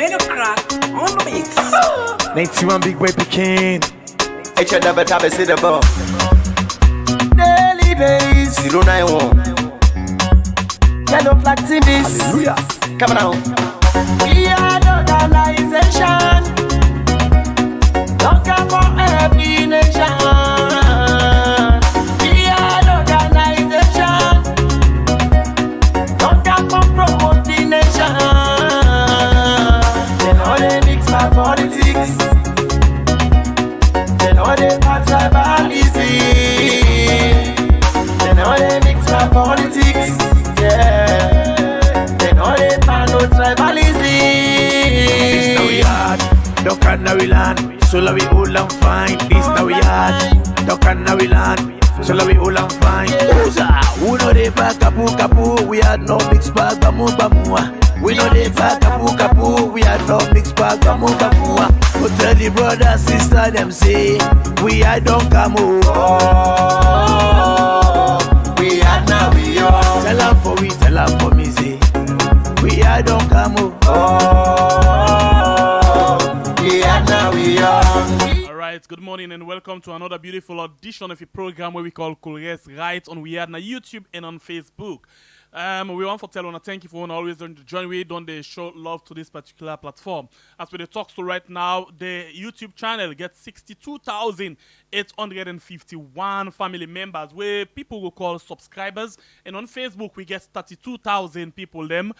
Mega crack on the mix. 91 big boy picking. It's your double tap, see the ball. Daily days. 091. Yellow flag this. Hallelujah. Come on now. We are the organization. Don't come for every nation. We are the organization. Don't come for promote the nation. They know they mix my politics. They know they pass tribalism. They know they mix my politics. Yeah. They know they pan no tribalism. This now we hard, don't can now we land. So la we all and fine. This now we hard, don't can now we land. So la we all and fine. Who know they back kapu. We had no mix bag bamu. We know they back kapu. We had no mix bag bamu. But tell the brother sister them say we had don't come over. We are now we are. Tell them for me say we had don't come over. We are now we are. Alright, good morning and welcome to another beautiful audition of a program where we call Colres right on We Are na YouTube and on Facebook. We want to tell you, thank you for always doing the join. We don't they show love to this particular platform. As we talk to right now, the YouTube channel gets 62,851 family members, where people will call subscribers, and on Facebook we get 32,000 people. Them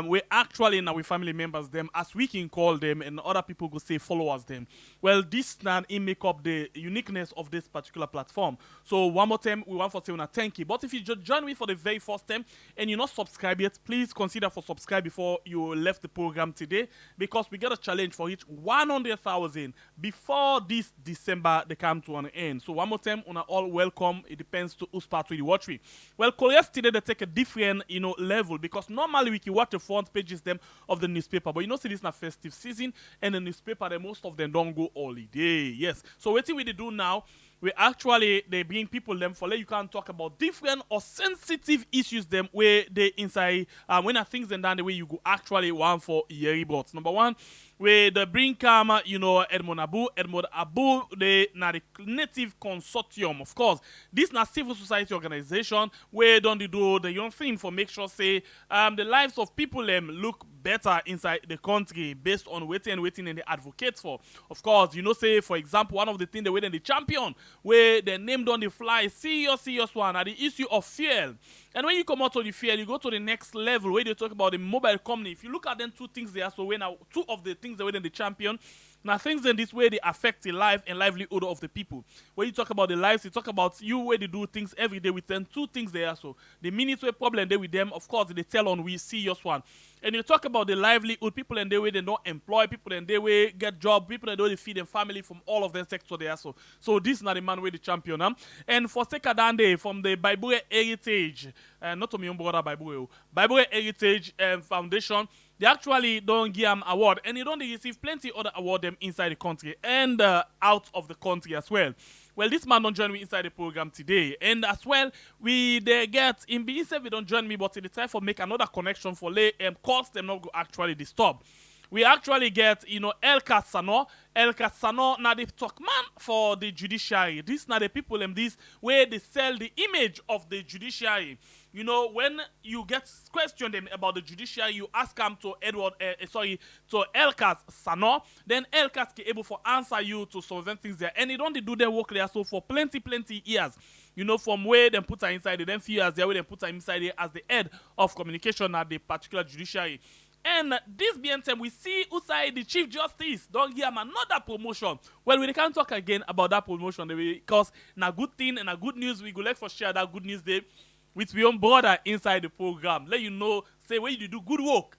we actually now we family members them, as we can call them, and other people go say followers them. Well, this now it make up the uniqueness of this particular platform. So one more time, we want to say thank you. But if you just join me for the very first time and you're not subscribed yet, please consider for subscribe before you left the program today, because we got a challenge for each 100,000 before this December they come to an end. So one more time, on all welcome. It depends to who's part of the watch we. Well, Koreans today they take a different level, because normally we can watch the front pages them of the newspaper, but see this is a festive season and the newspaper most of them don't go holiday. Yes. So what we do now, we actually they bring people them for you can talk about different or sensitive issues them where they inside when are things and down the way you go actually one for yearly bots. Number one, where they bring Edmond Abu, they na the native consortium. Of course, this na civil society organization where don't they do the young thing for make sure say the lives of people them look better inside the country based on waiting and they advocate for. Of course, say for example, one of the things they wait in the champion where they named on the fly serious one are the issue of fuel. And when you come out of the fuel, you go to the next level where they talk about the mobile company. If you look at them two things there, so when two of the things they wait in the champion. Now, things in this way, they affect the life and livelihood of the people. When you talk about the lives, you talk about you where they do things every day with them. Two things there. So the minutes where problem there with them, of course, they tell on we serious one. And you talk about the livelihood, people in their way they don't employ, people in their way get job, people in their way they feed their family from all of their sector there. So this is not the man with the champion. And for Sekadande from the Bible Heritage, not to me brother Bible Heritage Foundation. They actually don't give them award, and they don't receive plenty other award them inside the country and out of the country as well. Well, this man don't join me inside the program today, and as well we they get in being said we don't join me, but in the time for make another connection for lay calls them not go actually disturb. We actually get, El Casano. El Casano, now the talk man for the judiciary. This now the people in this where they sell the image of the judiciary. When you get questioned them about the judiciary, you ask them to to El Casano. Then El Cas is able to answer you to solve things there. And they don't do their work there so for plenty years. From where they put her inside, then few years there where they put her inside there as the head of communication at the particular judiciary. And this being time, we see outside the Chief Justice don't give him another promotion. Well, we can't talk again about that promotion because na good thing and a good news. We go like for share that good news day with my own brother inside the program. Let you know, say when you do good work.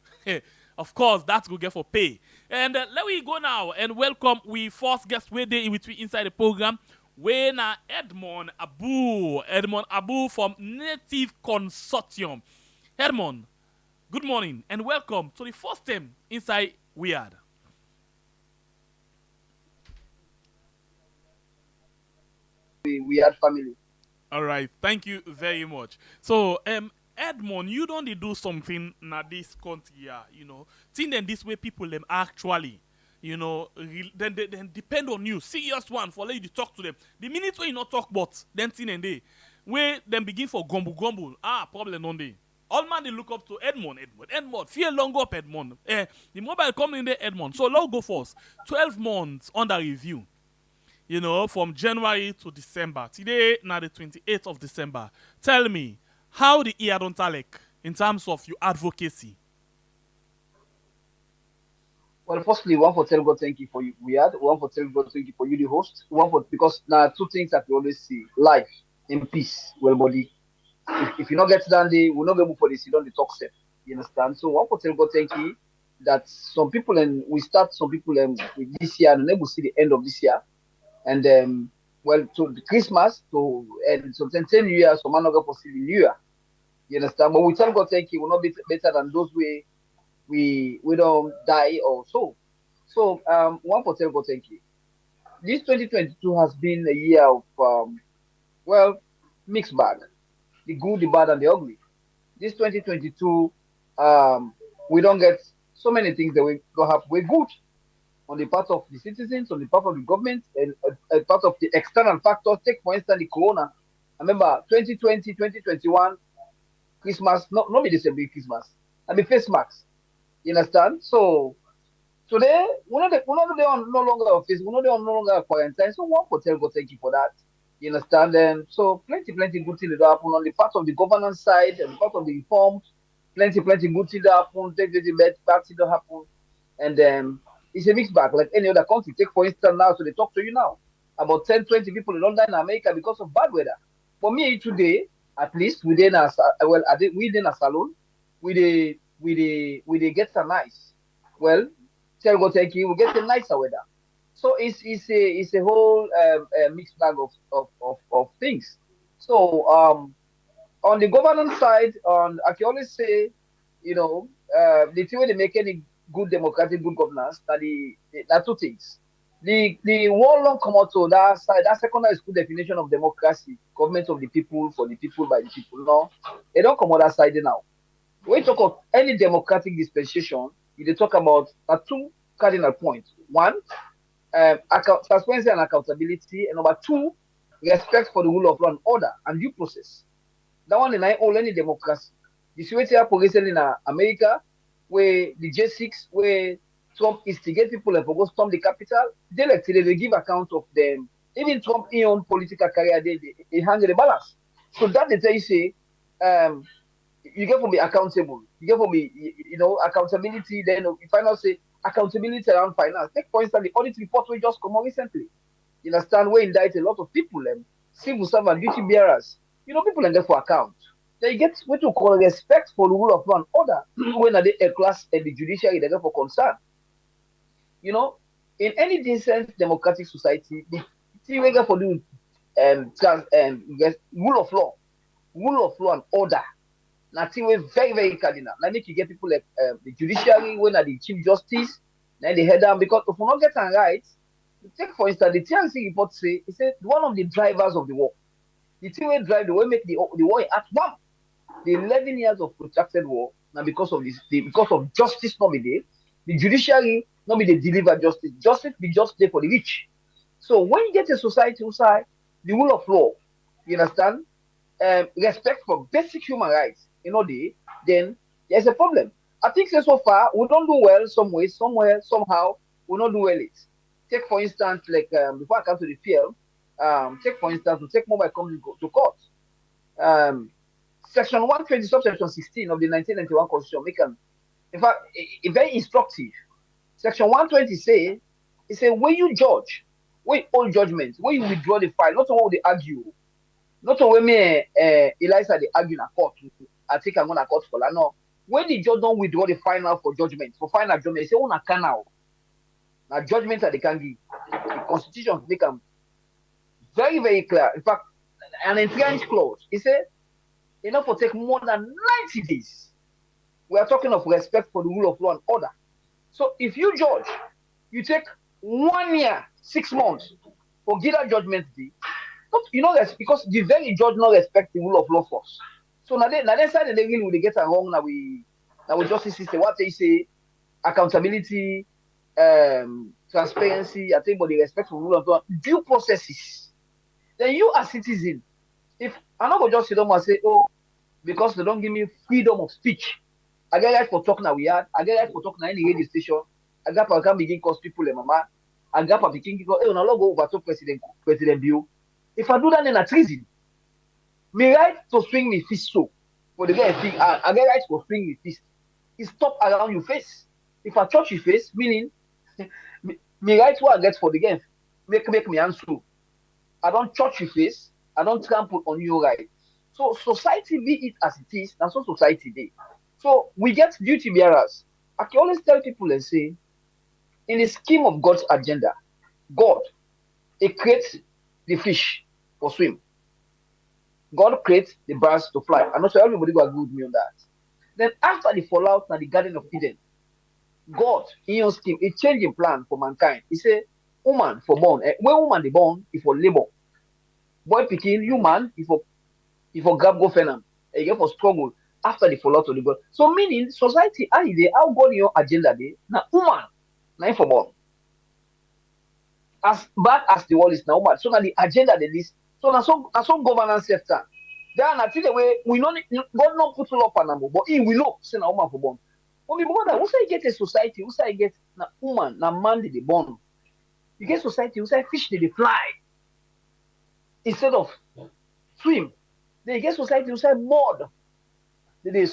Of course, that's good get for pay. And let we go now and welcome we first guest where they with we inside the program. Where na Edmond Abu from Native Consortium. Edmond, good morning and welcome to the first time inside Weird. Weird family. All right, thank you very much. So, Edmond, you don't dey do something na this country, yeah, you know. Think then this way people them actually, you know, then depend on you. Serious one for let you to talk to them. The minute when you not talk but then thing and they where then begin for gumble. Problem on day. All man they look up to Edmond. Fear long up Edmond. The mobile coming in there Edmond. So let's go first. 12 months under review. You know, from January to December. Today, now the 28th of December. Tell me, how the year don't like in terms of your advocacy? Well, firstly, one for tell God thank you for you. We had one for tell God thank you for you, the host. One for because now two things that we always see: life in peace, well, body. If you not get down there, we're not going for this. You don't talk safe. You understand? So one for tell God thank you that some people and we start some people with this year and then we'll see the end of this year. And well, to the Christmas, to and sometimes 10 years, some man not going to see the New Year. You understand? But we tell God thank you, we're not better than those we don't die or so. So one for tell God thank you. This 2022 has been a year of well, mixed bag, the good, the bad, and the ugly. This 2022, we don't get so many things that we don't have. We're good on the part of the citizens, on the part of the government, and a part of the external factors. Take, for instance, the corona. I remember 2020, 2021, Christmas, not be the same big Christmas. I mean, face masks. You understand? So, today, we're not there on no longer on face, we're not there on no longer quarantine. So, one for tell God thank you for that. You understand? And so, plenty good things that happen on the part of the governance side and the part of the reforms. Plenty good things that happen. Take the bad things that happen. And it's a mixed bag, like any other country. Take, for instance, now, so they talk to you now. About 10, 20 people in London and America because of bad weather. For me, today, at least, within a salon, we get a nice. Well, tell God thank you, we get a nicer weather. So it's a whole mixed bag of things. So on the governance side, I can always say, you know, the thing when they make any good democratic good governance, that two things. The one long come out to that side, that secondary school definition of democracy, government of the people, for the people, by the people. No, they don't come out that side now. When you talk of any democratic dispensation, you talk about two cardinal points. One, transparency and accountability, and number two, respect for the rule of law and order and due process. That one in all any democracy. You see what happened recently in America, where the J6, where Trump instigate people and for go storm the capital, they give account of them. Even Trump in own political career, they hang the balance. So that they tell you say, you get to be accountable. You get to be, you know, accountability. Then if I not say accountability around finance, take for instance the audit report we just come out recently. You understand, we indict a lot of people, civil servant, duty bearers. You know, people and get for account. They get what you call respect for the rule of law and order when they a class at the judiciary, they get for concern. You know, in any decent democratic society, the thing we get for doing rule of law and order. Nothing we very cardinal. Now make you get people like the judiciary, when are the chief justice, then they head down because if we not get them right, take for instance the TNC report say it said one of the drivers of the war. The thing we drive the way make the war at one. The 11 years of protracted war, now because of this, because of justice not be there, the judiciary not be they deliver justice. Justice be just there for the rich. So when you get a society who say the rule of law, you understand, respect for basic human rights, you know, then there's a problem. I think so far we don't do well some way, somewhere, somehow, we don't do well it. Take for instance, like before I come to the field, take for instance, to take mobile company to court. Section 120, subsection 16 of the 1991 Constitution, in fact, very instructive. Section 120 say, it say when you judge, when you hold judgment, when you withdraw the file, not when they argue, not when me Eliza they argue in a court, I think I'm gonna court for that. No, when the judge don't withdraw the final for judgment, for final judgment, they say una can now. Now judgment that they can give. The Constitution make them very clear. In fact, an entrenched clause. It said enough for take more than 90 days. We are talking of respect for the rule of law and order. So if you judge, you take 1 year, 6 months for give that judgment day. You know that's because the very judge not respect the rule of law first. So now they side they really will get it wrong now we justice system. What they say accountability, transparency, I think but the respect for rule of law, due processes. Then you as citizen, if I'm not gonna just sit down and say, oh, because they don't give me freedom of speech. I get right for talking now we had, I get right for talking any radio station, I got for can begin cause people and mama, I got for begin go, hey, no go over to President Bill. If I do that in a treason, me right to swing me fist so for the guy thing, I get right for swing me fist. It stop around your face. If I touch your face, meaning me right what I get for the game, make me answer. I don't touch your face, I don't trample on your right. So society be it as it is, and so society be. So we get duty bearers. I can always tell people and say, in the scheme of God's agenda, God, He creates the fish for swim. God creates the birds to fly. I'm not sure everybody will agree with me on that. Then after the fallout in the Garden of Eden, God, in your scheme, He changed the plan for mankind. He said, woman for born. When woman they born, if for labor. Boy picking, human, if for grab go fenam. Again for struggle after the fallout of the God. So meaning society, how God in your agenda day, now woman, now for born. As bad as the world is now, but so now the agenda they list. So now some governance sector. Then I think the way we know God not put up a number, but he will look say na woman for born. When we born that, who say get a society, who say get na woman, na man they born. You get society, who say fish they fly instead of swim. They get society, who say mud. They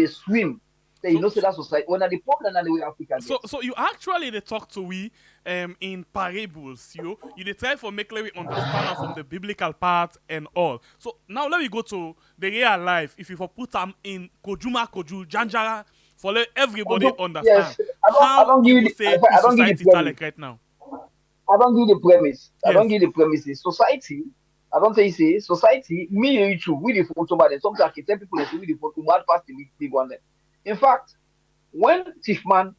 swim. Then you know say that society. When are the problem and the way Africa So you actually they talk to we in parables, you they try for make we understand am from the biblical part and all. So now let me go to the real life. If you for put them in Koju Janjara for let everybody understand yes, I don't give you say I don't give society the premise. like right now. I don't give the premise. I Yes. don't give the premises. Society, I don't say society, me and you too, we the photo but then sometimes I can tell people that we the photo bad past the big one then. In fact, when thief man,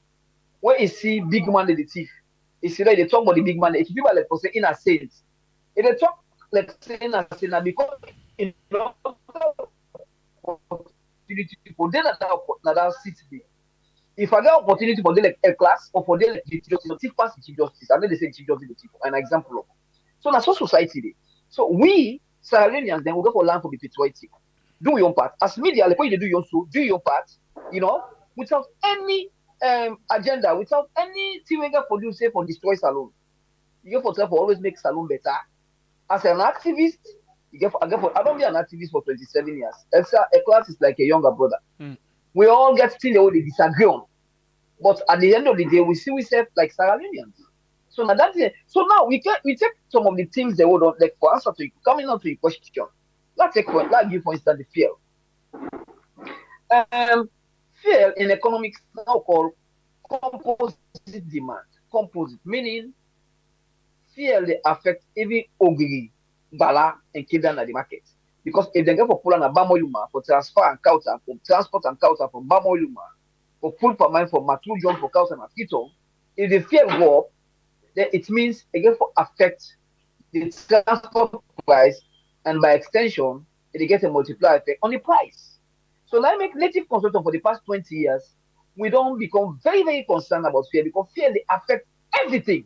when he see big man in the thief, he see that they talk about the big man, if people like for say in a sense, if they talk like say in a sense, now because in opportunity for them that city day. If I get opportunity for them like a class or for them like chief justice, thief pass the chief justice, and then they say chief justice the thief, an example of. So that's what society day. So we Sierra Leoneans then we go for land for the patriotic. Do your part. As media, like when you do your so do your part, without any agenda, without anything we get for you say for destroy salon. You get for try for always make salon better. As an activist, I don't be an activist for 27 years. A class is like a younger brother. We all get still what they disagree on. But at the end of the day, we see ourselves like Sierra Leoneans. So now that's it. So now we take some of the things they would like for answer to coming on to your question. Let's give for instance the fear. Fear in economics now called composite demand. Composite meaning fear they affect every ogri, bala, and kidan at the market. Because if they get for pull and a bamoluma for transfer and counter, for transport and counter from bamoluma, for full per mind for Matru John for cows and mosquito, if the fear go up, then it means again for affect the transport price, and by extension, it gets a multiplier effect on the price. So now make native consultant for the past 20 years, we don't become very, very concerned about fear because fear they affect everything.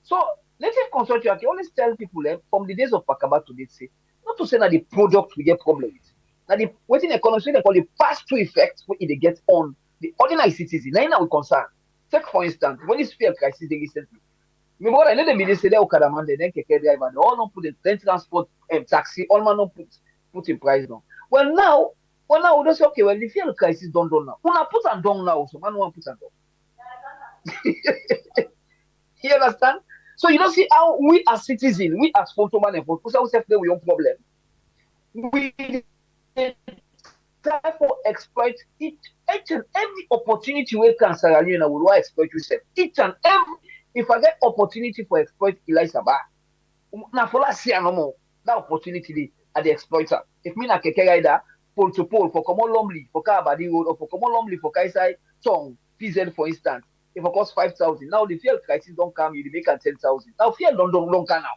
So native consultant, I can always tell people from the days of Pakaba to this, not to say that the product we get problem with. Now the waiting economy, they call the pass-through effect what it gets on the ordinary citizen. Now we concern. Take for instance, when this fear crisis they recently. Me what I know the media say they Okadaman, then keke driver, they all don't put the transport taxi, all man don't put in price down. Well now we don't say okay, well the fear crisis don't now. Una put them down now, so man won't put them down. You understand? So you don't see how we as citizens, we as photoman and photo, we own problem. We try for exploit each and every opportunity we can Sierra Leone will exploit yourself. Each and every if I get opportunity for exploit Eliza Ba, now for last year no more that opportunity at the exploiter. If me na keke rider, pole to pole for common Lumley for Kabadi Road or for common Lumley for Kaisai Chong, PZ for instance, if it costs 5,000, now the fuel crisis don't come, you make at 10,000. Now fuel don't come now.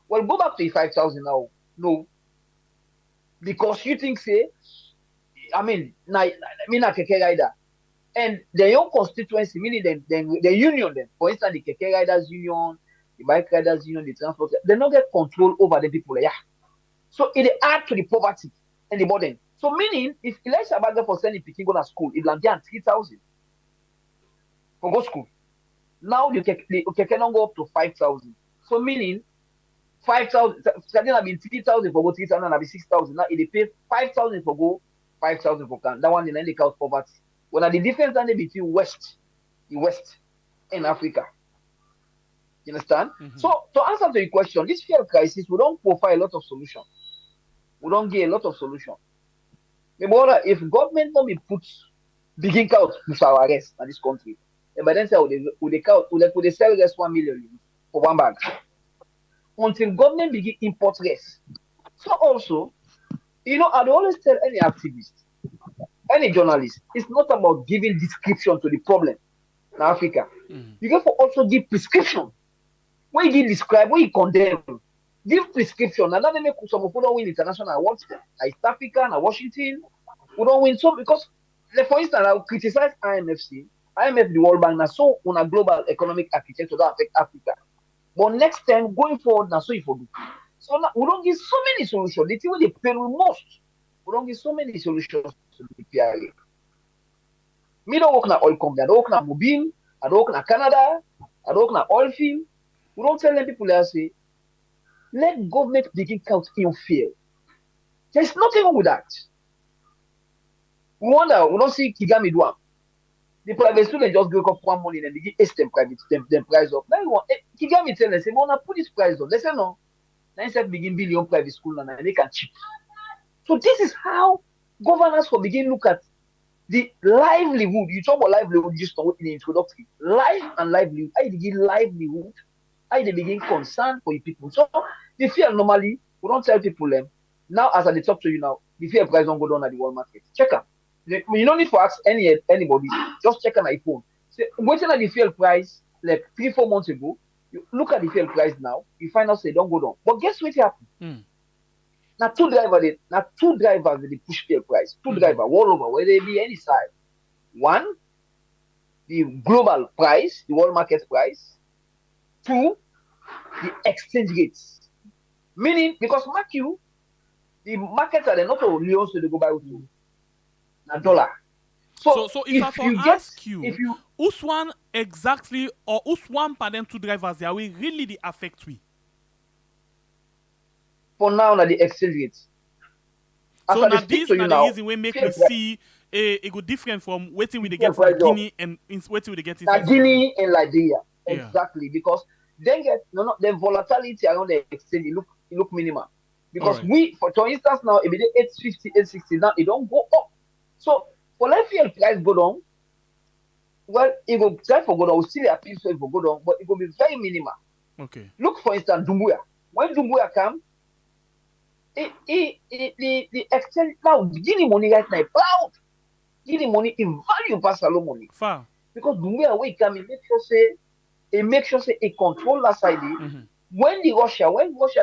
Well, go back to 5,000 now. No. because you think say, I mean, na keke rider, and their own constituency, meaning the union, them, for instance, the keke riders union, the bike riders union, the transport, they don't get control over the people. Yeah, so it add to the poverty and the burden. So meaning, if Elisha Bagger for sending Pikin go to school, it land 3,000 for go school. Now the keke don't go up to 5,000. So meaning 5,000, starting have been 3,000 for go 3,000 and be 6,000. Now it pay 5,000 for go, 5,000 for can. That one in the count poverty. When are the difference between the West and Africa? You understand? So to answer to your question, this fuel crisis, we don't provide a lot of solution. We don't get a lot of solution. But if government don't be put begin count to our arrest in this country, and by then say would they sell rest 1 million for one bag until government begin import rest. So also, I always tell any activist, any journalist, it's not about giving description to the problem in Africa. You have to also give prescription. When you describe, when you condemn, give prescription. And that make some of don't win international awards. East Africa and Washington, we don't win some because, like for instance, I will criticize IMF, the World Bank, now so on a global economic architecture that affect Africa. But next time going forward, now so if we do. So now, we don't give so many solutions. The thing where they pay we most. We don't give so many solutions to the PRA. Me don't work na oil company, I don't work na Mobile, I don't work na Canada, I don't work na oil field. We don't tell them people that say, let government begin count in fear. There's nothing wrong with that. We don't see Kigami do am. The private student just wake up one morning and begin them price up. Now you want Kigami tell them, say, we want to put this price up. They say no. Now instead begin billion private school and they can cheap. So this is how governors will begin look at the livelihood. You talk about livelihood just in the introductory. Life and livelihood. How you begin livelihood? How they begin concern for your people. So the fear normally, we don't tell people them. Now as I talk to you now, the fear price don't go down at the world market. Check them. You don't need to ask anybody. Just check on my phone. Say, waiting at the fuel price like 3-4 months ago. You look at the fuel price now. You find out say don't go down. But guess what happened? Now two drivers they push fuel price. Two drivers all over where they be any side. One, the global price, the world market price. Two, the exchange rates. Meaning because mark you, the markets are not all Leone, so they go buy with you. A dollar. So if I ask you, who's one exactly or who's one per them two drivers there will really the affect we? For now, the exchange rates. So now this is the reason we make me see a good difference from waiting with the get from Guinea and waiting with the get in Guinea and Liberia. Exactly, because then the volatility around the exchange it look minimal. Because for instance now if it 850, 860 now it don't go up. So for let fuel price go down, well, it will try for go down, will still appeal so it will go down, but it will be very minimal. Okay. Look for instance, Dumbuya. When Dumbuya come, the exchange now Guinea money right now, proud. Guinea money in value pass Salo money. Far. Because Dumbuya when it come, it make sure say it control that side. When Russia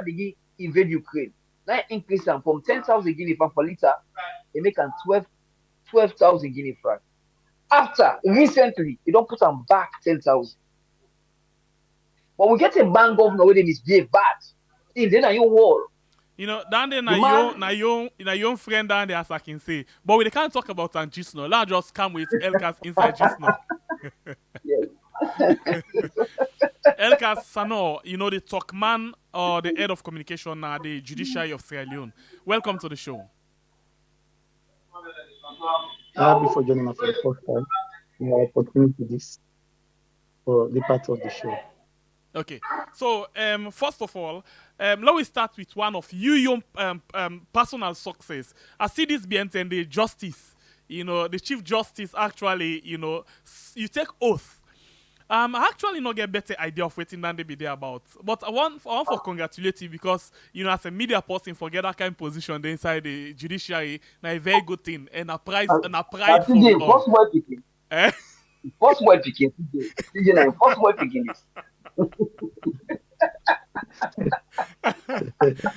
begin invade Ukraine, now increase them from 10,000 guinea francs per liter, they make them 12,000 guinea francs. After recently, they don't put them back 10,000. But we get a bank governor where they misbehave bad. Then are your wall. Down there na your friend down there as I can say. But we can't talk about Angisno. Let's just come with Elkas inside Gisno. Elkas Sano, the talk man or the head of communication at the Judiciary of Sierra Leone. Welcome to the show. Before joining us for the first time, we have opportunity this for the part of the show. Okay, so first of all, let me start with one of your personal success. I see this being the justice. The Chief Justice actually, you take oath. I actually not get better idea of waiting than they be there about. But I want for congratulate you because as a media person forget that kind of position inside the judiciary, now a very good thing and a prize for it all. First word picking. First word picking. First word picking.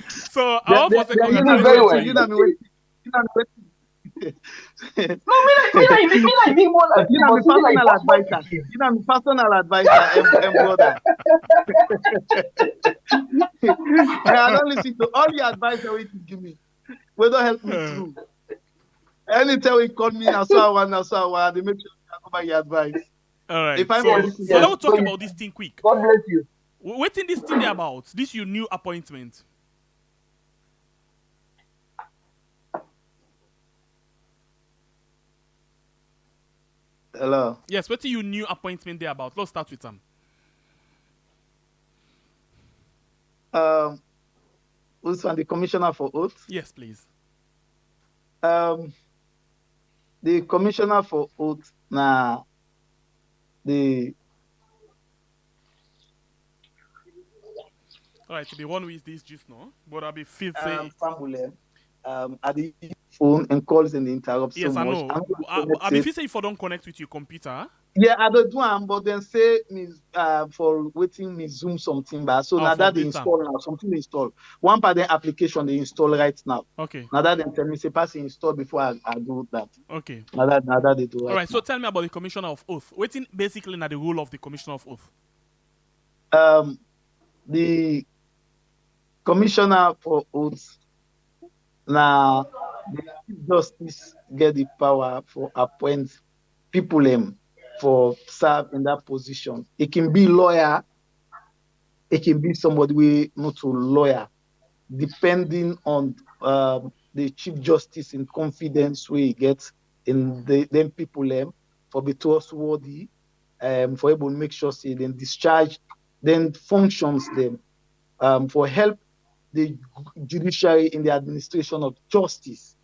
So I want to say You do very congratulations well. to you. No, me more like You you, know, but my see me like personal possible advisor. pikin. You know, my personal advisor, brother. I don't listen to all your advice that you give me. Will not help me through. Anytime you call me, now so I want, they make sure I go by your advice. All right. If I'm So, listen so to let's talk about this thing quick. God bless you. What in this thing they about? This your new appointment. hello. Yes, what your new appointment they about? Let's start with them. Who's on the commissioner for oath? Yes, please. The commissioner for oath now the All right, to be one with this just now, but I'll be fit say. family at the phone and calls and interrupts Yes, so I much. know. I'm I'll be fit say if I don't connect with your computer. yeah, I don't do am, but then say me for waiting me Zoom something back. So Oh, now for that they update install now, something they install. One part of the application they install right now. Okay. Now that they tell me say pass install before I do that. Okay. Now that they do right All right. So now. tell me about the commissioner of oath. Waiting basically now the role of the commissioner of oath. The commissioner for oaths now the Chief Justice get the power for appoint people for serve in that position. It can be lawyer, it can be somebody we not a lawyer, depending on the Chief Justice in confidence we get in them people for be trustworthy, for able to make sure say then discharge, then functions them for help the judiciary in the administration of justice.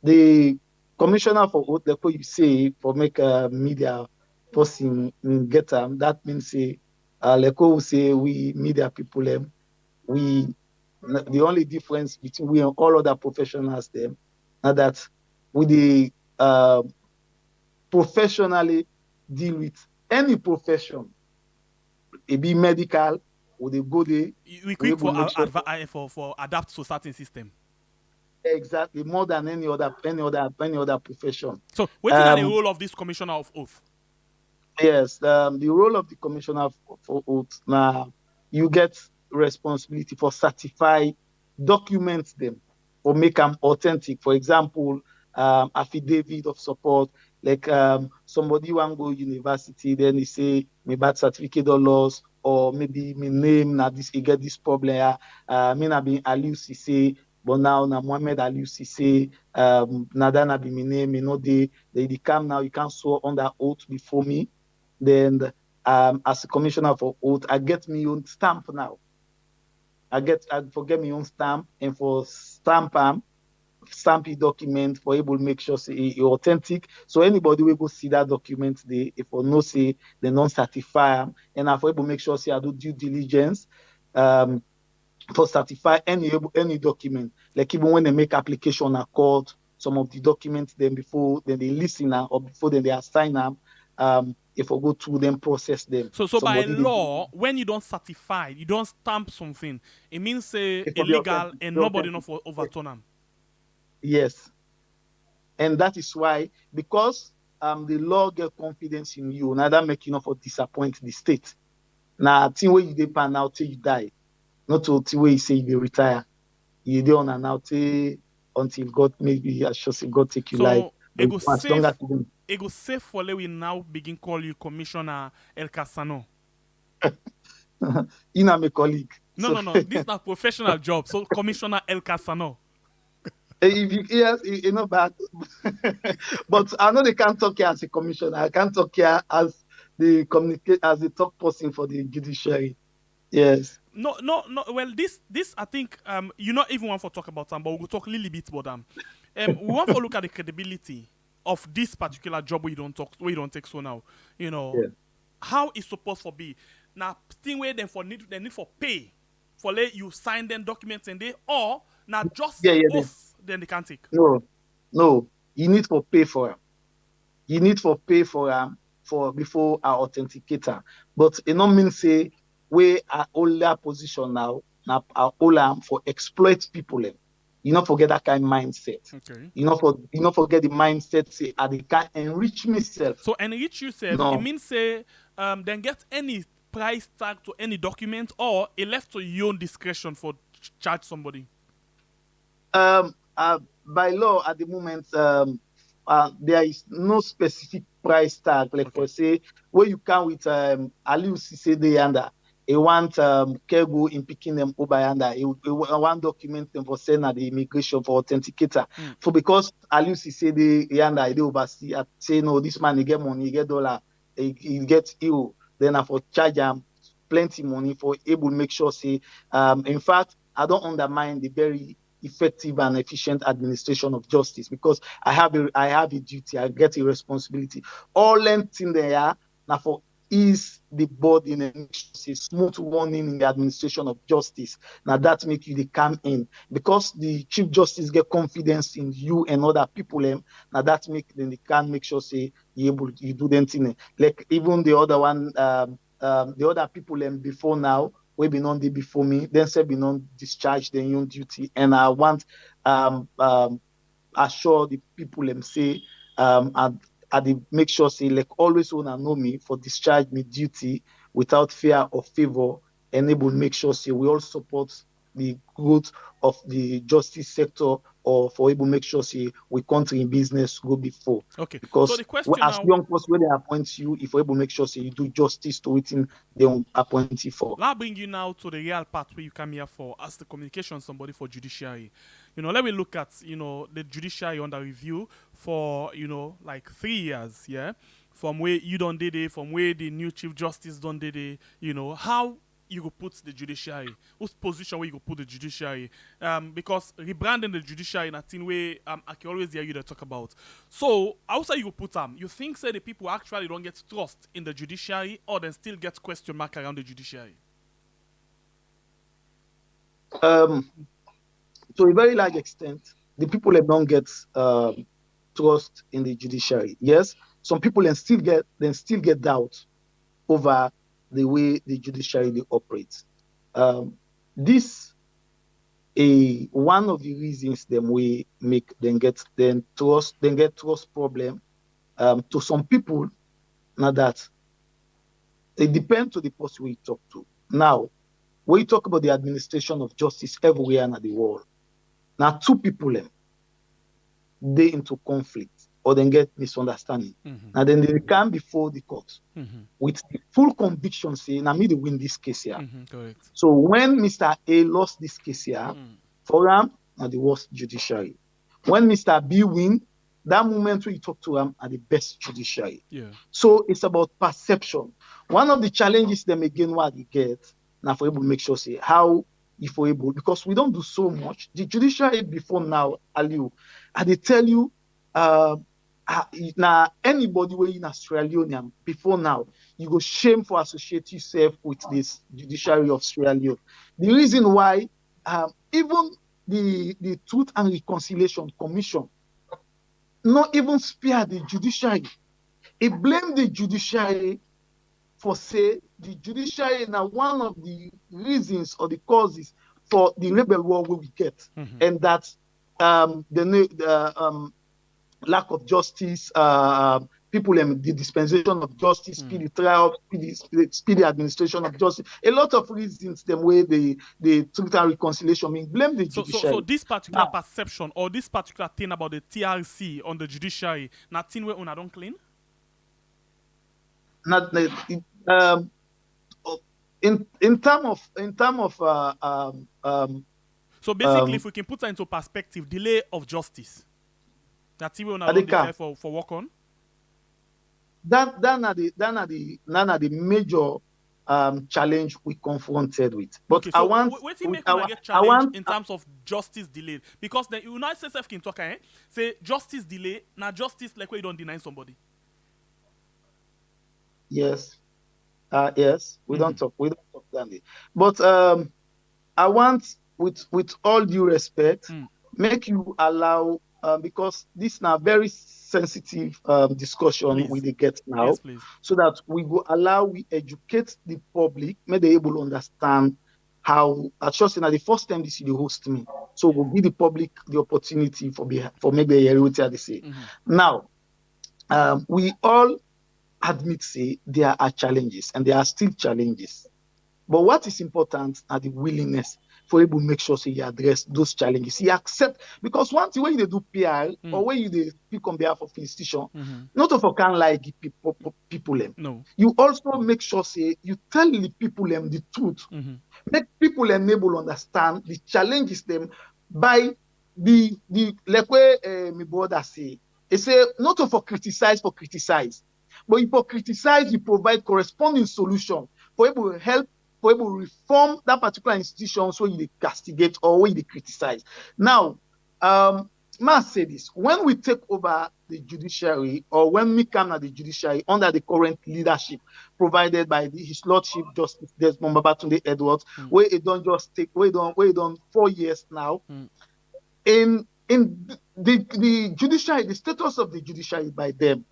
The commissioner for oath, the way you say for make a media person get them, that means say like we say we media people we the only difference between we and all other professionals them are that we the professionally deal with any profession. It be medical, or they go there. We quick able to make sure for adapt to certain system. exactly more than any other profession. So waiting at the role of this commissioner of oath. Yes, the role of the commissioner for oath now you get responsibility for certify documents them or make them authentic. For example, affidavit of support, like somebody want go university, then he say my birth certificate or loss, or maybe my name now this he get this problem. Me na be Aliu Cisse, but now na Mohammed Aliu Cisse. Nadana be my name, you know they come now you can't swear under oath before me. Then as a commissioner for oath, I get my own stamp now. I forget my own stamp and for stamp stampy document for able to make sure say it authentic. So anybody will go see that document they if or no say they non-certify and I for able to make sure say I do due diligence for certify any document. Like even when they make application at court, some of the documents then they listen or before they assign them. If I go through them, process them. So by law, when you don't certify, you don't stamp something, it means say illegal and nobody know for overturn them. Yes. And that is why, because the law get confidence in you, now that make you not for disappoint the state. Now, thing where you depend now till you die, not to where you say you retire. You don't now until God maybe I should say God take you life. It go safe for we now begin call you Commissioner El Casano. You know my colleague. No. This is not professional job. So Commissioner El Casano. Yes, you know bad. But I know they can't talk here as a commissioner. I can't talk here as the top person for the judiciary. Yes. No. Well, this I think you not even want to talk about them, but we'll talk a little bit about them. We want to look at the credibility of this particular job where you don't take so now. You know, how it's supposed to be. Now, thing where they need for pay for let you sign them documents and they or now just oath, then they can't take. No. You need to pay for them. You need to pay for them for before our authenticator. But it don't mean say we are older position now are older for exploit people. You not forget that kind of mindset. Okay. You not forget the mindset say I can enrich myself. So enrich yourself, No. it means say then get any price tag to any document, or it left to your own discretion for charge somebody. By law at the moment, there is no specific price tag. Like for say, where you can with ANALYSE say they under a want cargo in picking them over under a one document them for send at the immigration for authenticator. So because ANALYSE say they under they oversee say no, this man he get money, he get dollar, he get euro, then I for charge him plenty money for able to make sure say in fact I don't undermine the very effective and efficient administration of justice because I have a duty, I get a responsibility. All length in there now for is the body in a smooth running in the administration of justice. Now that make you the come in because the Chief Justice get confidence in you and other people. Now that make them they can make sure say you do them thing. Like even the other one, the other people before now. We been on the before me, then say been on discharge their own duty, and I want assure the people say I make sure say like always wanna know me for discharge me duty without fear or favor, and able make sure say we all support the growth of the justice sector or for able make sure say we country in business go before. Okay. Because so the question as now, young person when they appoint you, if we're able to make sure say you do justice to it in they appoint you for. I'll bring you now to the real part where you come here for as the communication somebody for judiciary. Let me look at the judiciary under review for like 3 years, yeah. From where you don't did it, from where the new Chief Justice don't did it, how you go put the judiciary, whose position where you go put the judiciary, because rebranding the judiciary in a thing way I can always hear you to talk about. So outside you go put them, you think say the people actually don't get trust in the judiciary or then still get question mark around the judiciary? To a very large extent, the people don't get trust in the judiciary. Yes, some people then still get doubt over the way the judiciary operates. This is one of the reasons them we make them get trust problem to some people. Now that it depends on the person we talk to. Now, when you talk about the administration of justice everywhere in the world, now two people they into conflict or then get misunderstanding. Now then they come before the court with the full conviction saying, "I me to win this case here." Correct. So when Mr. A lost this case here, for him, now the worst judiciary. When Mr. B win, that moment when you talk to him are the best judiciary. Yeah. So it's about perception. One of the challenges them again what you get now for able to make sure say how if we're able, because we don't do so much. The judiciary before now, Aliu, and they tell you now anybody way in Australia before now, you go shame for associate yourself with this judiciary of Australia. The reason why even the Truth and Reconciliation Commission not even spare the judiciary. It blamed the judiciary for say the judiciary now one of the reasons or the causes for the rebel war we get, and that the lack of justice, people the dispensation of justice, speedy trial, speedy administration of justice, a lot of reasons them way the Truth and Reconciliation mean blame the judiciary. So this particular perception or this particular thing about the TRC on the judiciary, nothing where una don't clean? Not in term of so basically if we can put that into perspective, delay of justice. That's what una don't declare for work on. That are the major challenge we confronted with. But okay, so I want wait till make una get challenge in terms of justice delayed, because the United States can talk say justice delay now justice like where you don't deny somebody. Yes. Yes, we don't talk that. But I want, with all due respect, make you allow because this now very sensitive discussion Please. we dey get now, Yes, please. so that we go allow we educate the public, may they able to understand how. At just na the first time this you host me, so we'll give the public the opportunity for maybe a year they say. Now, we all admit say there are challenges and there are still challenges. But what is important are the willingness for able to make sure so you address those challenges. You accept, because one thing when you do PR or when you speak on behalf of institution, not of a can like people them. No. You also make sure say you tell the people them the truth. Make people able to understand the challenges them by the like where my brother say. He say not for criticize, but if you criticize, you provide corresponding solution for able to help, for able to reform that particular institution so you castigate or when you criticize. Now, must say this, when we take over the judiciary or when we come at the judiciary under the current leadership provided by His Lordship Justice Desmond Babatunde Edwards, where it don't just take, where it done 4 years now, in the judiciary, the status of the judiciary by them,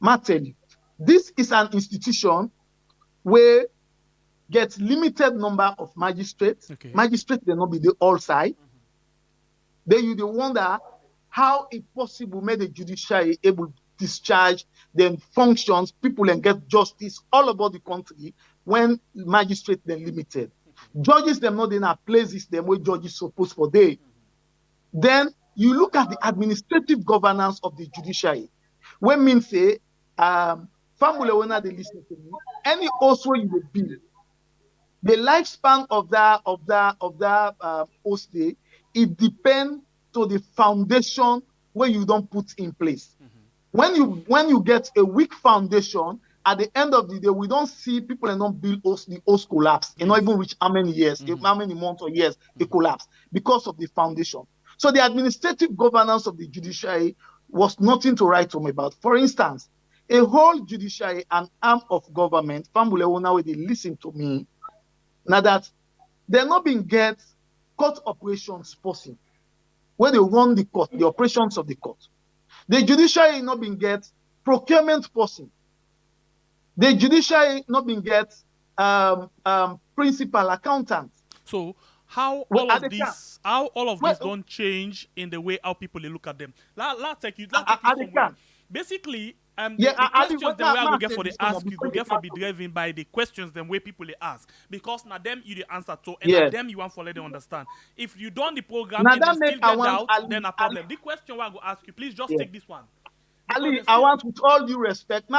I tell you, this is an institution where gets limited number of magistrates. Okay. Magistrates they not be the all side. Then you wonder how it possible made the judiciary able to discharge them functions, people and get justice all about the country when magistrates they're limited. Judges them not in a places them where judges supposed for day. Then you look at the administrative governance of the judiciary. When mean say family when they listen to me, any also you will bill. The lifespan of that host day, it depends to the foundation where you don't put in place. When you get a weak foundation, at the end of the day, we don't see people and not build the host collapse. And not even reach how many years, how many months or years it collapse because of the foundation. So the administrative governance of the judiciary was nothing to write home about. For instance, a whole judiciary, an arm of government, family owner, where they listen to me, now that they're not being get court operations person, where they run the court, the operations of the court. The judiciary not being get procurement person. The judiciary not being get principal accountant. So how all of this don't change in the way how people they look at them. Let's take you somewhere. Basically, the questions the way I go get for the ask you go get for be driven by the questions them way people they ask, because now them you the answer to and now them you want for let them understand. If you don't the program and they still get doubt, then a problem. The question I go ask you, please just take this one. Ali, I want with all due respect,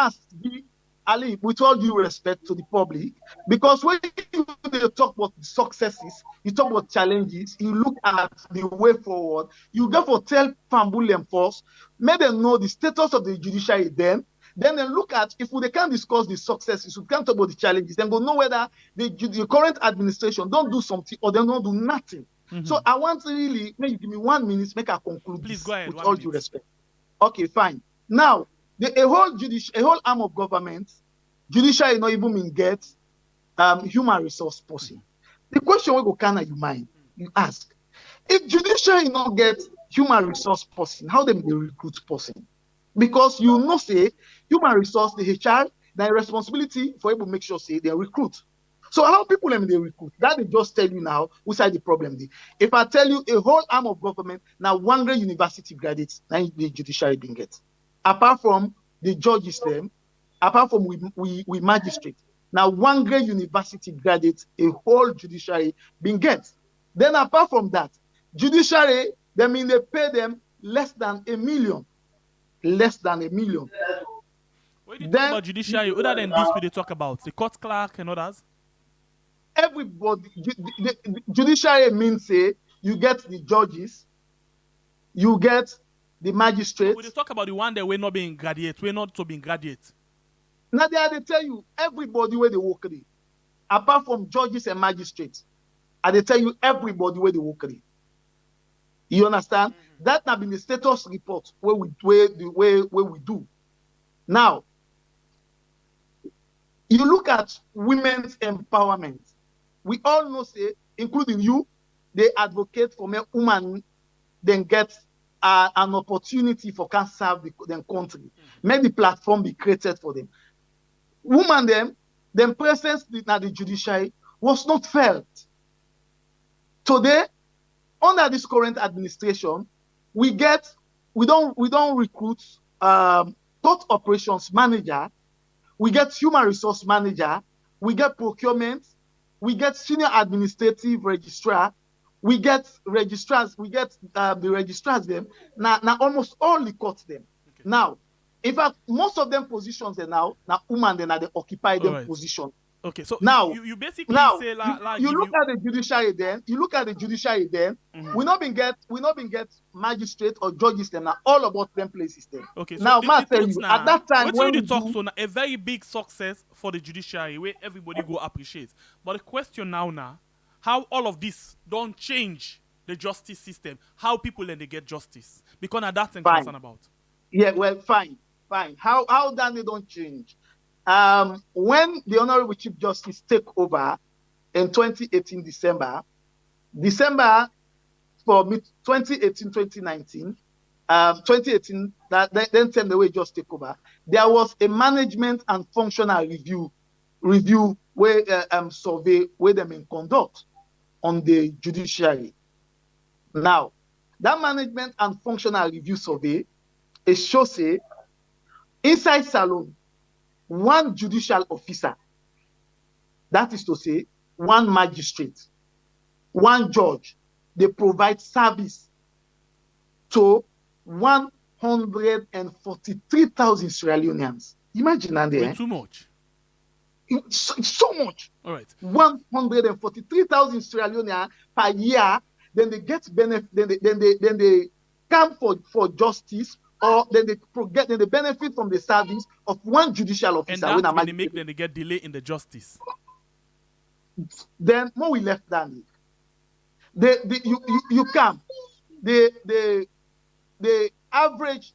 Ali, with all due respect to the public, because when you talk about successes, you talk about challenges, you look at the way forward, you go for tell Pambulem first, make them know the status of the judiciary then they look at, if they can't discuss the successes, we can't talk about the challenges, then go know whether the current administration don't do something or they don't do nothing. So I want to really, maybe give me 1 minute, make I conclude. Please go ahead. With all due respect. Okay, fine. Now, a whole arm of government, judiciary not even mean get human resource person. The question we go can you mind? You ask, if judiciary not get human resource person, how them they recruit person? Because you know say human resource, the HR, their responsibility for able to make sure say they recruit. So how people them they recruit? That they just tell you now which side the problem is. If I tell you a whole arm of government, now 100 university graduates, now the judiciary being get. Apart from the judges them, apart from we magistrate, now 100 university graduates, a whole judiciary being get. Then apart from that, judiciary, they mean they pay them less than $1 million. Less than $1 million. When you talk about judiciary, other than this, we talk about the court clerk and others. Everybody, the judiciary means say you get the judges, you get the magistrates. We talk about the one that we're not being graduate, we're not to being graduate. Now they tell you everybody where they work in, apart from judges and magistrates, and they tell you everybody where they work in. You understand? That have been the status report where we do. Now, you look at women's empowerment. We all know, say, including you, they advocate for a woman, then get an opportunity for can serve the country. Make the platform be created for them. Women them presence in the judiciary was not felt. Today, under this current administration, we don't recruit court operations manager, we get human resource manager, we get procurement, we get senior administrative registrar, we get registrars, we get the registrars them. Now almost all the courts them. Okay. Now, in fact, most of them positions they now women then they occupy them position. Okay, so now you basically say you look at the judiciary then. You look at the judiciary then. We not been get magistrate or judges them now. All about them places then. Okay, so now the tell you at that time when we talk so now, a very big success for the judiciary where everybody go appreciate. But the question now, how all of this don't change the justice system? How people then they get justice? Because now that's what I'm concerned about. Yeah, well, fine. How then they don't change? When the Honorable Chief Justice take over in 2018 December for 2018-2019, 2018 then time the way just take over, there was a management and functional review where survey where them in conduct on the judiciary. Now, that management and functional review survey is show say inside salon one judicial officer, that is to say, one magistrate, one judge, they provide service to 143,000 Sierra Leoneans. Imagine that there. Too much. It's so much. All right. 143,000 Sierra Leoneans per year. Then they get benefit. Then they come for justice. Or then they benefit from the service of one judicial officer. And that's when they get delay in the justice. Then more we left than you come. The average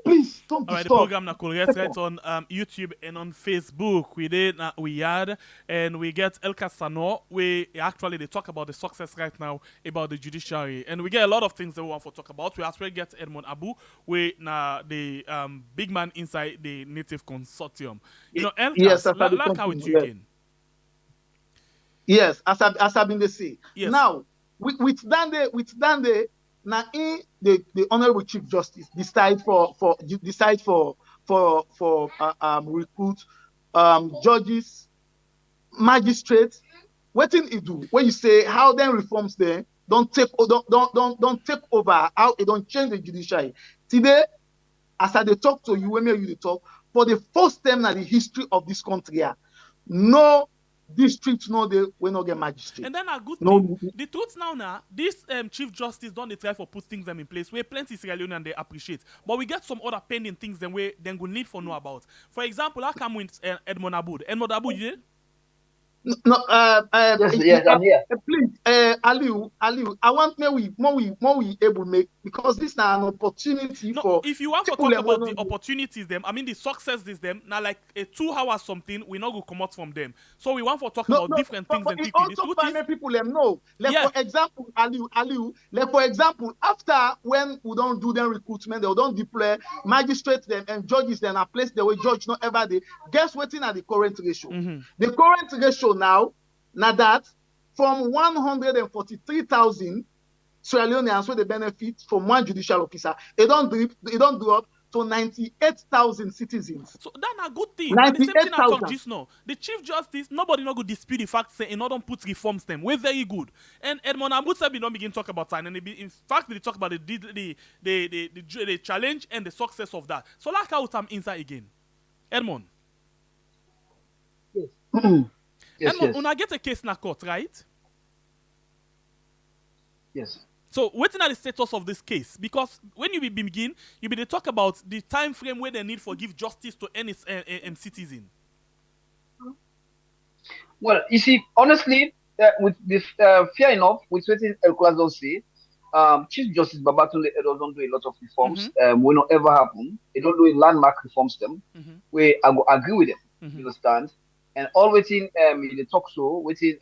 please don't All right, stop. the program now right on YouTube and on Facebook. We had and we get El Casano. We actually they talk about the success right now about the judiciary, and we get a lot of things that we want to talk about. We as well get Edmond Abu, we the big man inside the Native Consortium. You know, El Yes, like how it's you again. Yes, as I've been say. Yes. Now with Dande. Now, the Honorable Chief Justice decide for recruit judges, magistrates. What thing he do? When you say how then reforms there don't take over, how it don't change the judiciary. Today, as I talk to you, when you talk for the first time in the history of this country, no district we not get magistrate. And then a good thing. The truth now, this Chief Justice don't they try for put things them in place where plenty Sierra Leonean they appreciate. But we get some other pending things then we then go need for know about. For example, I come with Edmond Abud. Edmond Abud, you did? Yes, I'm here. Please, Aliu, I want more we able make because this is an opportunity for. If you want to talk about the opportunities, them, I mean the successes, them now like a 2 hours something, we not go come out from them. So we want to talk about different things and quickly. Also, people them know. For example, Aliu, for example, after when we don't do them recruitment, they don't deploy magistrates them and judges them a place the way judge not ever they. Guess what's in at the current ratio? The current ratio now that from 143,000 Sierra Leoneans where they benefit from one judicial officer, it don't drop to 98,000 citizens. So that's a good thing. And the same thing I talk just now. The Chief Justice, nobody not go dispute the fact say and not don't put reforms them. We're very good. And Edmond Abu said we don't begin talk about time. And in fact they talk about the challenge and the success of that. So like how I'm inside again. Edmond. Yes. Edmond, when I get a case in a court, right? Yes. So, what's the status of this case? Because when you begin, you be talk about the time frame where they need for give justice to any citizen. Well, you see, honestly, with this fair enough, with what El Class don't say, Chief Justice Babatunde don't do a lot of reforms. Will not ever happen. They don't do a landmark reforms them. Where I go agree with them. You understand? And all waiting in the talk show, waiting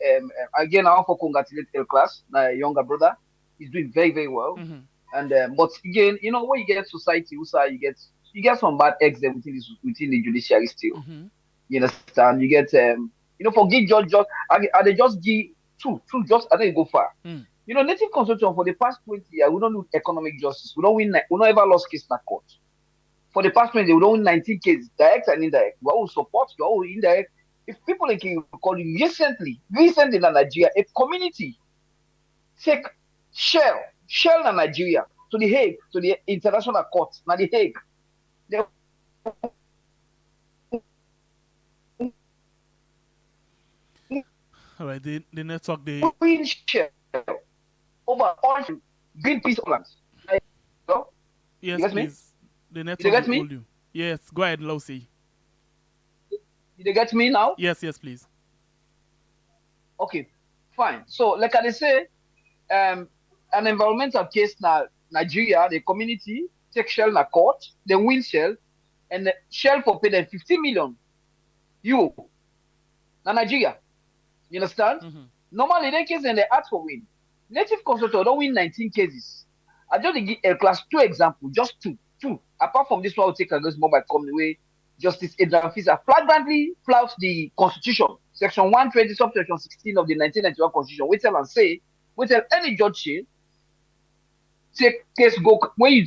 again I want to congratulate El Class, my younger brother. He's doing very, very well. Mm-hmm. And but again, you know, when you get society, USA, you get some bad eggs there within the judiciary still. Mm-hmm. You understand? You get you know, forgive just are they just give two just I think go far. Mm. You know, native consortium for the past 20 years, we don't do economic justice. We don't win. We don't ever lost case in the court. For the past 20 years, we don't win 19 cases, direct and indirect. We all support, we all indirect. If people like you call you recently in Nigeria, a community take Shell in Nigeria to the Hague, to the International Court, now the Hague. They All right, the network, they... win Shell over all Greenpeace plants. Yes, You get me? please. The You network get will me? hold you. Yes, go ahead, Lucy. Did you get me now? Yes, please. Okay, fine. So, like I say, an environmental case now, Nigeria, the community take Shell in a court, they win Shell, and the Shell for pay them 50 million euro. Now, Nigeria, you understand? Mm-hmm. Normally, they case and they ask for win. Native consultant don't win 19 cases. I just give a class 2 example, just two. Apart from this one, we'll take against mobile company way. Justice Adrian Fisher flagrantly flouts the Constitution, Section 120, subsection 16 of the 1991 Constitution. We tell and say, we tell any judge say, take case go when you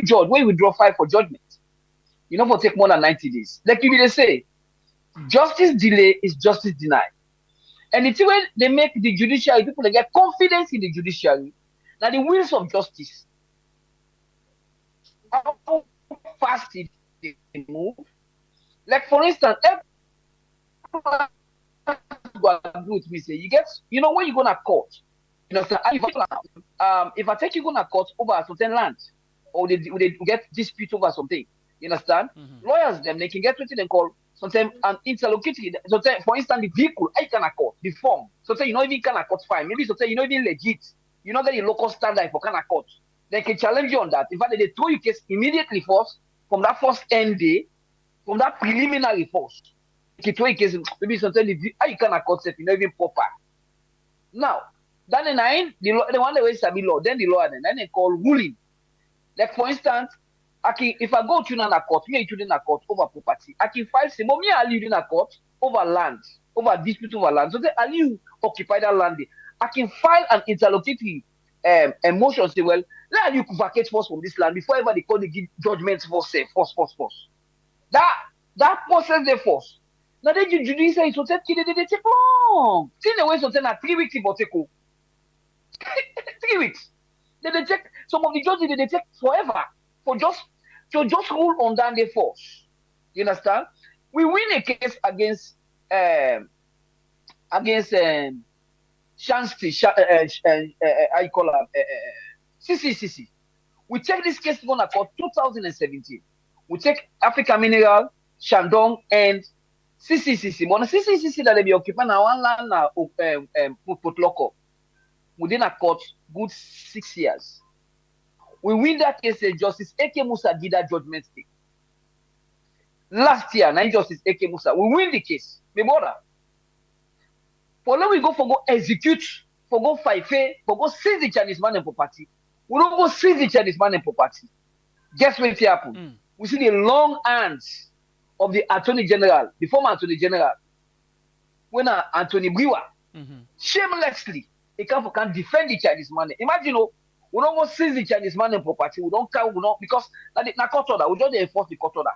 judge when you withdraw file for judgment, you know for take more than 90 days. Like you will say, justice delay is justice denied. And it's when they make the judiciary, people they get confidence in the judiciary, now the wheels of justice, how fast it move. Like for instance, everyone agree with me say you get, you know, when you go to court, you know, if I take you go to court over a certain land, or they get dispute over something, you understand? Mm-hmm. Lawyers them they can get what they call sometimes an interlocutory. Sometimes, for instance, the vehicle I can accord the form. Sometimes you know even can accord fine. Maybe sometimes you know even legit. You know get the local standard for can accord. They can challenge you on that. In fact, they throw you case immediately first from that first end day, from that preliminary first. They throw you case maybe sometimes the how you can accord set you know even proper. Now, then the one that way sabi law, then the lawyer then they call ruling. Like for instance, if I go to a court, me to a court over property, I can file say, me I live in a court over land, over dispute over land. So I you occupy that land. I can file an interlocutory motion say, well, let you vacate first from this land before ever they call the judgment first. That process they force. Now the judiciary so they take long. See the way so na 3 weeks in Boteko. 3 weeks. They take some of the judges they take forever for just rule on that they force. You understand? We win a case against Shanti, how you call her, CCCC. We take this case on a court 2017. We take Africa Mineral, Shandong, and CCCC. But the CCCC that they be occupying now one land now put local within a court good 6 years. We win that case. Justice A.K. Musa did that judgment thing. Last year, Justice A.K. Musa, we win the case. Me brother. For then we go for go execute, for go fight, for go seize the Chinese man and property. We don't go seize the Chinese man and property. Guess what happened? We see the long hands of the Attorney General, the former Attorney General, when Anthony Brewer, shamelessly, he can defend the Chinese man. Imagine, we don't go seize the Chinese man and property. We don't carry, because na court order, we just enforce the court order.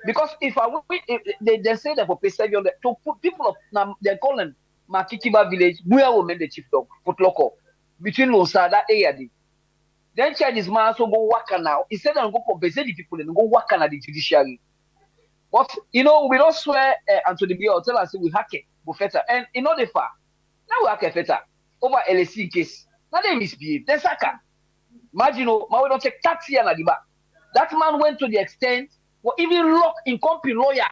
Because if they say that for pay 700 to put people of now they call them Makikiba village, where we made the chief dog, put local between Losa that area. Then Chinese man also go work now. Instead of go compensate the people and go work at the judiciary. But you know, we don't swear Anthony Bill tell us we hack it, Buffetta. And you know the far. Now we hack a feta over LSC case. Now they misbehave. Then Saka. Imagine we don't take taxi and Adiba. That man went to the extent or even lock in company lawyer.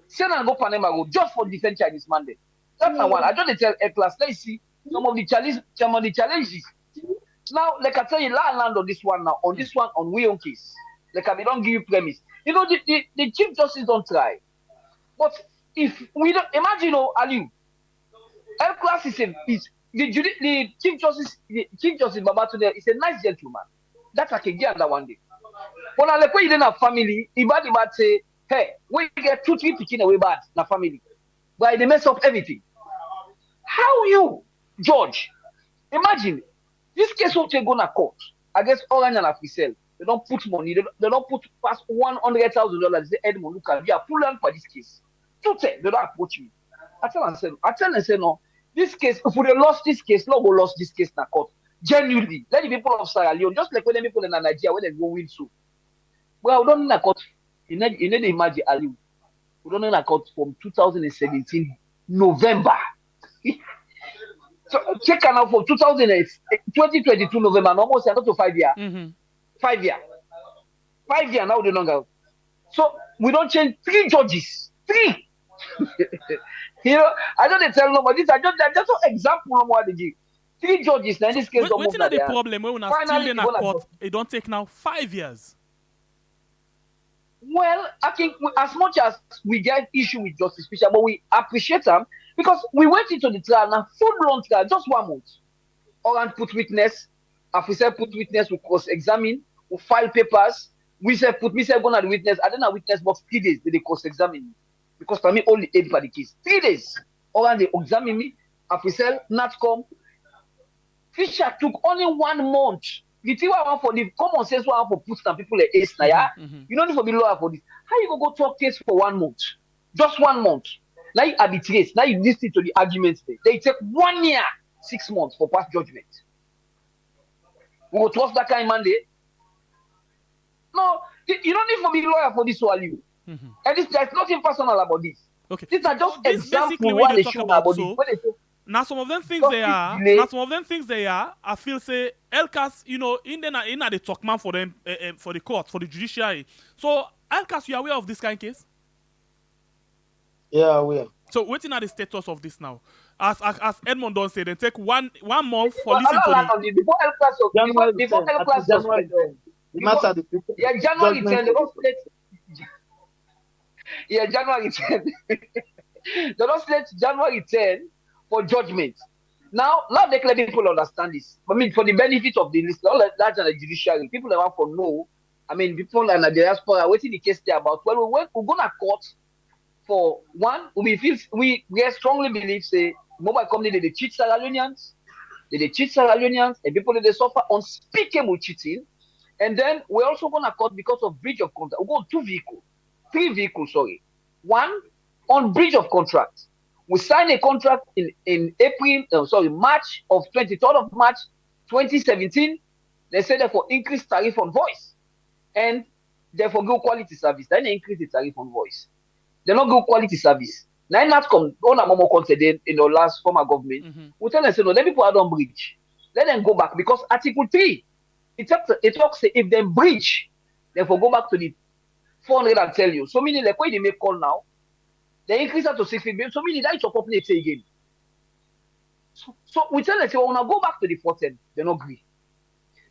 Send and go Panama go just for defend Chinese man. That's not one. I don't tell a class. Let's see some of the challenges. Now, like I tell you, land on this one now, on this one, on we own case. Like we don't give you premise. You know, the Chief Justice don't try. But if we don't imagine, Aliu, L class is the Chief Justice Babatunde is a nice gentleman. That I can get under one day. But now, like when you don't have family, he bad say, hey, we get 2-3 picking away bad na family, but they mess up everything. How you, George? Imagine this case will take on a court against Orange and Africell. They don't put money. They don't put past $100,000. They say Edmond, look at we are full on for this case. They don't approach me. I tell and say no. This case, if we lost this case, no go lost this case in court. Genuinely, let the people of Sierra Leone, just like when the people in Nigeria, when they go win so. Well, we don't need a court. You need to imagine Ali. We don't need a court from 2017 November. So check out from 2022 November, almost not to 5 years. 5 years. 5 years now they don't go. So we don't change 3 judges. 3. You know, I don't tell nobody. These are just an example of what they do. 3 judges now in this case. What's the problem when we are still in a court? It don't take now 5 years. Well, I think as much as we get issue with Justice Fisher, but we appreciate them because we went into the trial now, full-blown trial, just 1 month. Orange put witness, Africell put witness, we cross-examine, we file papers. We said go on the witness. I don't know witness, but 3 days they cross-examine me because for me only 8 for the case. 3 days. Orange they examine me, Africell, NATCOM. Fisher took only 1 month. The thing I want for the common sense one for put some people like ace now. You don't need to be lawyer for this. How you go talk case for 1 month? Just 1 month. Now you arbitrate. Now you listen to the arguments. They take 1 year, 6 months for past judgment. We go trust that kind of mandate. No, you don't need to be lawyer for this one, you. And there's nothing personal about this. Okay. These are just examples what they show about so, this. Now some of them things they are. Now some of them things they are. I feel say LCAS, you know, in the talk man for them for the court, for the judiciary. So LCAS, you are aware of this kind of case? Yeah, we are. So waiting at the status of this now. As Edmond don't say, they take one month for listening to the before LCAS before LCAS January 10, they don't split. Yeah, January 10. They don't split January 10 for judgment. Now they let people understand this. I mean, for the benefit of the listener, that's the judiciary. People that want to know. I mean, people in the diaspora waiting the case there about. Well, we go to court for one. We strongly believe say mobile company they cheat Sierra Leoneans, they cheat Sierra Leoneans, and people they suffer unspeakable cheating. And then we're also going to court because of breach of contract. We go 3 vehicles, sorry. One on breach of contract. We signed a contract in March of 23rd of March 2017. They said therefore increase tariff on voice. And therefore go quality service. Then they increase the tariff on voice. They not go quality service. Now not come on a moment considered in the last former government. We tell them say no, let people don't breach. Let them go back because Article 3 it talks if they breach, therefore go back to the 400 and tell you. So meaning like when they make call now. They increase that to 60 billion. So meaning that is your populate again. So we tell them, say, well, go back to the 410. They don't agree.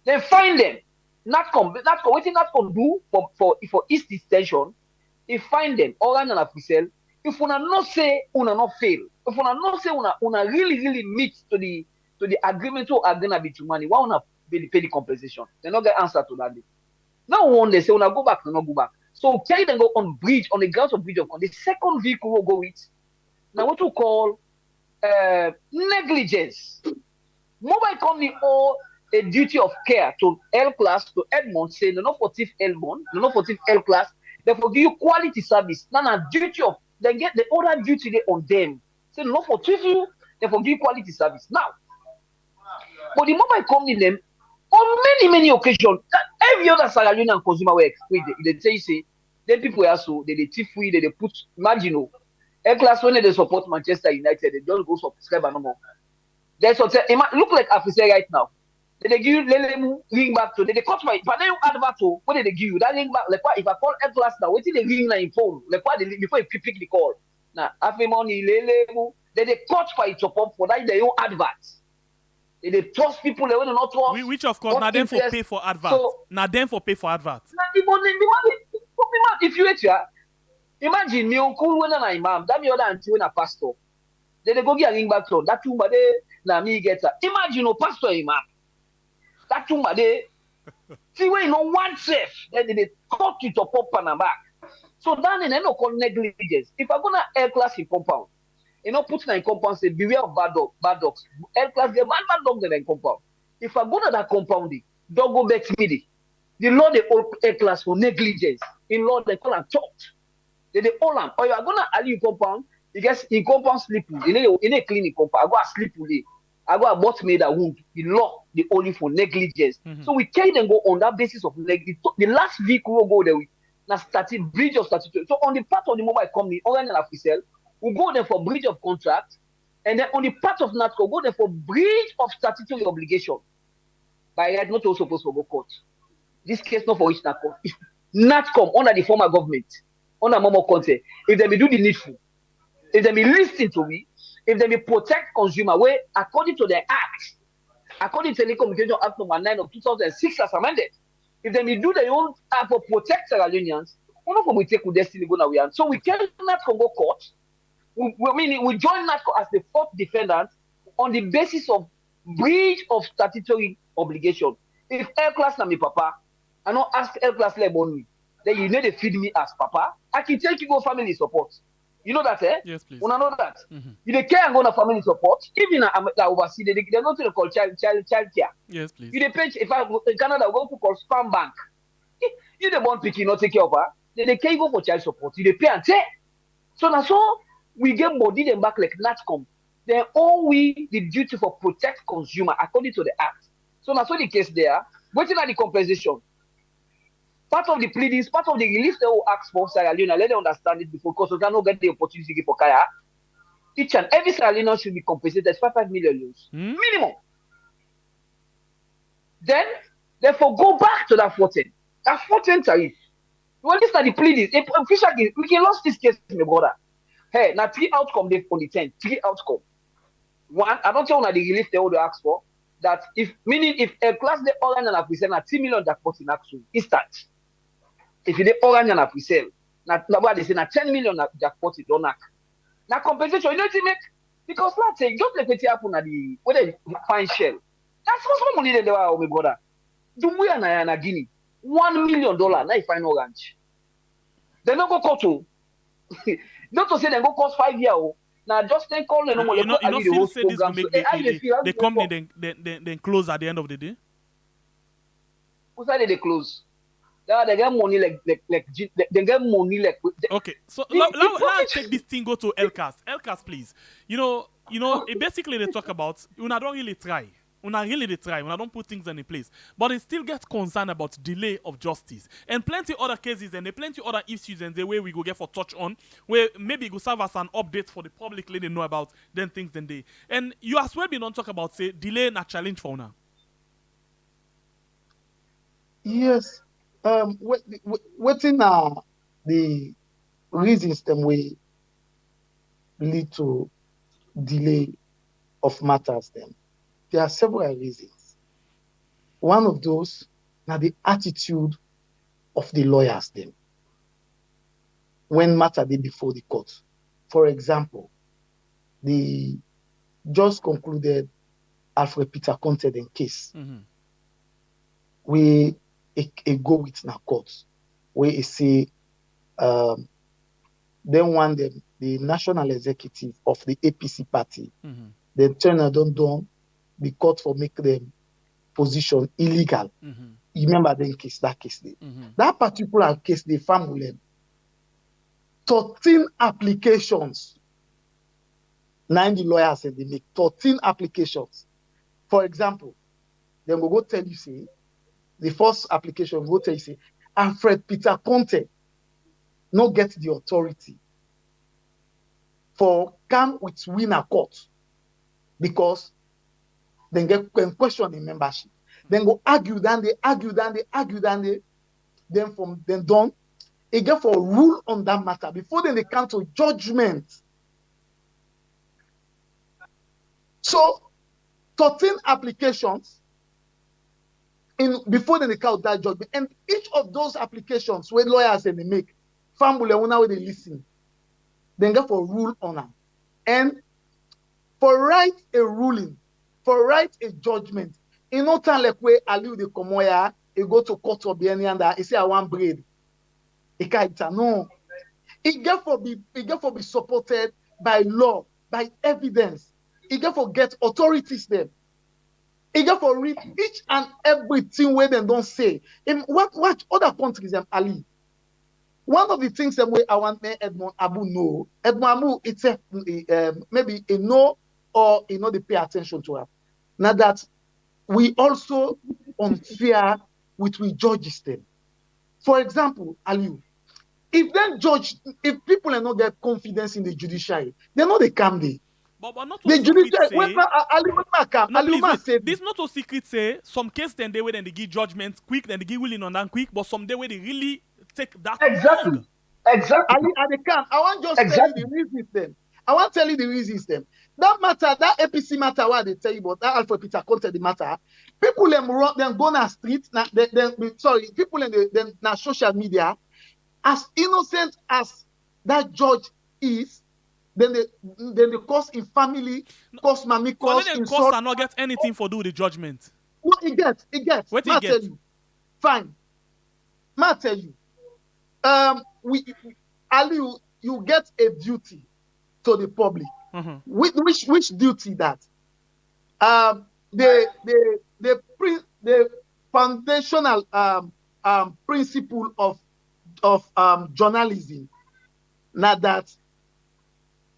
Then find them. NATCOM, what did NATCOM do for East Extension? If find them, Orange and Africell, if una not say una not fail, if una not say una really meet to the agreement or agreement between money, why una pay the compensation? They not get answer to that. Now one they say una go back, they not go back. So carry them go on bridge, on the grounds of bridge of the second vehicle will go with now what we call negligence. Mobile company owe a duty of care to L class, to Edmond, say no for thief Edmond, no for thief L class, therefore give you quality service. Now duty of they get the other duty they on them. Say no for thief you, therefore give you quality service. Now, but the mobile company them on many occasions, every other Sierra Leonean consumer work, they say, then people also they thief free, they put marginal. L class when they support Manchester United, they don't go subscribe no more. That's what look like Africell right now. They give you Lelemu ring back to they cut my but then you advert to what they give you that ring back like what if I call L class now, waiting they ring in phone like what before you pick the call. Now after money Lelemu they cut for it up for that they own adverts. They trust people they want to not trust. Which of course now them for pay for adverts. So, now them for pay for adverts. Now the money if you hate ya, imagine me uncle when an imam, that me other auntie when a pastor. Then they go get a ring back to that too, but na me get her. Imagine no pastor imam. That too they see when you know one safe, then they cut it up and back. So then they no call negligence. If I'm gonna air class in compound, you know, put in compound say beware of bad dogs. Air class get bad dogs in compound. If I go to that compound, don't go back to me. The law they all air class for negligence. In law they call them church. They all them. Or you are gonna allow you compound, you guess in compound sleep. In a clinic compound, I go sleep with it. I go about made a wound. The law the only for negligence. So we can't then go on that basis of negligence. The last week we will go there with now starting breach of statutory. So on the part of the mobile company, Orange and Africell, we go there for breach of contract, and then on the part of NATCO, go there for breach of statutory obligation. By right, not also supposed to go court. This case not for which NATCO. If NATCOM under the former government, under Momo Conte, if they be do the needful, if they be listening to me, if they be protect consumer, where according to the act, according to the Telecommunication Act number 9 of 2006 as amended, if they do their own act for protect Sierra Leoneans, one of them will take with destiny go now. So we cannot go court. We join NATCO as the fourth defendant on the basis of breach of statutory obligation. If air class na me papa, I don't ask air class like money, then you need to feed me as papa. I can take you go family support. You know that, eh? Yes, please. You know that. You dey care and go na family support. Even na overseas, they go to the call child care. Yes, please. You dey pay. If I go in Canada, go to call spam bank. You dey born pikin, not take care of her. Then they can go for child support. You dey pay and take. So now so we get body them back like NATCOM. Then all we the duty for protect consumer according to the act. So now so the case there, waiting at the compensation. Part of the pleadings, part of the relief they will ask for Sierra Leone, let them understand it before, because we cannot get the opportunity to give for Kaya. Each and every Sierra Leonean should be compensated 5 million euros minimum. Then, therefore, go back to that 14. That 14 tariff. Well, these are the pleadings. If officially, we can lose this case, my brother. Hey, now 3 outcome they on the 10. 3 outcome. One, I don't tell you the relief they will ask for. That if meaning if a class they orange and present at 3 million jackpot in action, instant. If they orange and presell, now what they say na 10 million jackpot it don't knock. Now compensation, you know what you make? Because let's say just like what happen at the where they find shell. That's what money they were, my brother. Do we na Guinea $1 million now you find orange. They don't go court to. Not to say they go cost 5 years. Now just then call them. You know, feel say this will make the company then close at the end of the day. Who said they close? They get money like they get money like. Okay, so let's take this thing go to LCAS. LCAS, please. You know, basically they talk about una don't really try. Una really try. Una don't put things in place, but it still gets concerned about delay of justice and plenty other cases and plenty other issues and the way we go get for touch on where maybe go serve as an update for the public let them know about them things then they and you as well been on talk about say delay na challenge for una. Yes. Waiting the reasons them we lead to delay of matters them. There are several reasons. One of those now the attitude of the lawyers them when matter they before the court. For example, the just concluded Alfred Peter Conte case. We go with na court where it say then one them the national executive of the APC party they turn and don't the court for make them position illegal. You remember that case that particular case they found them 13 applications. 90 lawyers said they make 13 applications. For example, then we go tell you say the first application go tell you say Alfred Peter Conte not get the authority for come with winner court because then get question in membership. Then go argue, then from then done, it get for rule on that matter before then they come to judgment. So 13 applications before then they count that judgment. And each of those applications where lawyers and they make, family where they listen, then get for rule on them. And for write a ruling, for write a judgment. In no time like where Aliu the Komoya, he go to court of the and he say I want bread. He can't no. It get for be supported by law, by evidence. It get for get authorities there. It get for read each and everything where they don't say. In what other countries Ali? One of the things that way I want me Edmond Abu know. Edmond Abu it's a maybe a know or they pay attention to her. Now that we also unfair with we judges them. For example, Ali, if people are not get confidence in the judiciary, they're not the calm day. But not the judiciary. This not a secret say some case then they wait and they give judgment quick, then they give willing on that quick, but some day where they really take that exactly. long. Exactly. Ali, and they can. I want just tell you the reasons them. I want to tell you the reasons them. That matter, that APC matter, what they tell you about that Alpha Peter content the matter. People them run them go on the street, people in the social media, as innocent as that judge is, then they cause in family, cause mommy, cause in insult. And not get anything for do with the judgment. What it gets. What it get? Tell you. Fine. Ma tell you. Ali, you get a duty to the public. Mm-hmm. Which duty that? The foundational principle of journalism. Now that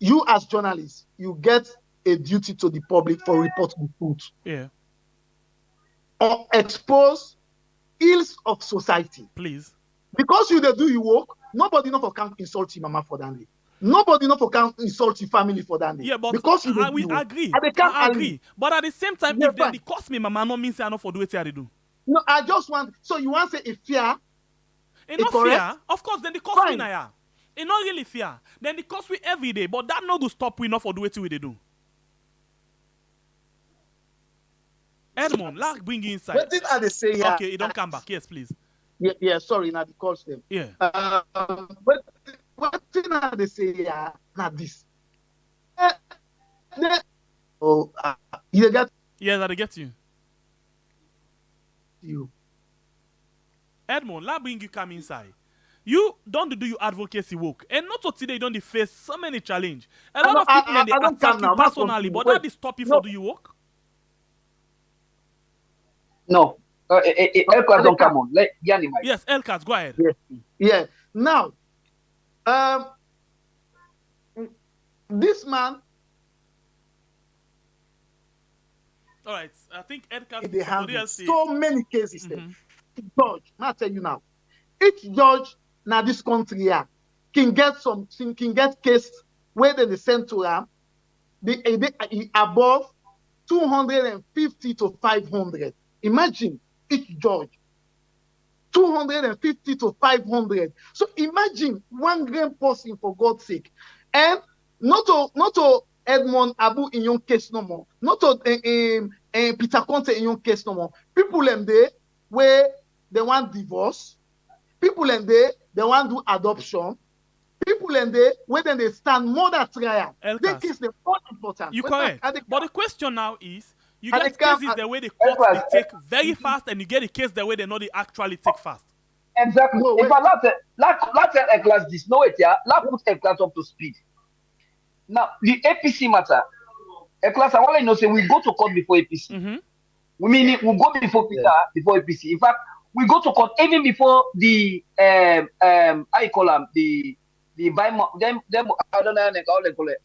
you as journalists, you get a duty to the public for reporting truth. Yeah. Or expose ills of society. Please. Because you do your work, nobody know for can insult your mama for that day. Nobody know for can insult your family for that day. Yeah, but because you we agree. I agree. But at the same time, if they cost me mama, no means I know for do it they do. No, I just want so you want to say if fear. Enough fear, of course, then the cost me now. It's not really fear. Then the cost we every day, but that not to stop we not for do it we they do. Edmond, like bring you inside. What did I say here? Okay, you don't come back. Yes, please. Yeah, sorry, now the calls them. Yeah. But what did I say here? Not this. You get. Yeah, that I get you. You. Edmond, let bring you come inside. You don't do your advocacy work. And not so today you don't face so many challenges. A lot of people and they attack you personally, but that is stop you for do your work? No. Elkas don't come on. Let Yanni. Yes, Elkas, go ahead. Yeah. Now, this man. All right, I think Elkas. They have so many cases. Judge, I tell you now, each judge now this country here can get case where they send to them above 250 to 500. Imagine each judge 250 to 500. So imagine one grand person for God's sake, and not to Edmond Abu in your case no more, not to Peter Conte in your case no more. People in there where they want divorce. People in there, they want to do adoption. People in there, where then they stand more than trial. They case the more important. You correct. But the question now is, you get cases the way the courts they take very fast, and you get a case the way they know they actually take fast. Exactly. No, if I let's tell a class this, no, let's put a class up to speed. Now, the APC matter, a class, I want to know, say we go to court before APC. Mm-hmm. We mean we go before Peter, before APC. In fact, we go to court even before the I call them the by them I don't know how they call it.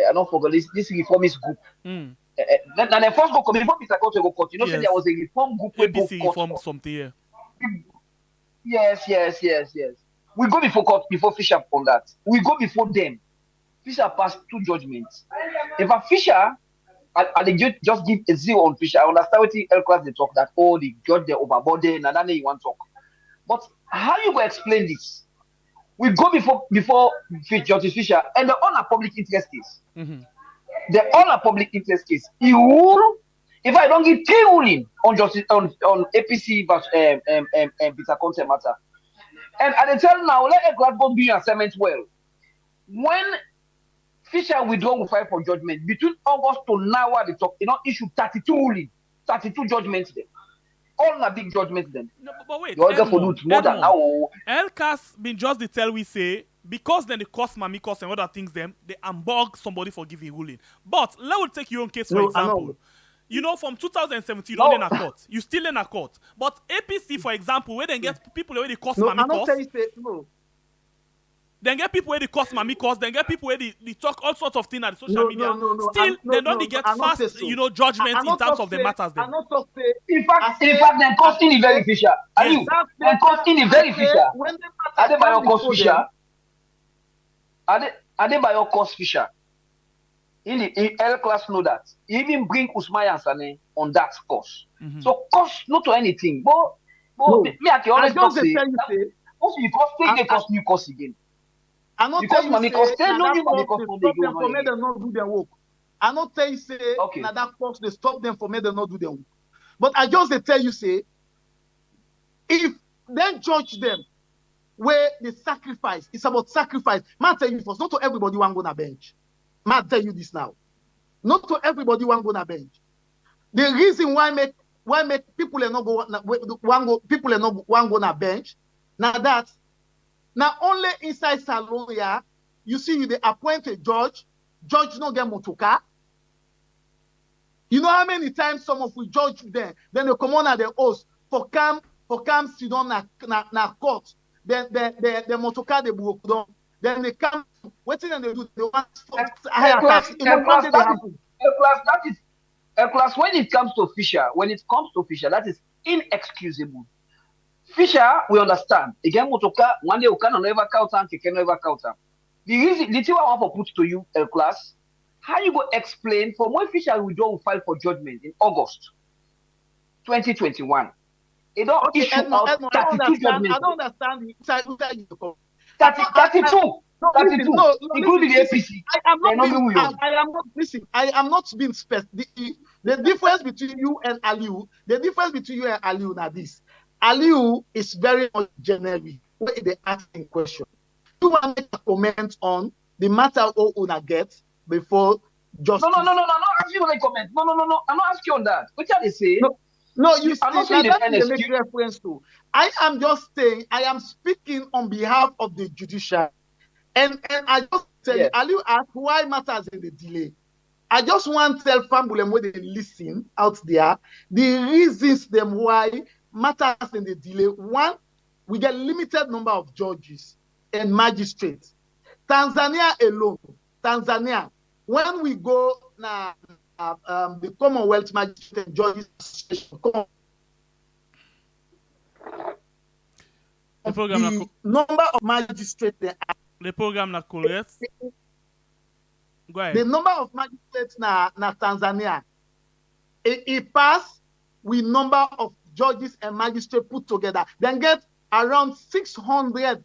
I don't forget this reformist group. Mm. Then the first go come before Peter go court. You know, say there was a reform group. APC reform something here. Yes. We go before court before Fisher on that. We go before them. Fisher passed 2 judgments. If a Fisher, I just give a 0 on Fisher. I understand what the L-class they talk that the judge they overboarded and then you want to talk. But how you go explain this? We go before Justice Fisher and the all are public interest case. Mm-hmm. The all are public interest case. He rule. If I don't give 3 ruling on justice on APC versus Peter Conte matter, and I tell now let L-class go do your assignment well. When Fisher withdraw will file for judgment. Between August to now, they talk, issue 32 ruling, 32 judgments then. All na big judgments then. No, but wait, The order for do more than now. LCAS been just the tell we say, because then the cost mamicos and other things them, they unbug somebody for giving ruling. But let me take your own case for example. You know, from 2017, you don't in a court. You still in a court. But APC, for example, where they get people where they cost mamicos. Then get people where they cost mamicos, then get people where they talk all sorts of things at the social media. Still, they don't get fast, judgment in terms of the matters. Then. In fact, they're costing the very Fisher. Are you? They're costing the very Fisher. Are they by your cost Fisher? Are they by your cost Fisher? In L class know that. He even bring Usman and Sane on that course. So cost not to anything. But me I can always say most you cost they cost new cost again. I not tell you say no new stop them for me they not do their work. I not tell you say na that cost they stop them for me they not do their work. But I just they tell you say if then judge them where the sacrifice, it's about sacrifice. Man tell you first, not to everybody want go na bench. Man tell you this now. Not to everybody want go na bench. The reason why make people are not go na bench. Now that now only inside salon here, you see they appoint a judge no get motoka. You know how many times some of we judge them, then they come on at the host for come sit down na court. Then the motoka they broke down. Then they come. What thing they do? They want higher tax. Class, when it comes to Fisher, that is inexcusable. Fisher, we understand. Again, motoka one day you can never count and you can never count. The reason, the thing I want to put to you, class, how you go explain from when Fisher will file for judgment in August 2021. It don't issue out 32 judgments. I don't understand. 32, including the APC. I am not being specific. The difference between you and Aliu, now this. Aliu is very much generic. Where they asking question. You want to make a comment on the matter all owner gets before justice? No. I'm not asking you to comment. No. I'm not asking on that. What can they say? No, you make reference to. I am just saying, I am speaking on behalf of the judiciary. And I just tell you, Aliu asked why matters in the delay. I just want to tell family when they listen out there, the reasons them why matters in the delay. One, we get limited number of judges and magistrates. Tanzania alone, when we go now, the Commonwealth Magistrate and Judges Association, the number of magistrates the program na correct. Go ahead. The number of magistrates na Tanzania, it pass with number of judges and magistrates put together. Then get around 600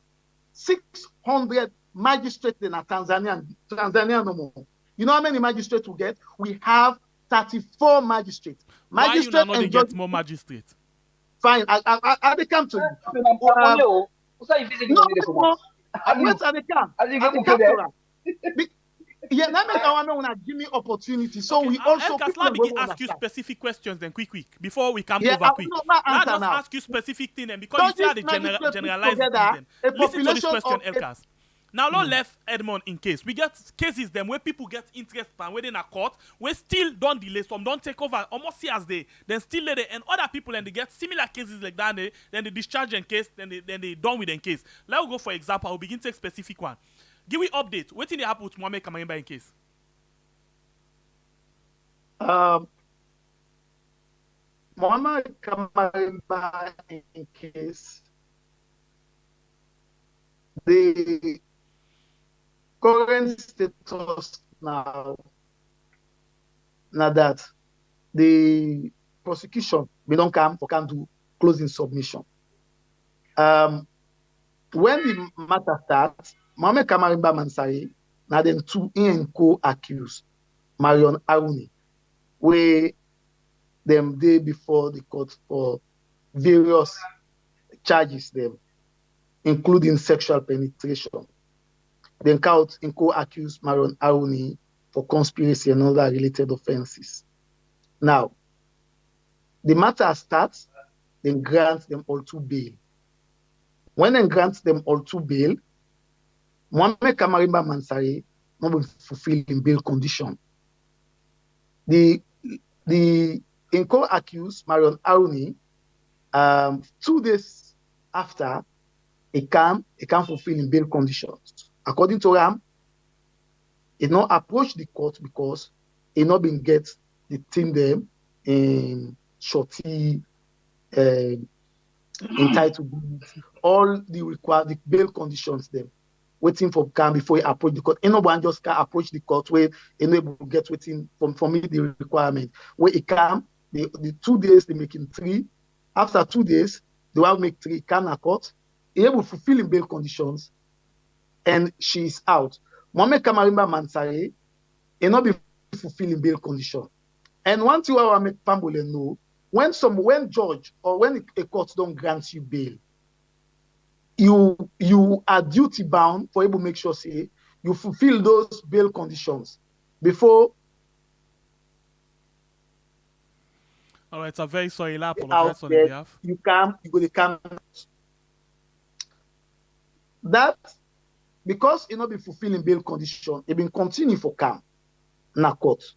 magistrates in Tanzania no more. You know how many magistrates we get? We have 34 magistrates. Why you not get more magistrates? Fine, I come to you. Yeah, that makes our know give me opportunity. So we also let me ask you specific questions then quick before we come over quick. Let us ask you specific things then because you see the generalized things then. Listen to this question, Elkas. Now, not left Edmond in case. We get cases them where people get interest and within a court, we still don't delay, some don't take over, almost see as they then still let it, and other people and they get similar cases like that, then they discharge in case, then they done with in case. Let's go for example, I'll begin to take specific one. Give me update. What did happen with Mohamed Kamaraimba in case? Mohamed Kamaraimba in case. The current status now that the prosecution we don't come for can do closing submission. When the matter starts, Mohamed Kamaraimba Mansari now then two co-accused Marion Aruni, where them day before the court for various charges them, including sexual penetration. Then count in co-accused Marion Aruni for conspiracy and other related offenses. Now, the matter starts, then grants them all to bail. When they grants them all to bail, Mohamed Kamarimba Mansari not been fulfilling bail condition. The in co-accused Marion Aruni, 2 days after, he can't fulfill in bail conditions. According to Ram, he not approach the court because he not been get the thing them in shorty entitled all the bail conditions them waiting for Cam before he approach the court. Anyone just can approach the court where enable to get waiting from me the requirement. Where he come, the 2 days they making 3. After 2 days, they will make 3. Come to court, he able to fulfill in bail conditions, and she is out. Mohamed Kamarimba Mansari, he not be fulfilling bail condition. And one thing I want to make Pambole know, when judge or when a court don't grant you bail, you are duty bound for able to make sure say you fulfill those bail conditions before. All right, I'm very sorry. I apologize on the behalf. You go to come. That because it not be fulfilling bail condition, it been continue for Cam na court.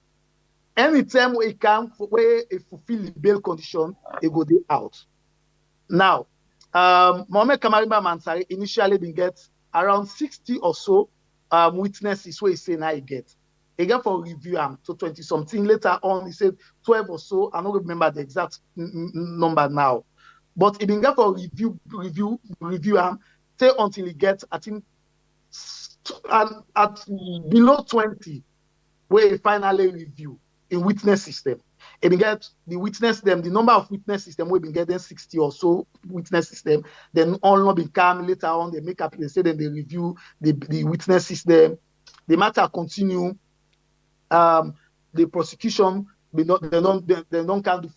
Anytime we come where it fulfill the bail condition, it go dey out. Now, Mohamed Kamarimba Mansari initially been get around 60 or so witnesses where he say now he get. He get for review to 20 something. Later on, he said 12 or so. I don't remember the exact number now. But he been get for review say until he gets, I think, at below 20, where he finally review in witness system. He been get the witness them, the number of witness system we been getting 60 or so witness system. Then all not been come later on, they make up, they say then they review the witness system. The matter continue. The prosecution they don't can do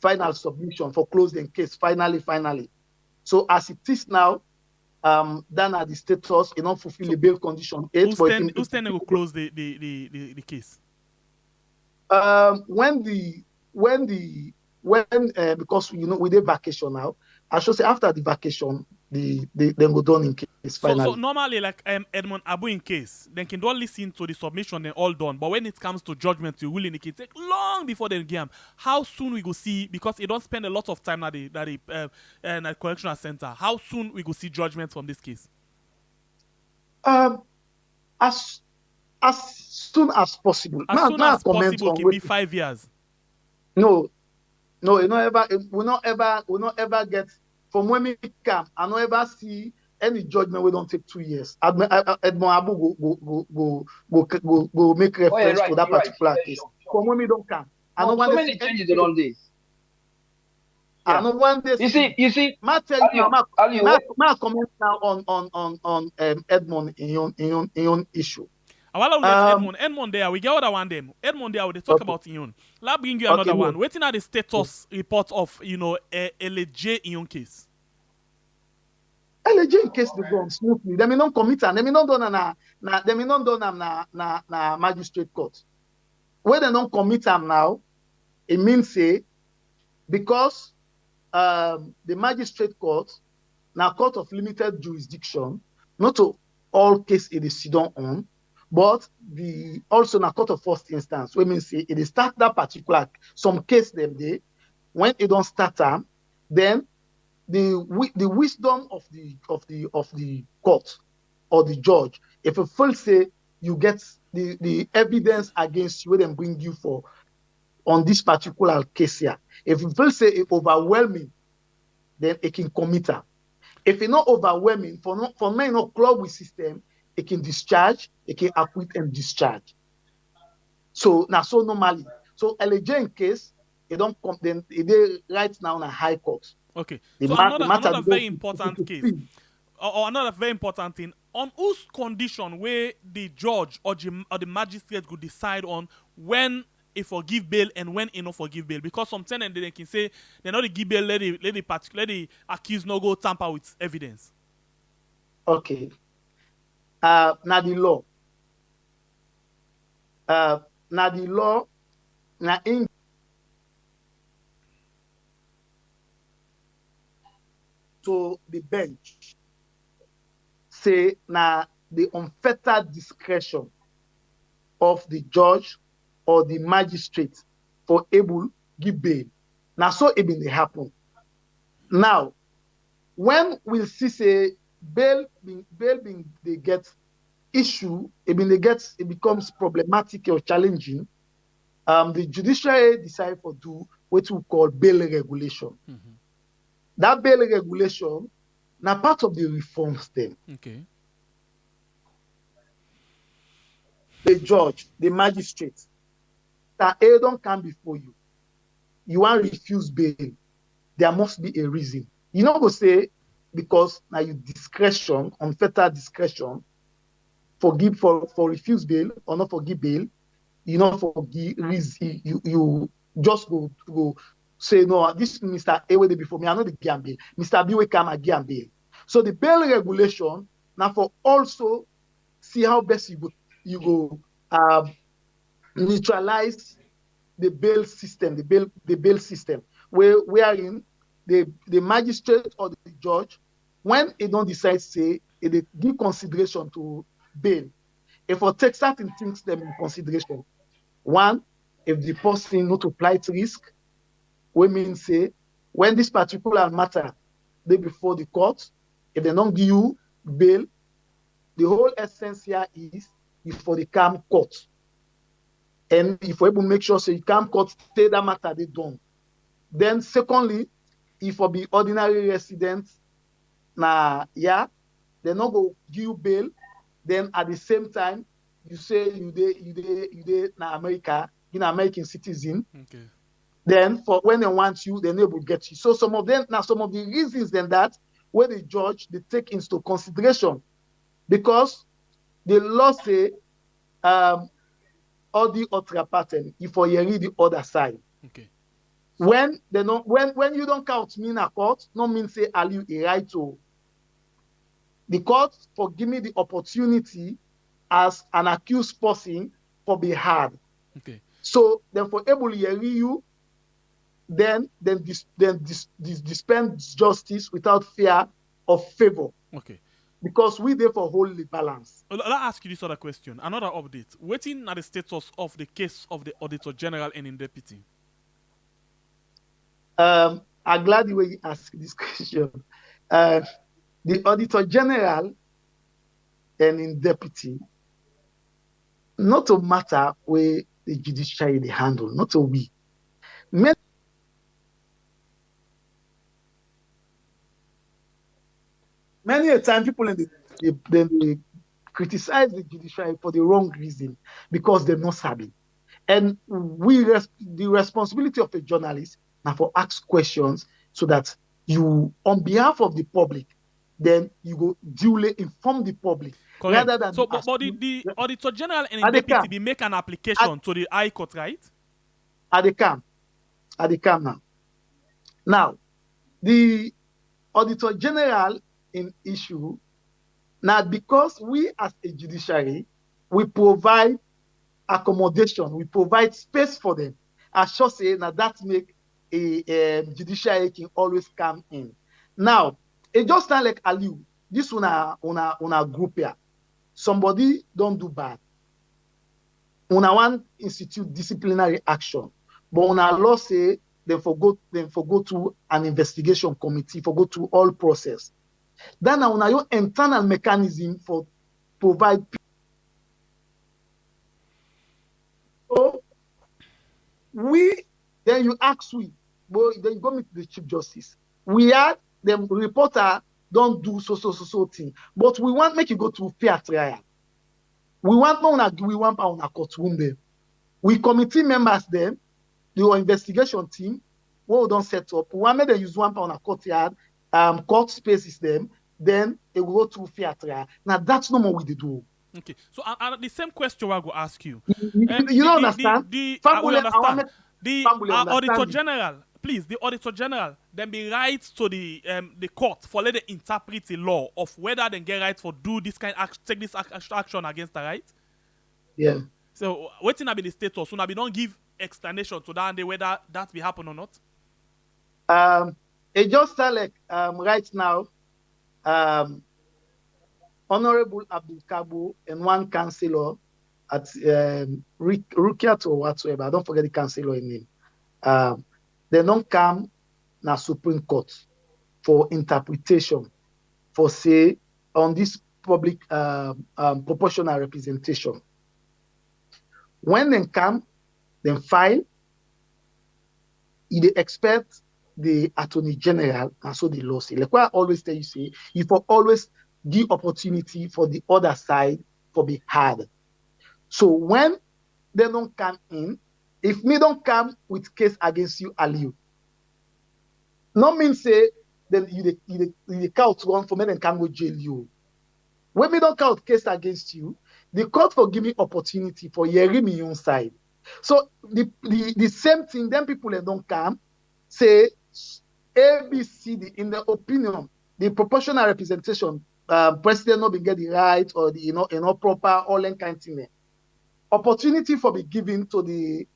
final submission for closing case finally. So as it is now, then at the status, you not fulfill the bail condition 8. Who's then will close the case? Because we did vacation now, I should say after the vacation, they go done in case finally. So normally, like Edmond Abu in case, they can don't listen to the submission, then all done. But when it comes to judgment, you will in the case take long before they game. How soon we go see, because it don't spend a lot of time at the correctional center. How soon we go see judgment from this case? As soon as possible. As soon as possible can be 5 years. No, we not ever get. From when we come, I don't ever see any judgment we don't take 2 years. Edmond Abu go make reference to that particular case. From when we don't come, I don't want so many changes in on this. I don't want this. You see. Ma comment now on Edmond in your issue. Edmond there, we get other one them. Edmond there, they talk about Ion. Let's bring you another one. Waiting at the status report of LJ Ion case. LJ case they go on smoothly. They may not commit and they may not done na magistrate court. Where they don't commit them now, it means say because the magistrate court, now court of limited jurisdiction, not to all case it is sit down on. But also na court of first instance, we mean say it is start that particular some case them day when it don't start them, then the wisdom of the court or the judge, if you feel say you get the evidence against you, then bring you for on this particular case here. If you feel say it overwhelming, then it can commit her. If it's not overwhelming, for me not club with system. It can discharge, it can acquit and discharge. So now, so normally, so LJ case, it don't come. Then it right now in a high court. Okay. So another very important case, or another very important thing, on whose condition where the judge or the magistrate could decide on when he forgive bail and when he not forgive bail, because sometimes they can say they not give bail, let the accused no go tamper with evidence. Okay. Now the law. Now the law. Now in to the bench. Say now the unfettered discretion of the judge or the magistrate for able give bail. Now so it been happen. Now, when we see say bail being they get issue, it becomes problematic or challenging. The judiciary decide for do what we call bail regulation. Mm-hmm. That bail regulation now part of the reforms then. Okay. The judge, the magistrate, that don't come before you. You want to refuse bail. There must be a reason. You not go say because now you discretion, unfettered discretion, forgive for refuse bail or not forgive bail. You not forgive reason. You just go say no. This Mr. A way before me. I know the give bail. Mr. B will come and give bail. So the bail regulation now for also see how best you go neutralize the bail system, the bail system, wherein the magistrate or the judge, when they don't decide, say, they give consideration to bail, if for take certain things them in consideration. One, if the person not apply to risk, we mean say, when this particular matter they before the court, if they don't give you bail, the whole essence here is for the calm court. And if we're able to make sure so you calm court stay that matter they done. Then secondly, if for be ordinary residents, they're not go give you bail. Then at the same time, you say you na America, American citizen. Okay. Then for when they want you, they're able to get you. So some of the reasons then that where the judge they take into consideration, because the law say all the other pattern if you read the other side. Okay. When you don't count me in a court, no mean say allow a right to the court for give me the opportunity as an accused person for be hard. Okay. So then for able to hear you, then dispense justice without fear of favor. Okay. Because we therefore hold the balance. Let ask you this other question. Another update. Waiting at the status of the case of the Auditor General and in deputy. I'm glad the way you ask this question. The Auditor General and in deputy, not a matter where the judiciary they handle, not a we. Many a time people they criticize the judiciary for the wrong reason because they're not savvy. And the responsibility of a journalist now for ask questions so that you, on behalf of the public, then you go duly inform the public. Correct. Rather than so, but the Auditor General and the deputy be make an application to the High Court, right? At the camp now. Now, the Auditor General in issue now because we as a judiciary we provide accommodation, we provide space for them. I should say now that make a judiciary can always come in. Now it just sound like Aliu. This one a group here. Somebody don't do bad. Una one institute disciplinary action, but una law say then forgo to an investigation committee, forgo to all process. Then una your internal mechanism for provide. So then you ask but then you go meet the Chief Justice. We had the reporter don't do so thing, but we want make you go to fair trial. We want on a courtroom there. We committee members then, the investigation team, what we don't set up. We want make them use one on a courtyard, court spaces them, then it will go to fair trial. Now that's no more we do. Okay, so the same question I go ask you. You don't understand? We understand. The Auditor General please, the Auditor General, then be right to the court for let them interpret the law of whether they get right for do this kind take this action against the right. Yeah. So waiting be the status, so now we don't give explanation to that and whether that be happen or not. It just like right now, Honorable Abdul Kabo and one councillor at Rukiat or whatsoever, I don't forget the councillor name. They don't come na Supreme Court for interpretation, for say on this public proportional representation. When they come, then file, they expect the Attorney General, and so the law say. Like what I always tell you, say, you for always give opportunity for the other side for be heard. So when they don't come in, if me don't come with case against you, Aliu, no mean say then you count one for me and can go jail you. When me don't count case against you, the court for give me opportunity for hearing me on side. So the same thing, then people that don't come say A, B, C, D, in their opinion, the proportional representation, president not be get the right or the proper all that kind of thing. Opportunity for be given to the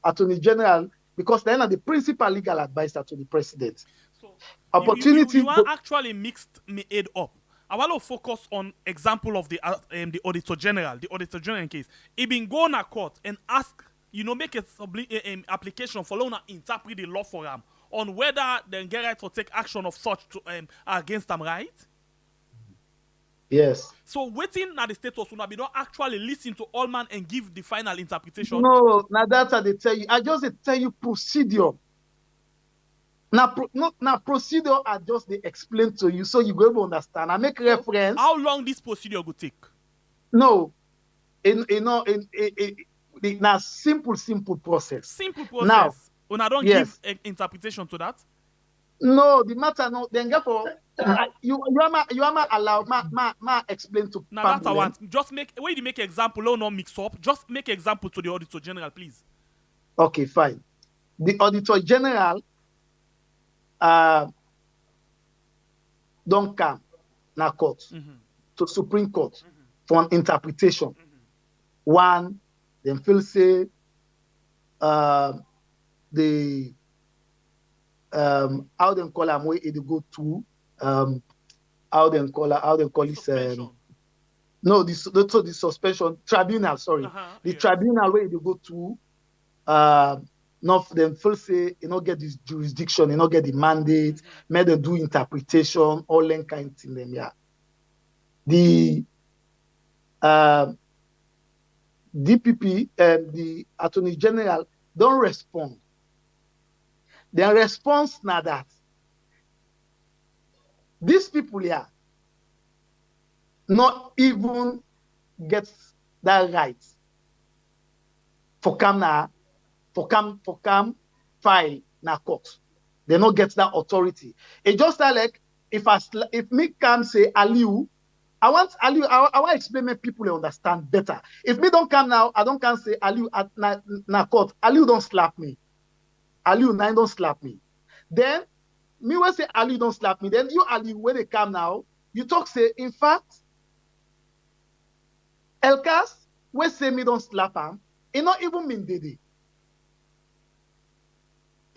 Attorney General because then are the principal legal advisor to the president. So opportunity you are actually mixed me aid up. I want to focus on example of the Auditor General, the Auditor General case. He been go na court and ask, make a application for loan interpret the law for them on whether they get right to take action of such to against them, right? Yes. So waiting at the status will be not actually listen to all man and give the final interpretation. No, now that's how they tell you. I just tell you procedure. Now, procedure I just they explain to you so you go able to understand. I make reference. How long this procedure will take? No, now simple process. Simple process. Now, when I don't yes. give interpretation to that. No, the matter no. Then therefore, you are allowed. Ma explain to. Now that I want. Just make when you make example, no mix up. Just make example to the Auditor General, please. Okay, fine. The Auditor General don't come na court to Supreme Court for an interpretation. One, then feel say the how them call them way it go to how them call this no the suspension tribunal, sorry. The tribunal where they go to not them feel say get this jurisdiction, get the mandate, may they do interpretation, all that kind of thing them, yeah. The DPP the Attorney General don't respond. Their response now that these people here not even get that right for come file na court. They not get that authority. It just like if me come say Aliu, I want to explain make people understand better. If me don't come now, I don't can say Aliu at na court. Aliu don't slap me. Aliu nine don't slap me. Then me will say Aliu don't slap me. Then you Aliu when they come now, you talk say in fact, Elkas when say me don't slap him, it not even mean dede.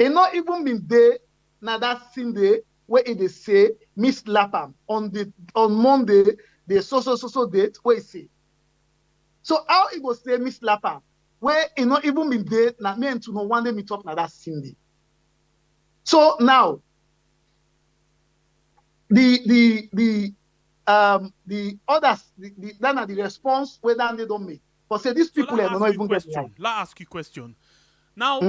It not even mean day na that same day where it they say me slap him on Monday the so date where it say. So how it go say me slap him? Where it not even been there, na me and to know one day me talk na that Cindy. So now the others then are the response whether they don't make. But say these people are not even getting right. Let's ask you a question. Now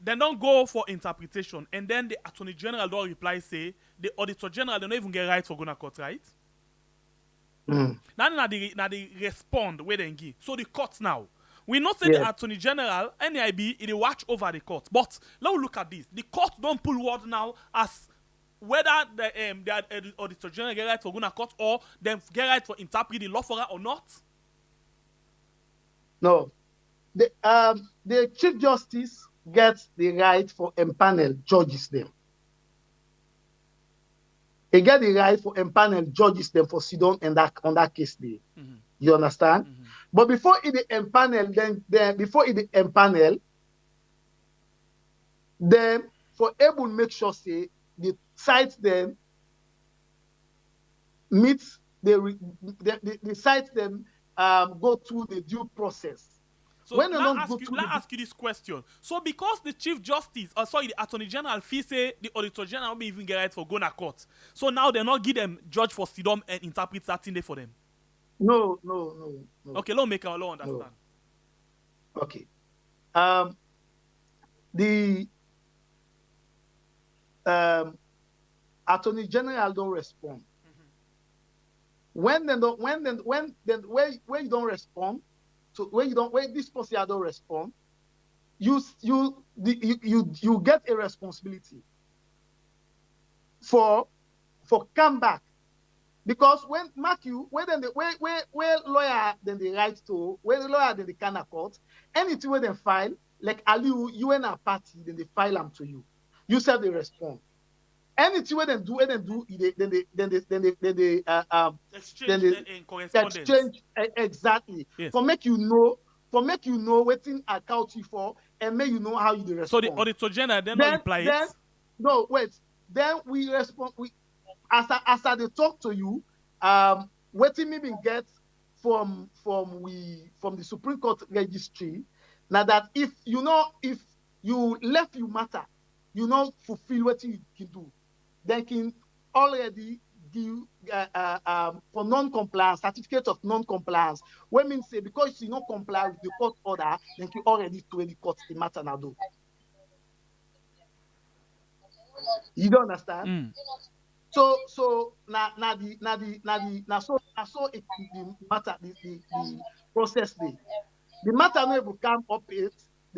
they don't go for interpretation and then the Attorney General don't reply say the Auditor General they don't even get right for going to court, right? Now they respond where they give. So the courts now. We not say the Attorney General, NIB, it watch over the court. But let's look at this. The court don't pull word now as whether the Auditor General get right for going to court or them get right for interpret the law for her or not. No. The Chief Justice get the right for empanel judges them. They get the right for empanel judges them for sit down on that case day. You understand? But before it empanel, then before it empanel, then for able make sure say the sites then meets the sites them go through the due process. So let ask you this question. So because the Chief Justice, the Attorney General feel say the Auditor General won't even get right for going to court. So now they're not give them judge for sidom and interpret that thing there for them. No. Okay, let me understand. No. Okay. The Attorney General don't respond. When you don't respond, so when this person don't respond, you get a responsibility for comeback. Because when lawyer then they write to, when the lawyer then they can court, anything where they file, like Aliu, you and a party, then they file them to you. You say they respond. Anything where they do, exchange exactly. Yes. For make you know waiting account you for, and make you know how you respond. So the Auditor General then not reply it? No, wait. Then we respond. As I they talk to you, waiting me been get from the Supreme Court registry. Now that if you left you matter, fulfill what you can do, they can already give for non-compliance, certificate of non-compliance. What means say because you not comply with the court order, then you already to the court the matter now do. You don't understand? So the matter the process the matter no will come up the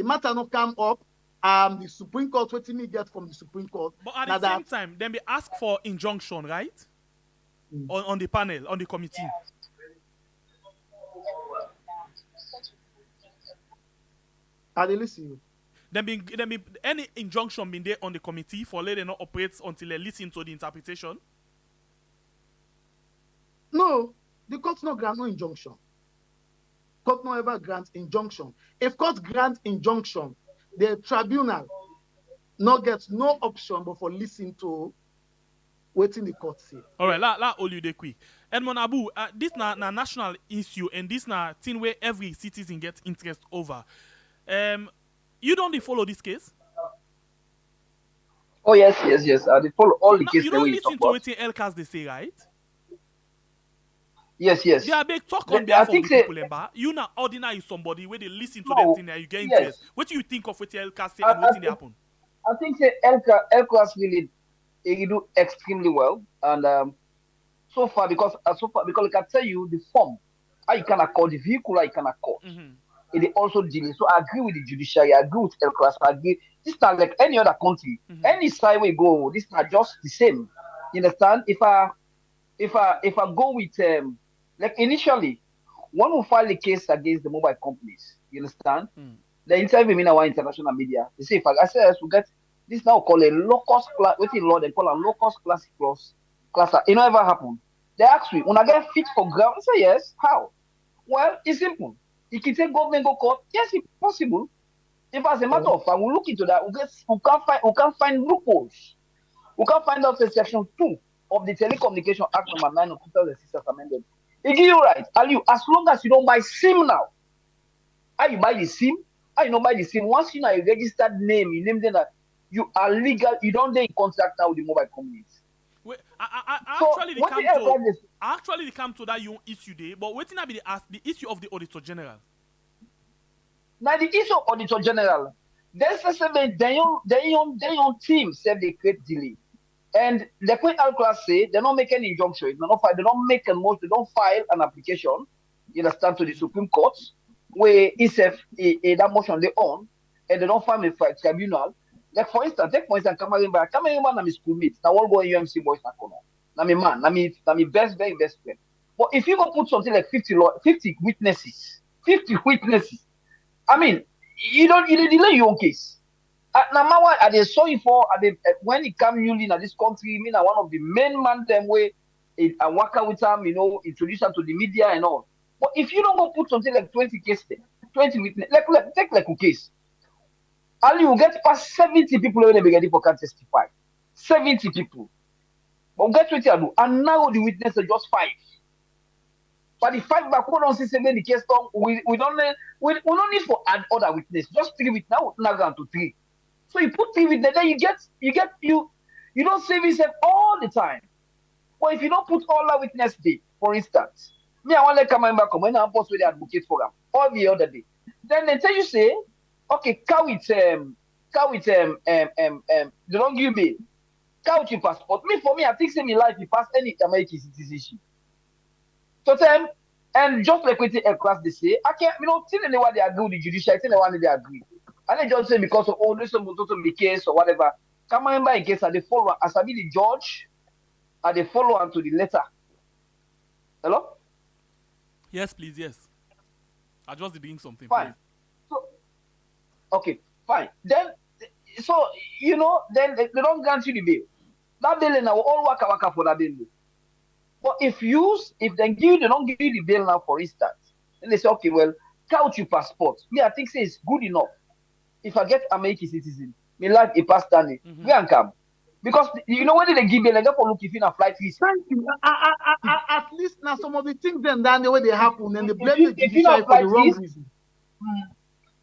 matter not come up. The Supreme Court, what me get from the Supreme Court. But at the same time, then we ask for injunction, right? On the panel, on the committee. I listen you. Then be any injunction been there on the committee for letting not operate until they listen to the interpretation? No, the court no grant no injunction. Court no ever grant injunction. If court grant injunction, the tribunal not gets no option but for listening to waiting the court say. All right, la all you dey quick. Edmond Abu, this na national issue and this na thing where every citizen gets interest over. You don't follow this case? Oh yes. I dey follow all the cases. You don't listen to what LCAS they say, right? Yes. Yeah, big talk on behalf of the people, Emba. You now ordinary somebody where they listen to them thing and you get interest. What do you think of what LCAS say and what thing happen? I think say LCAS really do extremely well, and so far because I can tell you the form how you can accord the vehicle, how you can accord. It also delay. So I agree with the judiciary, I agree with LCAS, I agree. This is not like any other country. Any side we go, this is not just the same. You understand? If I go with like initially, one will file a case against the mobile companies. You understand? They interview me in our international media. They say, if I say yes, we get this now called a locus class. What in law they call a locus classic clause. It never happened. They ask me, when I get fit for ground, I say yes. How? Well, it's simple. If you say government go court, yes, it's possible. If as a matter of fact, we look into that, we can find loopholes. We can find out the section 2 of the Telecommunication Act number 9 of 2006 as amended. It give you right, Aliu, as long as you don't buy SIM now. How you buy the SIM? How you don't buy the SIM? Once you know a registered name, you name them that you are legal, you don't get in contact now with the mobile companies. Wait, I actually come to that issue there, but waiting I be the issue of the Auditor General. Now the issue of Auditor General, there's their own team said they create delay. And the Queen Alclass say they don't make any injunction, they don't make a motion, they don't file an application, you understand, to the Supreme Court, where that motion they own, and they don't file a tribunal. Like for instance, Kamarimba na my schoolmate, now all go UMC boys na kono. Na me man, na me very best friend. But if you go put something like 50 witnesses, I mean, you delay your own case. Now, my are they sorry for when he come newly in this country, I mean, one of the main man them way and work out with them, introduce them to the media and all. But if you don't go put something like 20 cases, 20 witness, take like a case, Ali will get past 70 people when they be ready for can testify. 70 people. But get what you do, and now the witness are just 5. But the 5 back, we don't see the case done. We don't need for add other witness. Just 3 witness now, now down to 3. So you put 3 witness, then you don't save yourself all the time. But if you don't put all the witness day, for instance, me I want to come back when I'm supposed to advocate for them all the other day. Then they tell you say, okay, they don't give me count your passport. For me, I think say me life you pass any American citizenship. So them and just like with the class they say, I can't till anyone they agree with the judiciary, till anyone they agree. And they just say because of all this the case or whatever. Come on by in case I they follow as I be the judge, and they follow on to the letter. Hello? Yes, please, yes. I just doing something. Fine. Please. So okay, fine. Then so then they don't grant you the bail. That bail now all waka for that bail. But if they don't give you the bail now, for instance, and they say, okay, well, count your passport. Me, I think say it's good enough. If I get American citizen, me life a pass down it. We can come. Because when they give bail, they go for look if you a flight risk. Thank you. At least now some of the things then the way they happen and they blame the judiciary for the wrong reason.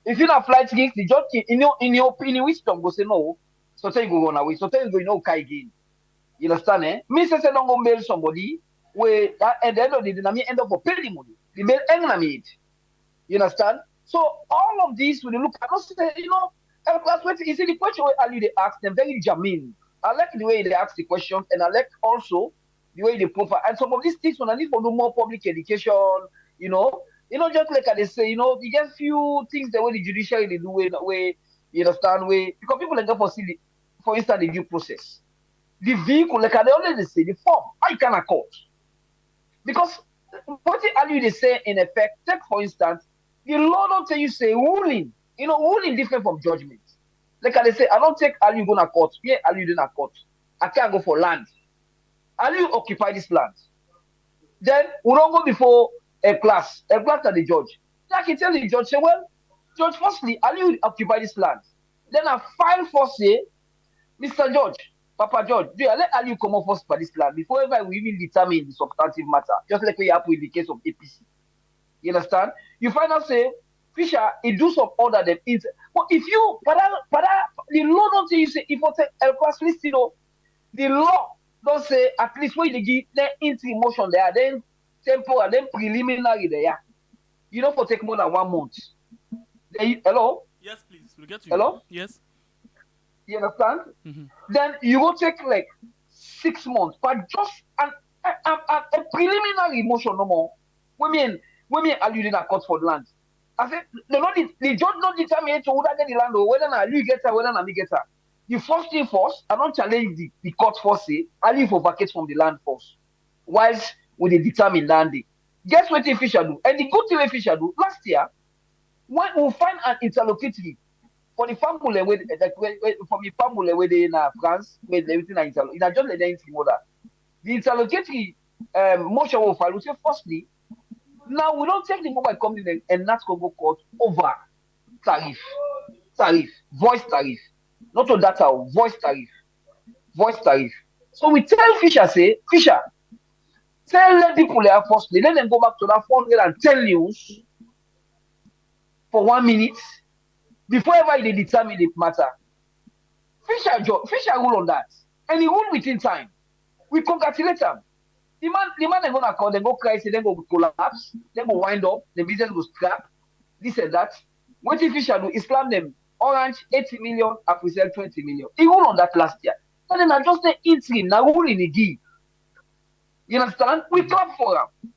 If you not flight risk, the judge in your opinion, wisdom go say no. So tell you go run away. So tell you go again. You understand, eh? Me say don't go bail somebody where at the end of the day, end up for pay the money. The bail ain't made. You understand? So all of these when you look at us, class you see the question where Ali they ask them very germane. I like the way they ask the questions, and I like also the way they profile. And some of these things when I need to do more public education, just like they say, you get few things the way the judiciary they do way, you understand, way because people like for see for instance the due process. The vehicle, like they always say, the form, how you can accord. Because what they say in effect, take for instance, the law don't tell you say ruling. Ruling different from judgment. Like they say, I don't take Ali go to court. Yeah, Ali you to court. I can't go for land. Ali you occupy this land. Then we don't go before a class at the judge. Then I can tell the judge, say, well, Judge, firstly, Ali you occupy this land. Then I file for say, Mr. Judge, Papa George, do you let Ali come off first by this land before ever we even determine the substantive matter, just like we happen in the case of APC. You understand? You find out say Fisher, he do some order them. But if you, the law don't say you say if you take a class list, the law don't say at least when they give the interim motion there, then temporal, then preliminary there. For take more than 1 month. Hello? Yes, please. We'll get to you. Hello? Yes. You understand? Then you will take like 6 months, but just a preliminary motion no more. Women alluding a court for the land. I said the judge not determine to whether get the land or whether Ali gets her, whether Ali gets her. The first thing first, I don't challenge the court first say Ali for vacate from the land first. Whilst we they determine land day. Guess what the Fisher do? And the good thing the Fisher do last year, when we find an interlocutory for the family from the family where they in France, where everything is interlocutory. It's just like the order. The interlocutory motion will file. We say firstly, now we don't take the mobile company and not go court over tariff, voice tariff, not on data, voice tariff. So we tell Fisher, say, Fisher, tell the people there firstly, let them go back to that 410 news for 1 minute before ever they determine the matter. Fisher rule on that. And he rule within time. We congratulate him. The man they're gonna call, they go cry, say they go collapse, they go wind up, the business go scrap, this and that. What if Fisher do? Islam them Orange 80 million, Africell 20 million. He ruled on that last year. And then I just say interim, now rule in the give. You understand? We clap for him.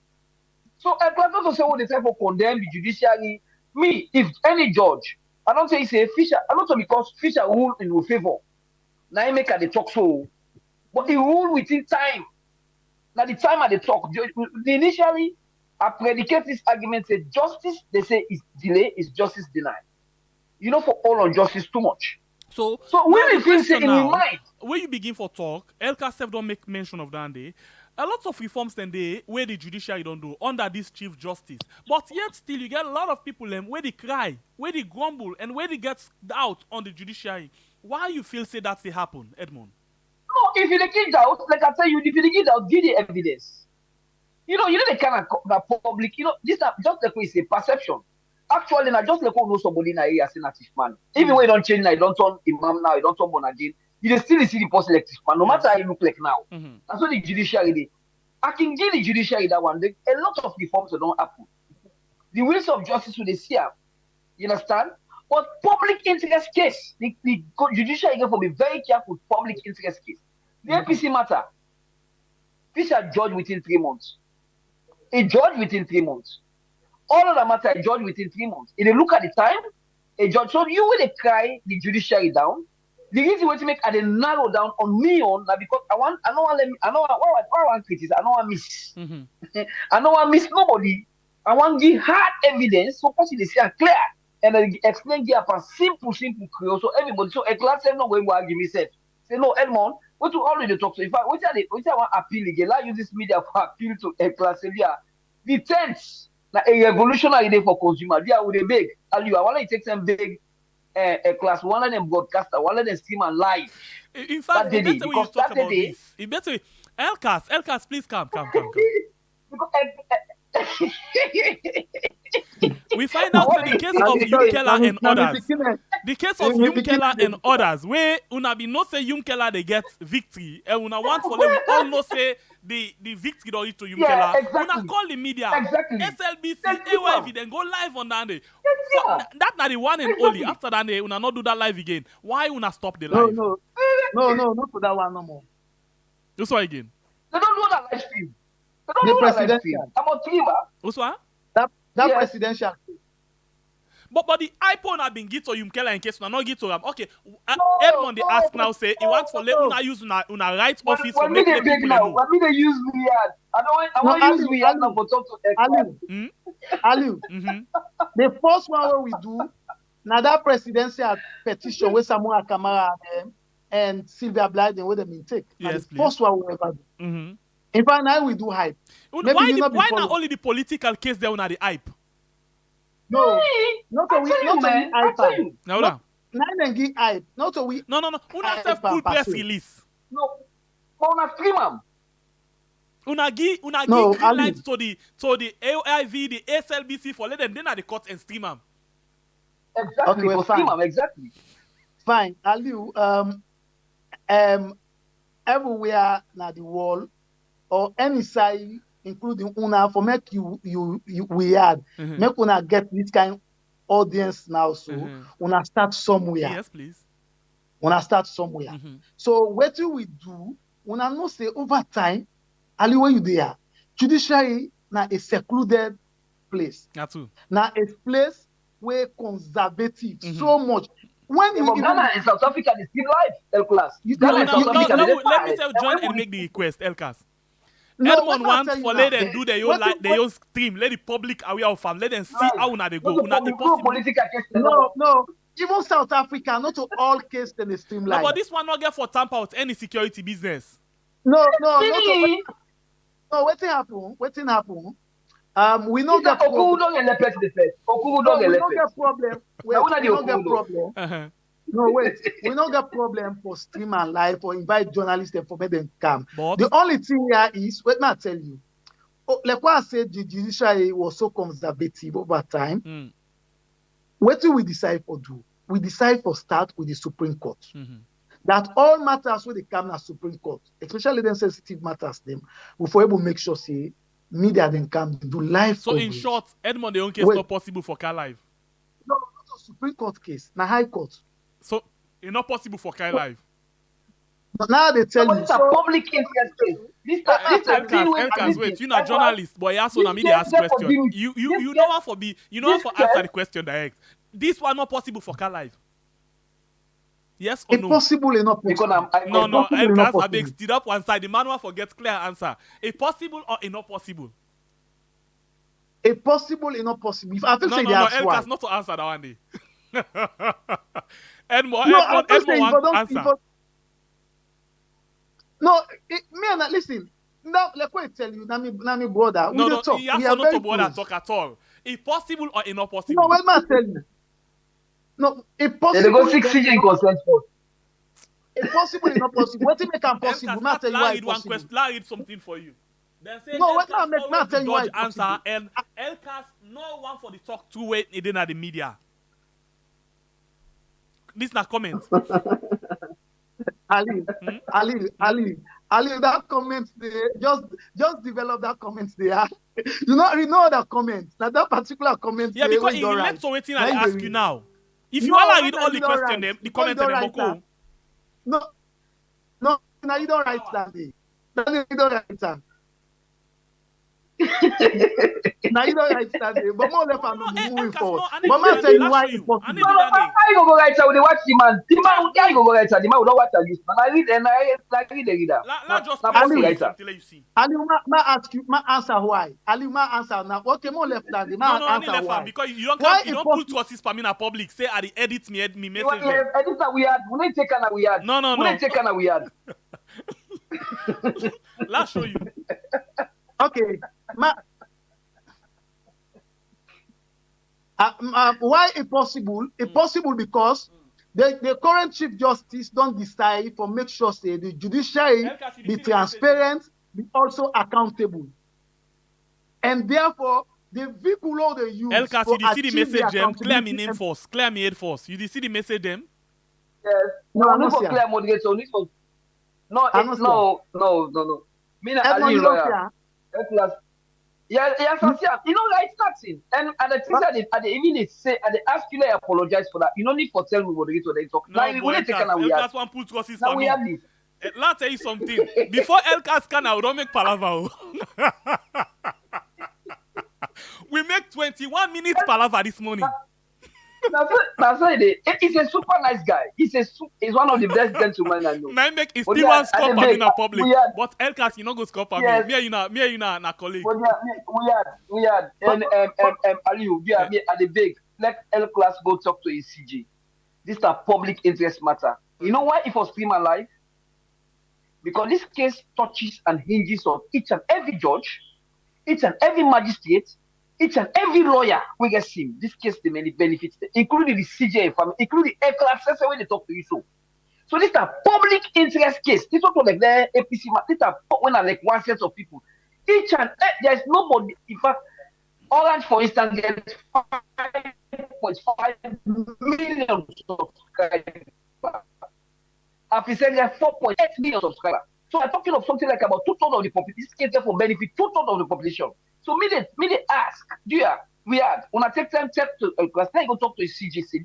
So I clap not to say what they say for condemn the judiciary. Me, if any judge, I don't say Fisher, I don't say because Fisher rule in your favor. Now he make the talk so, but he rule within time. Now the time at the talk, initially, I predicate this argument say justice, they say is delay, is justice denied. For all on justice too much. So when now you the feel say question in your now, mind, when you begin for talk, LCASF don't make mention of that day. A lot of reforms then they where the judiciary don't do under this chief justice. But yet still you get a lot of people where they cry, where they grumble, and where they get out on the judiciary. Why you feel say that's they happen, Edmond? no, if you dey give doubt, like I tell you, if you dey give doubt, give the evidence. You know the kind of the public, this are just like we say perception. Actually, now just like we know somebody in a area as an active man. Even when you don't change now, you don't turn imam now, you don't turn born again, you dey still see the person active man, no matter how you look like now. That's what the judiciary dey. I can give the judiciary that one. A lot of reforms don't happen. The wheels of justice will they see am. You understand? But public interest case, the judiciary going to be very careful with public interest case. The APC matter, fish are judged within 3 months. A judge within 3 months. All of the matter, a judge within 3 months. If they look at the time, a judge, so you will cry the judiciary down. The reason why to make and they narrow down on me on that because I don't want criticize, I don't want miss. I don't want miss nobody. I want give hard evidence so possibly they see and clear. And then explain give a simple clear. So everybody, so a class not going to argue me say no, Edmond, what you already talk to? In fact, what I want appeal again, I use this media for appeal to a class the 10th, like a revolutionary day for consumer. They are with a big, I want to take some big a class, one of them broadcaster, one of them stream and live. In fact, the better way you talk about this, the better way, LCAS, please come. We find out the case of Yumkela and others. The case of Yumkela and others, where una be no say Yumkela they get victory, and una want for them, we all know say the victory don't reach to Yumkela. Yeah, exactly. Una call the media, SLBC, Exactly. AYV, then go live on that day. So, that not the one and only. After that day, una not do that live again. Why una stop the live? No, not for that one no more. This one again. They don't do that live stream. They don't The do that live presidential. stream. I'm on Twitter. This one? That Yes. presidential. But the iPhone have been get to Yumkela in case una not get to them. Okay, Edmond they ask now say he wants for let una use una right office for When me make they the beg people now, know. when me they use Riyadh. I want use Riyadh now for talk to Aliu, Aliu. The first one where we do, now that presidential petition where Samuel Kamara and Sylvia Blyden where them take. Yes, the first one we ever do. In fact, now we do hype. Why not only the political case there una the hype? No, not only hype. Now Not then give hype. Not only No. Una self full press release. No, on a stream am. Una give No, green light Ali. to the AIV, the SLBC for let them then at the court and stream am. Exactly, Okay, for fine. stream am, exactly. Fine. Aliu, everywhere na the world or any side, including una, for make you weird, make una get this kind audience now. So una start somewhere. Yes, please. Una start somewhere. So what do we do? Una know say over time, Ali where you there, judiciary na a secluded place. That's true. Na a place where conservative so much. When you But Ghana and South Africa is still live, El Class. Ghana and South Africa, they Let me live. tell John and make the request, Elkas. No, Edmond let me wants tell you for now. let them do their own stream. Let the public aware of them. Let them see how una they go. Una the possible. Political case. No. Even South Africa, not to all case in the No, streamline. but this one not get for tamper out any security business. No, Really? what happen? We know Okuwu get problem. don't elect the first. Okuwu No, don't we elect. don't get problem. Wait, Now, una we the don't get Okuwu problem. Uh-huh. No, wait. We don't get problem for stream and live or invite journalists and for make them come. But The only thing here is, wait, me I tell you. Like what I said, the judiciary was so conservative over time. What do we decide for do? We decide for start with the Supreme Court. That all matters when they come to Supreme Court, especially the sensitive matters, them, we for able to make sure say media then come do live. so in coverage. short, Edmond the own case Wait. not possible for Kai Live. No, not a Supreme Court case, na High Court. So it's not possible for Kai Live. But now they tell But you. it's a public interest case. This is a thing when Elkas, wait, you're not journalist, but you also na me they ask question. You know what for be, you know what for answer the question direct. This one not possible for Kai Live. Yes or no? Impossible enough. Because No, Impossible Elkas, enough I beg stood up one side. The manual forget clear answer. A possible or a not possible? Impossible enough possible. If I feel say No, they ask why. Elkas, not to answer that one day. Edmond, No, Edmond, I'm not Edmond saying, wants but don't. answer. No, me and listen. Now, like what I tell you, Nami brother, we No, dey no, talk. he has We to are not very to bother close. talk at all. If possible or not possible. No, when I tell you, no, if They possible, go 6 CJ in consent for. if possible, it's not possible. What make am possible? May I tell you why it's possible? Let read something for you. Then say No, what Elkas may I always tell the you why dodge it's answer possible? and Elkas no one for the talk two way it at the media. This na comment. Ali, that comment there, just develop that comment there. You know that comment. That particular comment Yeah, there, because where it you don't relates write. to waiting Now and you ask dey you read. now. If you No, wanna when read you all the don't question write, them, the because you comment don't them write go. No, now you don't write that day. Now you don't write that. Now you don't write that day. But more or less, I'm moving Elkas, forward. no, I need But to man do tell you that why show it's you. I possible. need No, to do no, that day. how you go write when they watch the man? The man, how you go write? The man will not watch the news. Man, I read and I read the reader. Let's just Now, play what's the for you writer? something let you see. Ali, ma ask you, ma answer why. Ali, ma answer now. Okay, more left that. No, Ma I need answer left why. am because you don't Why come, you it don't put possible? sources for me in public. Say I the edit me You message want them. edit that we had. We need take that we had. No. We need take that we had. Let's show you. Okay, ma. Why it possible? It possible because the current Chief Justice don't decide for make sure say the judiciary Elkas, you be see the transparent, be also accountable, and therefore the vehicle they use Elkas, for you see the achieve message them. Clear me accountability name and- force. Clear me head force. You see the message them. Yes. No, No, I no don't for see am. clear moderator. Need for. No, I don't see no. Me na Edmond, Ali you don't lawyer. care? Class. Yeah, I see. You know, like nothing. And the things that they even say, and they ask you to apologize for that. You don't need for tell me moderator they talk. No, Now we boy, need take that we had. Elkas one put sources Now for we me. have this. Let tell you something. Before Elkas can I don't make palaver. We make 21 minutes palaver this morning. That's why he's a super nice guy. He's one of the best gentlemen I know. Now make it But still yeah, one score at the for me back, in public. we had- But Elkas, you not go score for Yes. me. Me and you na colleague. But yeah, we had and Aliu, yeah, me at the big. Let L class go talk to his CJ. This is a public interest matter. You know why it was streamed live? Because this case touches and hinges on each and every judge, each and every magistrate, each and every lawyer we get him. This case the many benefits, including the CJ family, including the L class when they talk to you. So this is a public interest case. This was like the APC. This is when I like one set of people. Each and there's nobody. In fact, Orange, for instance, gets 5.5 million subscribers. Afisel gets 4.8 million subscribers. So I'm talking of something like about 2/3 of the population. This case therefore benefit 2/3 of the population. So me they ask, we had when I take time check to class, then go talk to his CGC.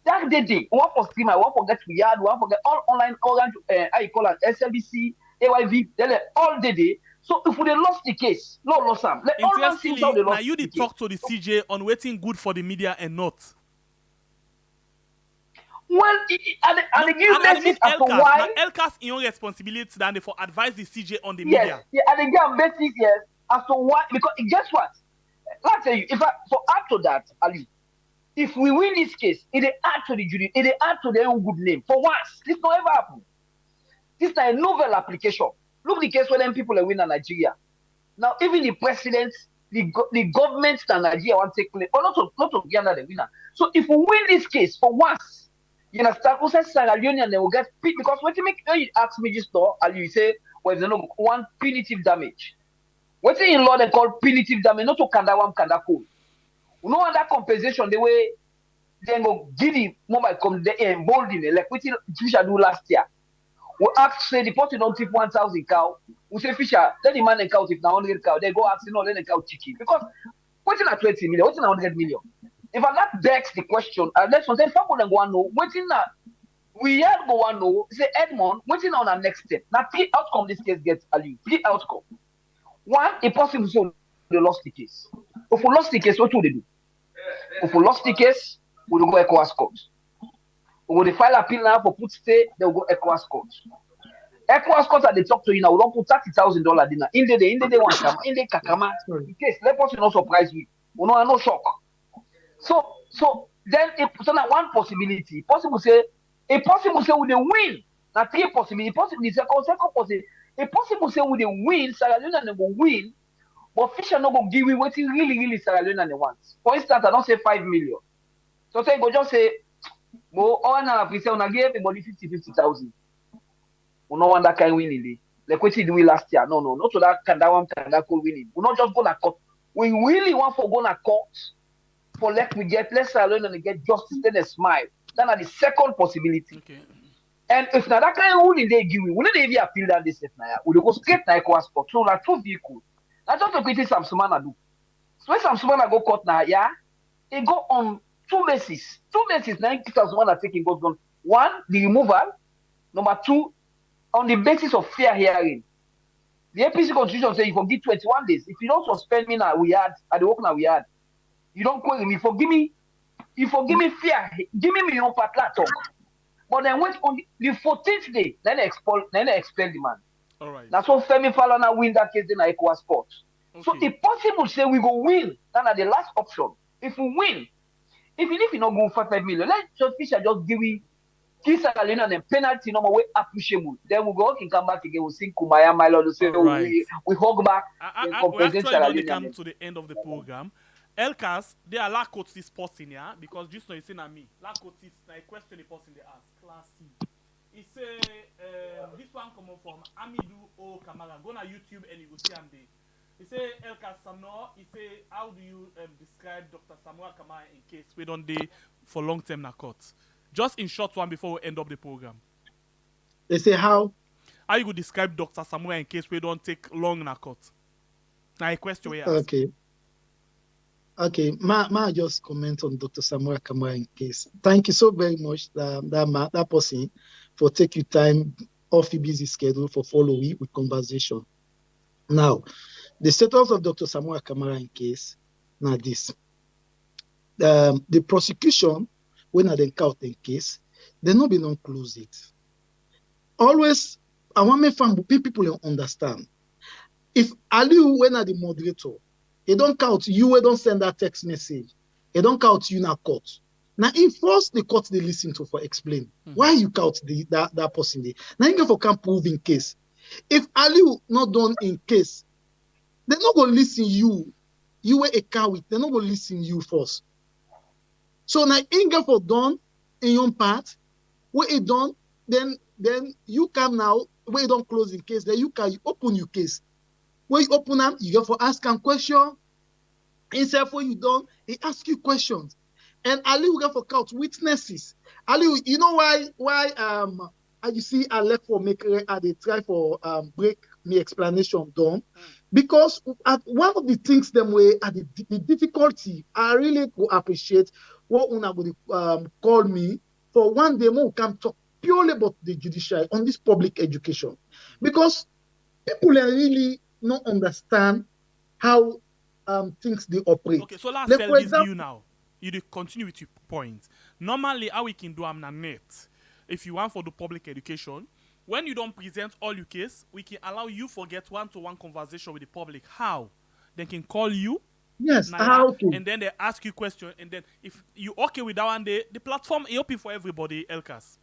That day, one for streamer, one for get weird, one for get all online Orange, how you call it, SLBC, AYV, then all day. So if we lost the case, no loss them. Let all man see how they Interestingly, now lost you the did case. talk to the CJ on waiting good for the media and not. Well, and they give And I mean message as to Elkas. why. Now Elkas in your responsibility than they for advise the CJ on the Yes, media. yeah, and they give message yes as to why. Because guess what? Let's tell you, for add to that, Ali, if we win this case, it add to the jury, it add to their own good name. For once, this not ever happen. This is a novel application. Look the case where them people are winning Nigeria. Now, even the president, the government in Nigeria want to take claim, or not to Ghana the winner. So if we win this case for once, you understand, who says Sierra Leone and they will get paid because when you ask me just now, and you say, well, you know, one punitive damage. What's in law they call punitive damage, not to kanda one kanda code. No other compensation the way they go give the mobile come the embolden like what Fisher do last year. We ask say the party don't tip 1,000 cow. We say Fisher, let the man and cow tip now 100 cow. They go ask no let the cow chicken because what's in at 20 million, what's in 100 million. If I not begs the question, let's say people then go and know what's in that. We had go and know say Edmond, what's in on our next step. Now three outcome this case gets Ali. Three outcome. One, a possible so they lost the case. If we lost the case, what would they do? If we lost the case, we will go ECOWAS court. We will file appeal now for put stay, they will go ECOWAS court. ECOWAS court at the talk to you now, we don't put $30,000 dinner. In the day one come, in the kakama. In case, let us not surprise we. We know no shock. So Then so now one possibility. Possible say a possible say with the win. Now three possibility. Possible the second possibility. A possible say with the win, Sierra Leone and go win, but Fisher no go give we what really Sierra Leone and they want. For instance, I don't say 5 million. So say go just say mo all now we say on give everybody 50,000. We no want that kind winning day. Like what did we last year? No, not to that one can that could winning. We not just go to court. We really want for go to court for let we get let's alone and get justice, then a smile. Then are the second possibility. Okay. And if now that kind of ruling they give we not even appeal that this now. We go straight to Ecowas court. So like 2 vehicles. That's just the criticism some Sumana do. So when some Sumana go court now, yeah, it go on 2 bases. 2 bases. 90,000 one are taking goes on. 1, the removal. Number 2, on the basis of fair hearing. The APC constitution says you forgive 21 days. If you don't suspend me now, we had at the work now we had. You don't query me. You forgive me fair. Give me your part talk. But then wait on the 14th day, then they expel the man. All right. That's what Femi Falana win that case in the Ecowas court. Okay. So if possible, say we go win. Then at the last option. If we win, even if you not go for 5 million, let just Fisher just give me kiss and then penalty no more way appreciable. Then we go and come back again. We sing Kumaya my Lord. Say right. we hug back. We actually going to come to the end of the program. Elkas, they are la quotes this person here because just now you say na me. La quotes is a question the person they ask. Class C. He say this one come from Amidou O Kamara. Go na YouTube and you go see him there. He say Elkas Samno. He say how do you describe Dr. Samuel Kamara in case we don't day for long term na court? Just in short one before we end up the program. They say how? How you would describe Dr. Samuel in case we don't take long na court? Now a question we ask. Okay. Ma just comment on Dr. Samuel Kamara in case. Thank you so very much, that person, for taking time off your busy schedule for following with conversation. Now, the status of Dr. Samuel Kamara in case, now this. The prosecution, when they count in case, they not be non close it. Always, I want me people understand. If Aliu, when are the moderator, they don't count you, we don't send that text message. They don't count you in a court. Now, if first the court they listen to for explain why you count that person there. Now you go for can prove in case. If Aliu not done in case, they not go listen you. You were a coward. They not go listen you first. So now Inga for done in your part, where it done, then you come now, where you don't close in case, then you open your case. When you open them, you go for ask them question. Instead for you done, he ask you questions. And Ali will go for count witnesses. Ali, you know why you see I left for make they try for break me explanation done. Because one of the things them way at the difficulty, I really go appreciate what una would call me for one day more can talk purely about the judiciary on this public education. Because people really not understand how things they operate. Okay, so let's tell this view now. You continue with your point. Normally, how we can do am na net. If you want for the public education, when you don't present all your case, we can allow you forget one-to-one conversation with the public. How? They can call you. Yes, how? Okay. And then they ask you question. And then if you okay with that one, the platform is open for everybody, Elkas.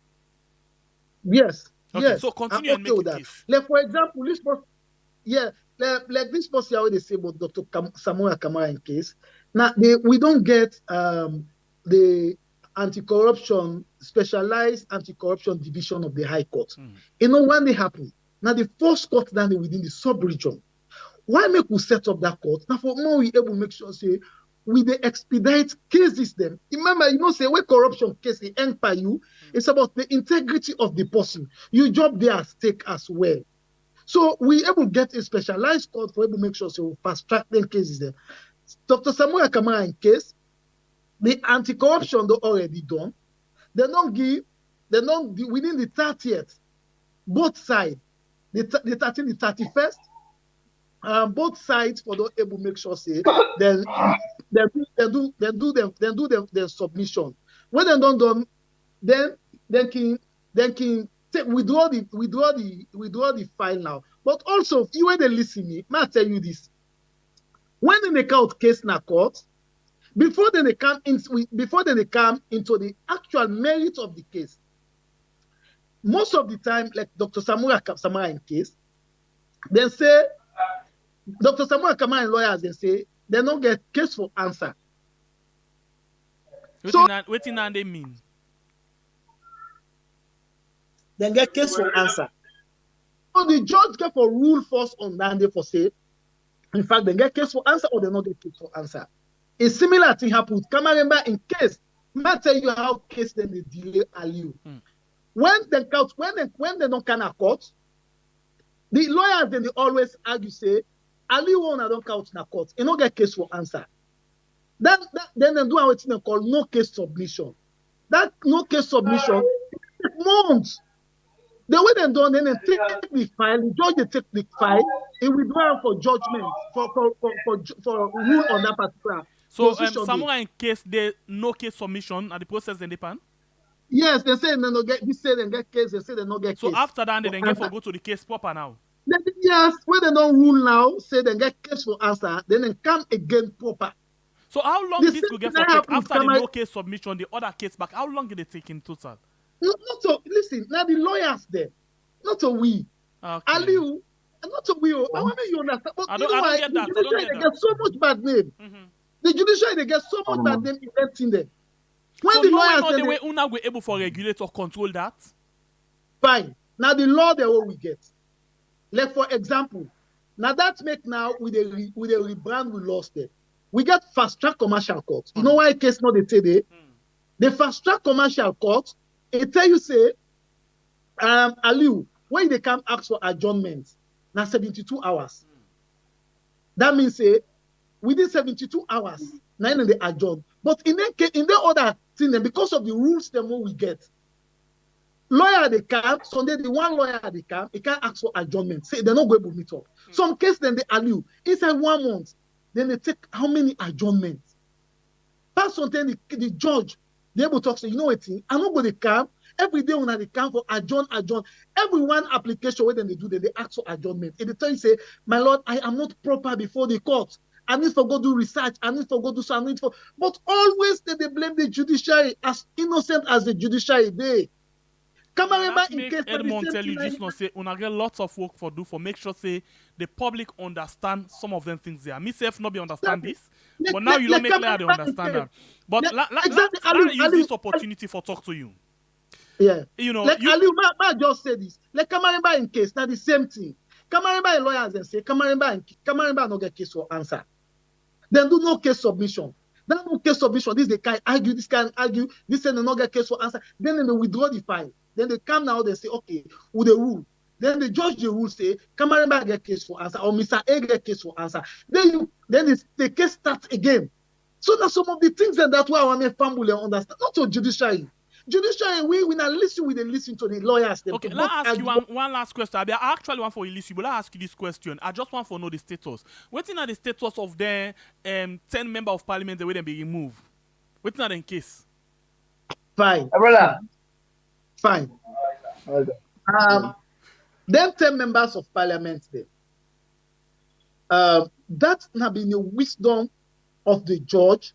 Yes. Okay, yes. so continue and make it case. Like for example, this person, like this person how they say about Dr. Samuel Kamara in case. Now we don't get the anti-corruption, specialized anti-corruption division of the High Court. You know when they happen? Now the first court down within the sub-region. Why make we set up that court? Now for more we able to make sure say we they expedite cases them. Remember, say where corruption case they end by you, it's about the integrity of the person. Your job there at stake as well. So we able to get a specialized court for able to make sure so we fast track them cases there. Dr. Samuel Kamara in case, the anti-corruption they already done. They don't give within the 30th, both sides, the 30th, the 31st, both sides for the able to make sure say then do their submission. When they don't done, then can take withdraw the file now. But also, you when they listen me, may I tell you this. When they make out case in a court, before then they come into the actual merit of the case. Most of the time, like Dr. Samura in case, they say, Dr. Samura Kamara and lawyers, they say, they don't get case for answer. What they mean? They get case for answer. So the judge get for rule first on that day for say, in fact, they get case for answer or they not get case for answer. A similar thing happened. Come remember in case, I tell you how case then they delay Aliu. When they don't count a court, the lawyers then they always argue say, Aliu one don't count in a court, you don't get case for answer. Then they do what they call no case submission. That no case submission months. The way they done, then they take the file, the judge they take the file, it withdraw for judgment, for rule on that particular. So someone in case they no case submission at the process in the pan? Yes, they say they no get this say they get case, they say they no get so case. So after that they then get for go to the case proper now. Yes, when they don't rule now, say they get case for answer, then they come again proper. So how long this will get for take after the no case submission, the other case back? How long did it take in total? Not so listen, now the lawyers there, not so we. Okay. Aliu, not so we. I want you understand. But I don't get that. The judiciary they get so much bad name. The judiciary they get so much bad name investing them. When so the lawyers lawyers the way una we able for regulate or control that? Fine. Now the law they what we get. Like for example, now that make now with a rebrand we lost it. We get fast track commercial court. You know why case not they say they? The fast track commercial court, it tell you say, Aliu, when they come ask for adjournment, now 72 hours. That means say within 72 hours, now they adjourn. But in the other thing, because of the rules the more we get, lawyer they come, Sunday the one lawyer they come, he can't ask for adjournment. Say they're not going to meet up. Some case then they Aliu inside 1 month. Then they take how many adjournments? Past something the judge, they able to talk, say, you know what, I'm not going to come. Every day when they come for adjourn. Every one application where they do, they ask for adjournment. If they tell you, say, my lord, I am not proper before the court. I need to go do research. I need to go do something. But always they blame the judiciary as innocent as the judiciary they. Come remember in case Edmond tell you just not say una get lots of work for do for make sure say the public understand some of them things there. Myself not be understand this, but now you don't make clear they understand that. But let use this opportunity for talk to you. Yeah, you know, like Aliu, ma just say this. Like Kamaremba in case, now the same thing. Kamaremba in lawyers and say Kamaremba no get case for answer. Then do no case submission. Then no case submission. This they can argue, this can argue, this and no get case for answer. Then they withdraw the file. Then they come now, they say, okay, with the rule. Then the judge the rule say, Kamaremba get case for answer, or Mr. A get case for answer. Then the case starts again. So that's some of the things that's why I want my family understand. Not to judiciary. Judiciary, we not listen, we listen to the lawyers. Okay, let me ask you one last question. I actually want for you listen, but let me ask you this question. I just want to know the status. What's the status of the 10 members of parliament the way they be removed? What's not in case? Fine. Brother. Fine. Them 10 members of parliament there. That's not been the wisdom of the judge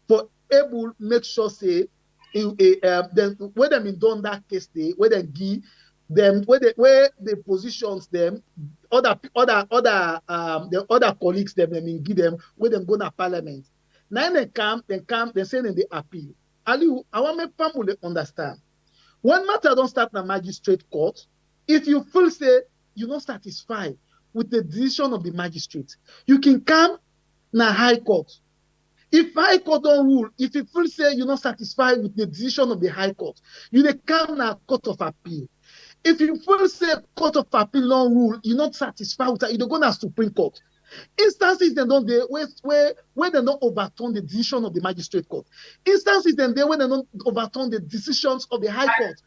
for able make sure say then where them in done that case they where they give them where they positions them the other colleagues them in give them where them go to parliament. Now they come they say in the appeal. Aliu, I want my family understand. When matter don't start in a magistrate court, if you feel say you're not satisfied with the decision of the magistrate, you can come na high court. If high court don't rule, if you feel say you're not satisfied with the decision of the high court, you they come na court of appeal. If you feel say court of appeal don't rule, you're not satisfied with that, you don't go to Supreme Court. Instances they don't there where they don't overturn the decision of the magistrate court. Instances then there when they don't overturn the decisions of the high court.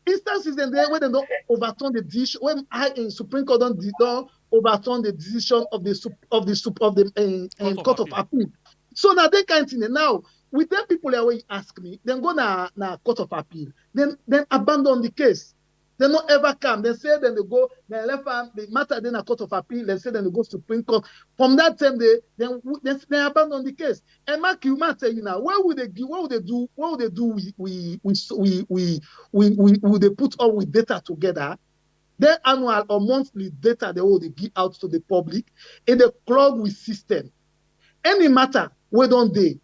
Instances then there when they don't overturn the decision when in Supreme Court don't overturn the decision of the court of appeal. So now they can't see now with them people that way ask me, then go na court of appeal, then abandon the case. They not ever come. They say then they go, they left the matter then a court of appeal, they say then they go to Supreme Court. From that time they abandon the case. And Mark, you might tell you now, what would they do? What would they do? What would they do? Would they put all with data together? Their annual or monthly data they will give out to the public in the clog with system. Any matter, where don't they?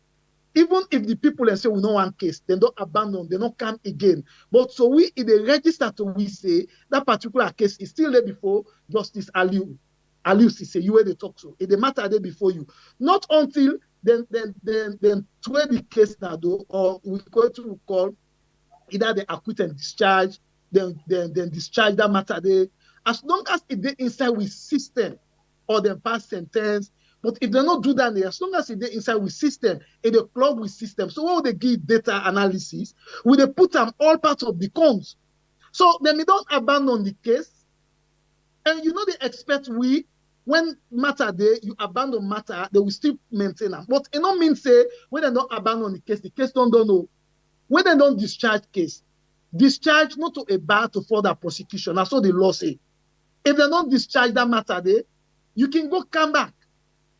Even if the people say we know one case, they don't abandon, they don't come again. But so we in the register to we say that particular case is still there before Justice Aliu. Aliu say you where they talk to. It the matter there before you. Not until then to the case now though, or we going to call either they acquit and discharge, then discharge that matter there. As long as it they inside with system or then pass sentence. But if they don't do that, as long as they inside with system, it they plug with system. So when they give data analysis, we they put them all parts of the cons. So then we don't abandon the case. And you know they expect we, when matter there, you abandon matter, they will still maintain them. But it don't mean say when they don't abandon the case don't know. When they don't discharge case, discharge not to a bar to further prosecution. That's what the law say. If they don't discharge that matter there, you can go come back.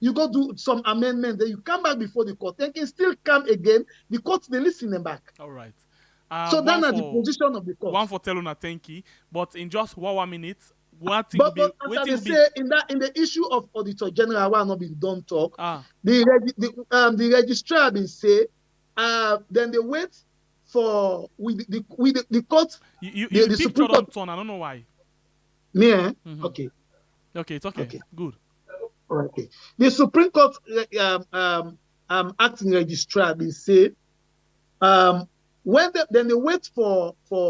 You go do some amendment, then you come back before the court. They can still come again. The court, they listen them back. All right. So that's the position of the court. One for Teluna, thank you. But in just 1 minute, what thing but be, as they say, in the issue of Auditor General, what not been done talk, the registrar been say, then they wait for the court. You the Supreme Court. I don't know why. Yeah. Okay. Okay, it's okay. Good. Okay. The Supreme Court acting registrar will say when they wait for with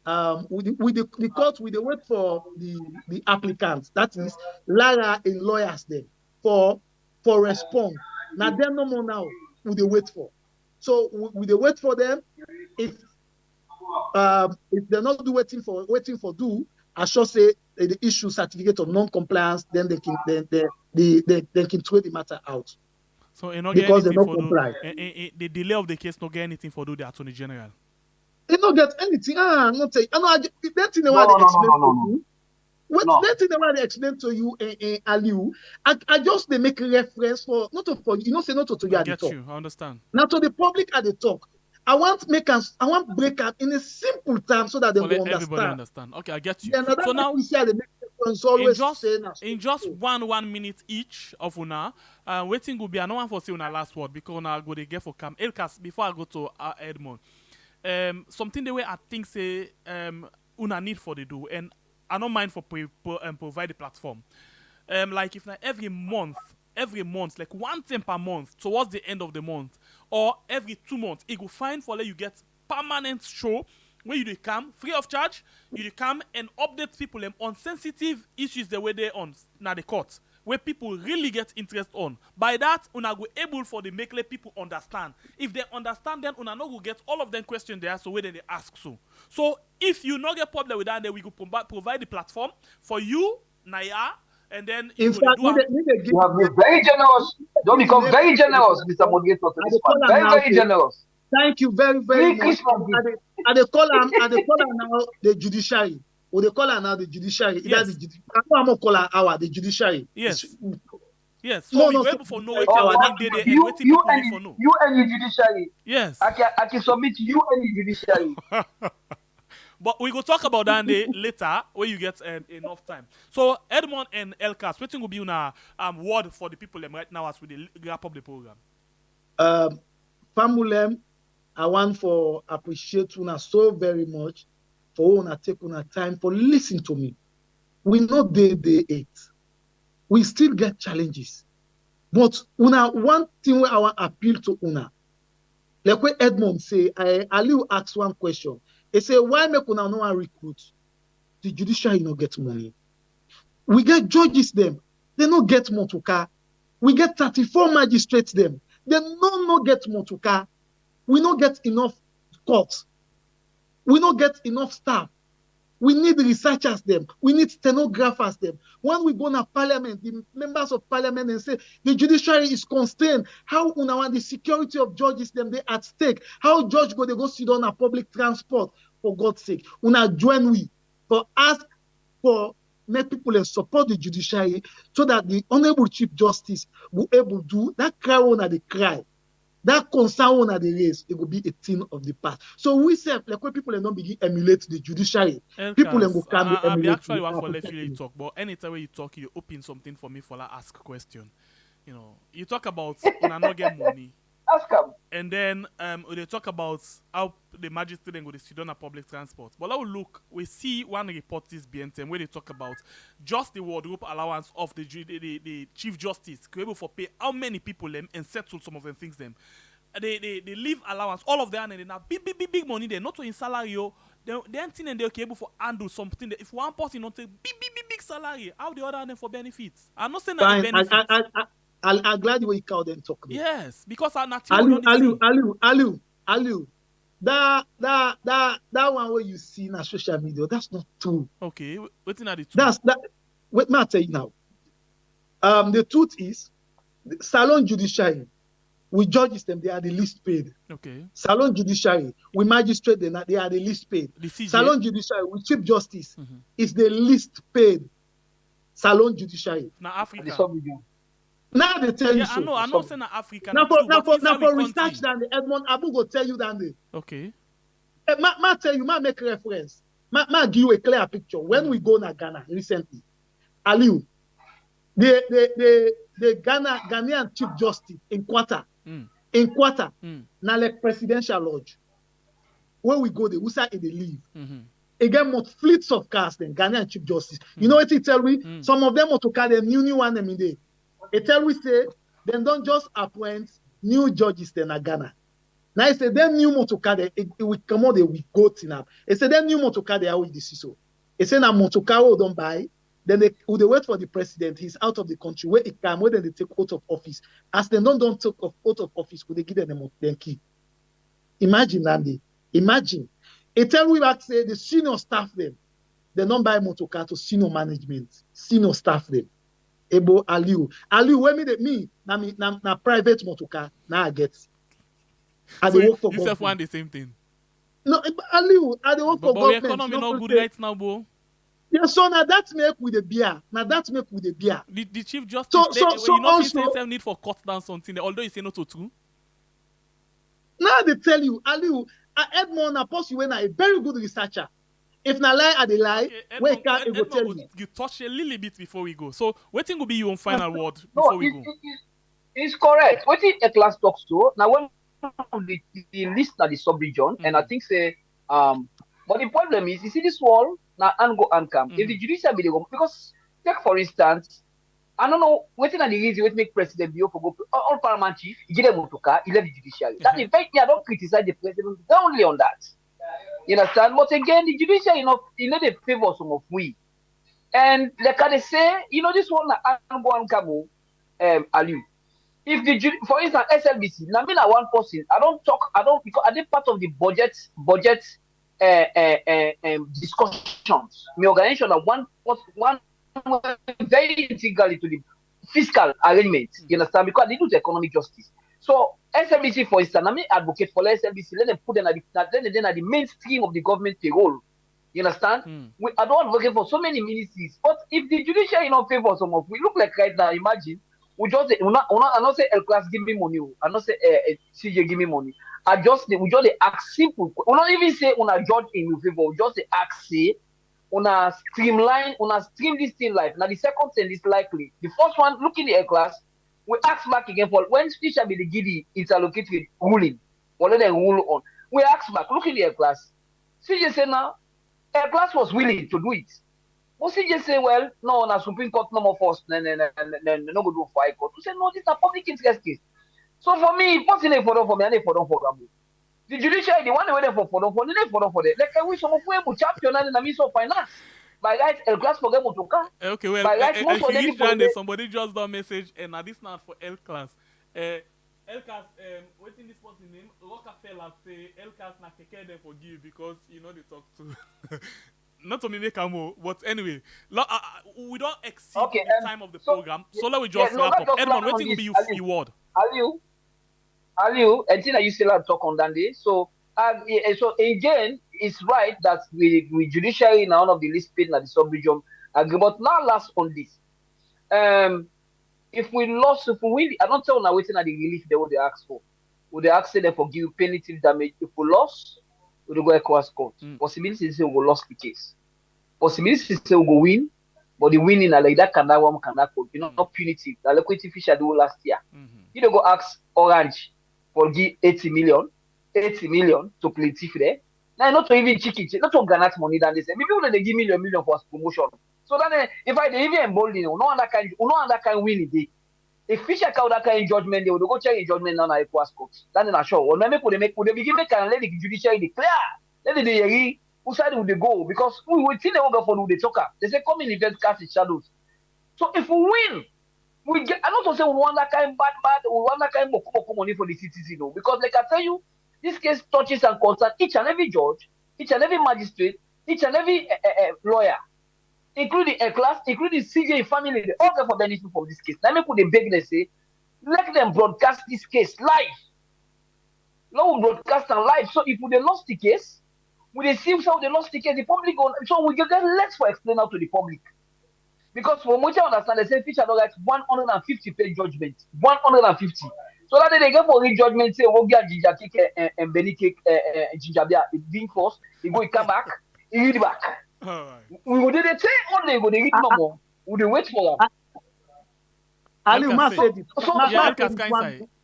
the court they wait for the applicants, that is Lara and lawyers then for response. Now they're no more now who they wait for. So we they wait for them if they're not waiting for I should say the issue certificate of non-compliance, then they can throw the matter out. So because they don't comply. The delay of the case not get anything for do the Attorney General. They don't get anything. Not say. That thing they want to explain to you. That thing they want to explain to you, Aliu. I just they make reference for not to for you know say not to you at the talk. I understand. Now to the public at the talk. I want break out in a simple term so that they will understand. Everybody understand. Okay, I get you. Yeah, so now, in just one minute each of una, waiting will be no one for say una last word because una go to get for Cam Elkas before I go to Edmond. Something the way I think say una need for the do, and I don't mind for provide the platform. Like if every month, like one time per month towards the end of the month, or every 2 months, it will find for let you get permanent show where you come free of charge. You come and update people on sensitive issues the way they're on now the court, where people really get interest on. By that, una go able for the make let people understand. If they understand, then una no go get all of them questions they ask, so where they ask so. So if you not get problem with that, then we go provide the platform for you, Naya. And then in fact, you have been very generous. Don't become very generous, Mr. Moderator. Very generous. Thank you very much. And they call her now the Judiciary. Or they call her now the Judiciary. Yes. I'm not call her the Judiciary. Yes. Yes. So we able for no you and the Judiciary. Yes. I can submit you and the Judiciary. But we will talk about that later when you get enough time. So Edmond and Elkas, what will be una word for the people right now as we wrap up the program? Famulem, I want for appreciate una so very much for una take una time for listen to me. We know day 8. We still get challenges. But una one thing where I want appeal to una. Like what Edmond say, Aliu ask one question. He say, why make una no one recruit? The judiciary no get money. We get judges them. They no get motuka. We get 34 magistrates them. They no get motuka. We no get enough courts. We no get enough staff. We need researchers them. We need stenographers them. When we go to parliament, the members of parliament and say the judiciary is constrained. How una want the security of judges them they at stake? How judge go they go sit on a public transport for God's sake? Una join we. for ask for make people and support the judiciary so that the Honorable Chief Justice will able to do that cry on the cry. That concern on the race, it will be a thing of the past. So we say, like when people are not begin emulate the judiciary, people will come I emulate. actually want to let you talk, but anytime you talk, you open something for me for like ask a question. You know, you talk about when I not get money. Ask them. And then they talk about how the magistrate then go to sit down on public transport. But now look, we see one report this BNTM where they talk about just the wardrobe allowance of the Chief Justice able for pay how many people them and settle some of them things them. They leave allowance, all of them, and they have big money there, not in salary. They ain't and they're able for handle something that if one person not take big salary, how the other them for benefits? I'm not saying that benefits. I'm glad you call them talk. Yes, because I'm not Aliu. That one where you see in social media, that's not true. Okay, waiting at the truth. That's that. Wait, me I tell you now. The truth is, the Salon Judiciary, we judges them, they are the least paid. Okay. Salon Judiciary, we magistrate them, they are the least paid. Salon Judiciary, we Chief Justice, is the least paid. Salon Judiciary. Now Africa. Now they tell you so. I'm not saying Africa. Now for research than the Edmond Abu go tell you than the. Okay. Ma tell you, ma make reference. Ma give you a clear picture. When we go to Ghana recently, Aliu, the Ghanaian Chief Justice in Qatar, now like presidential lodge. When we go there, we say they leave. Again, more fleets of cars than Ghanaian Chief Justice. You know what he tell me? Some of them want to carry them new one them in there. It tell we say they don't just appoint new judges in Ghana. Now I say them new motokade it will come out we go to It say them new motokade how we see so. It say na motokaro don't buy. Then they wait for the president. He's out of the country. Where it come, where then they take out of office. As they don't take out of office, would they give them the key? Imagine Andy. Imagine. It tell we back say the senior staff them. They don't buy motocar to senior management, senior staff them. Ebo Aliu, when me na private motocar now I get. I so work for you self want the same thing. No, Aliu, I work for government. But economy not good right now, bro. Yeah, so now that's make with the beer. Now that's make with the beer. The Chief Justice, you know, also need for cut down something. Although you say not to true. Now they tell you, Aliu, Edmond Apostle when a very good researcher. If na lie, I dey lie. Where can it go tell you? You touch a little bit before we go. So, what thing will be your final word before we go? It's correct. What a class talks to now when the list at the sub-region, and I think say but the problem is you see this wall now and go and come. If the judiciary be the one, because take for instance, I don't know waiting at the reason what make President Bio for go all Parliament chief, he get a motocar, he left the judiciary. That in fact, I don't criticize the president only on that. You understand? But again, the judiciary, you know, they favor some of we. And like I say, you know, this one, I'm going to come, Aliu. If the, for instance, SLBC, now me na one person, because I did part of the budget discussions. My organization are one very integrally to the fiscal arrangement. You understand? Because they do the economic justice. So SLBC, for instance, I advocate for SLBC. Let them put them at the mainstream of the government payroll. You understand? I don't advocate for so many ministries. But if the judiciary in favor some of, we look like right now. Imagine we just I not say El class give me money. I not say CJ give me money. We just ask simple. We not even say on a judge in your favor. We just ask say on a stream this thing life. Now the second thing is likely. The first one, look in the El class. We ask back again for when speech shall be the giddy interlocutory ruling, or let them rule on. We ask back, look in the class. CJ say now, a class was willing to do it. But CJ say, well, no, na Supreme Court no more force, no go do for High Court. We say, no, this is a public interest case. So for me, what's in it for me, and for them. The judiciary, the one waiting for them, like I wish some of them champion and the minister of finance. By right, El class for them to come. Okay, well, somebody just done message, and this not for El class. El class, what's in this person's name? Rockefeller say El class na keke them forgive because you know they talk to. Not to me make a move, but anyway, we don't exceed the time of the program, so let we just wrap up. Edmond, what will be your reward? Aliu, and think that you still have talk on that day. So again, it's right that we judiciary now one of the least paid in the sub-region agree. But now last on this. If we lost, if we win, I don't tell now waiting at the relief they would they ask for. Would they ask them for give punitive damage? If we lost, we go across court. Possibility is say we go lost the case. Possibility is say we go win, but the winning are like that can that one can that court. You know, not punitive. The liquidity fisher do last year. You don't go ask Orange for give 80 million to plaintiff there. Now not to even chicken, not to granite money than they say. Maybe they give million for promotion. So then if I even embolden, no other kind win it. If Fisher count that kind of judgment, they will go check in judgment now at Ecowas court. That's not sure. Or maybe could they begin make and let the judiciary declare. Let the hear who side would they go? Because we will see the over for who they talk up. They say come in event cast its shadows. So if we win, we get. I'm not to say we want that kind bad, we want that kind of money for the citizens, though. Because like I tell you, this case touches and concerns each and every judge, each and every magistrate, each and every lawyer, including a class, including CJ family, they all get for benefit from this case. Let me put a big they say, let them broadcast this case live. Now we broadcast and live. So if they lost the case, we they see how they lost the case, the public go, so we get less for explain out to the public. Because from what I understand, they say Fisher don't get 150-page judgment. 150. So that they get for real judgment, say, oh, get ginger cake and Benny cake, ginger beer, being forced, he go, he come back, he read back. We would they say only go they read no more. We they wait for them. Ali, must say this.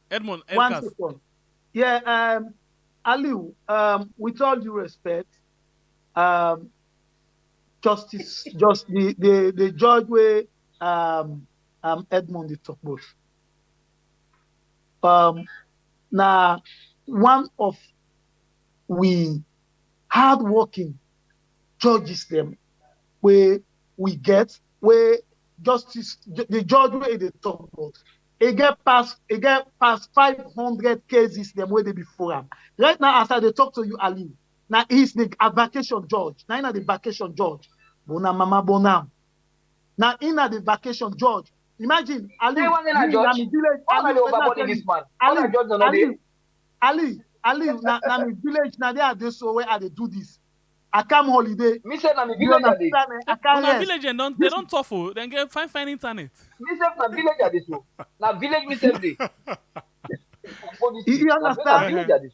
Edmond, one second. Yeah, Ali, with all due respect, just the judge way Edmond the talk both. Now one of we hardworking judges them where we get where justice the judge where they talk about. It get past 500 cases them where they before him. Right now, as I they talk to you, Ali. Now he's the vacation judge. Now in the vacation judge. Bona mama bonam. Now in the vacation judge. Imagine Ali. Ali, na me village na they are this so where are they do this. I come holiday. Me say na me village are this. Na village they don't tough. Then get fine internet. Me say na village are this so. Na village me say dey. You understand?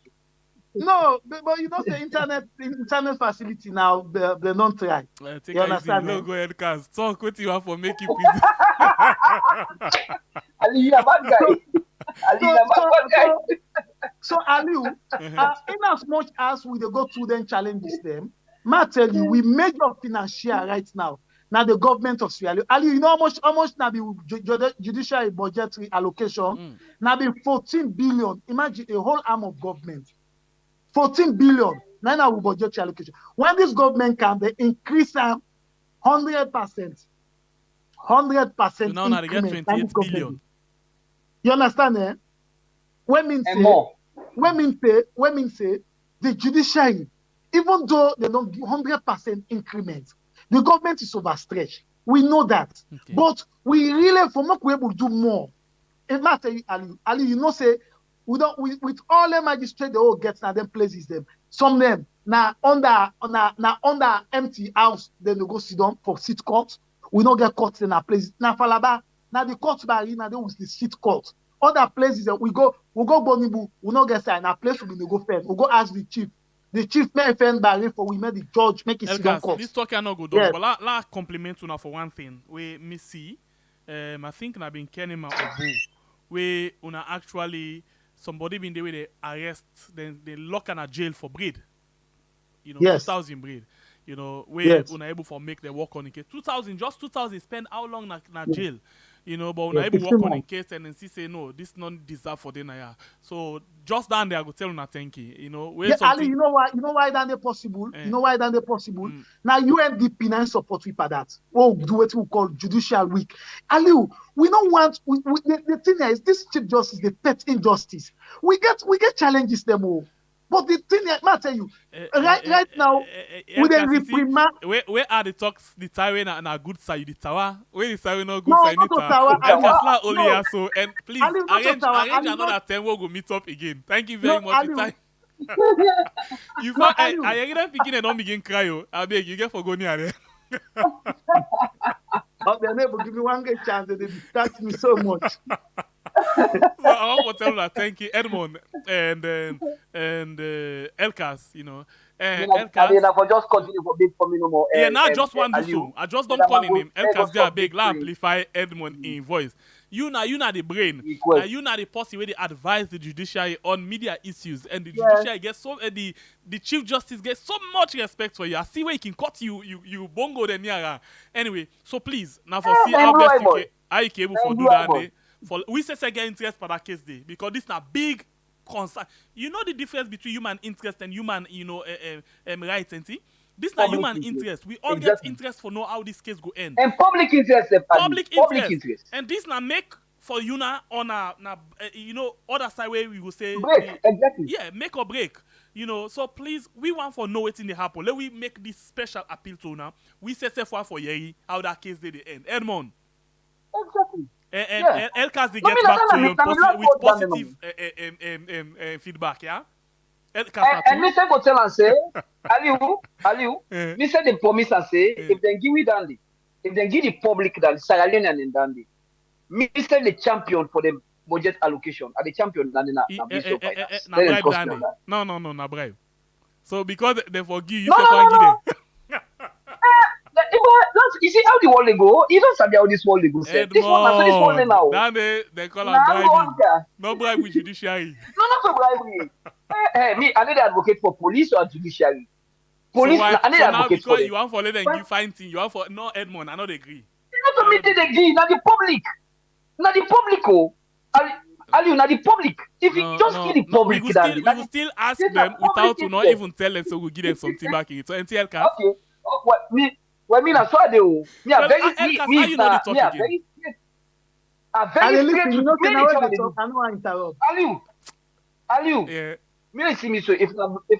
No, but you know the internet facility now they don't try. You understand? No, go ahead, cast. Talk what you have for make you peace. Ali, you a bad guy. Ali, you a bad guy. So Ali, in as much as we go through them challenges them, I tell you, we major financier right now. Now the government of Sierra Leone. Ali, you know how much now the judiciary budgetary allocation? Now be 14 billion. Imagine a whole arm of government. 14 billion. Now we budgetary allocation. When this government can they increase 100%. 100%. So now they get 28 billion. You understand, eh? When mean say the judiciary, even though they don't give 100% increment, the government is overstretched. We know that. Okay. But we really, for more, we able to do more. It matter, Ali, you know, say, with all the magistrates, they all get now them places them. Some of them now under empty house, then they go sit down for sit court. We don't get courts in our places. Now Falaba, now the court barrier, now they will the sit court. Other places that we go Bonibu, we not get say in our place we go first. We go ask the chief. The chief may offend barrier for we make the judge make it sit down court. This talk cannot go down. Yes. But la compliment una for one thing. We me see, I think na been Kenema Obu, where una actually somebody been there where they arrest, then they lock in a jail for breed. You know, yes. 2,000 breed. You know, where una able for make the work on the case. 2,000, just 2,000 spend how long na jail? You know, but una able work on the case and then see say no, this not deserve for them. So just down there I go tell una thank you. You know, where Ali, you know why that they possible? You know why that they possible? Now UNDP now support we for that. Oh, do what we call judicial week. Ali, we don't want the thing is this chief justice, the pet injustice. We get challenges them all. But the thing I tell you, right now, with the reprimand. Where are the talks? The tower na good side, the tower. Where the tower not good no, side? Not the tower. Only so and please arrange another time we'll go meet up again. Thank you very much. You found I ain't thinking they don't begin cry. I beg you get for going there. But they never give me one good chance. They distract me so much. So I want to tell you that thank you, Edmond and Elkas, you know. Elkas. For just continue for big for me no more. Yeah, now just one do so. I just don't call him. Elkas they are big. La amplify Edmond in voice. You know the brain. You know the policy where they advise the judiciary on media issues, and the judiciary gets so the Chief Justice gets so much respect for you. I see where he can cut you bongo the nearer. Anyway, so please now for see how best you can able for do that day. For we say get interest for that case day because this na big concern. You know the difference between human interest and human rights, and see. This is not human interest. We all get interest for know how this case go end. And public interest. Public interest. And this na make for you now on other side where we will say break. Exactly. Yeah, make or break. You know, so please, we want for know what's in the happen. Let we make this special appeal to now. We say for Yeri how that case did the end. Edmond. Exactly. And Elkas they get back to you with positive feedback, yeah? And me say go tell and say, Aliu, me say they promise and say, if they give it dandy, if they give the public that Sierra Leone and dandy, me say the champion for the budget allocation, are the champion dandy na No, bribe. So because they forgive you, no. You see how the world they go? You don't sabi how this world they go. This one now. They call it bribing. No bribe with judiciary. No, not for bribery. Me, I need to advocate for police or judiciary. Police, I need to advocate for them. You want for let them give fine thing. You want for no Edmond. I know they agree. Not to meet the agree. Not the public. Not the public. Oh, Aliu, not the public. If you just give the public, we will still ask them without to not even tell them. So we'll give them something back in it. So NTL can. Okay. What me? Well, me na so I do. Me a very Aliu. Yeah. Me see me so if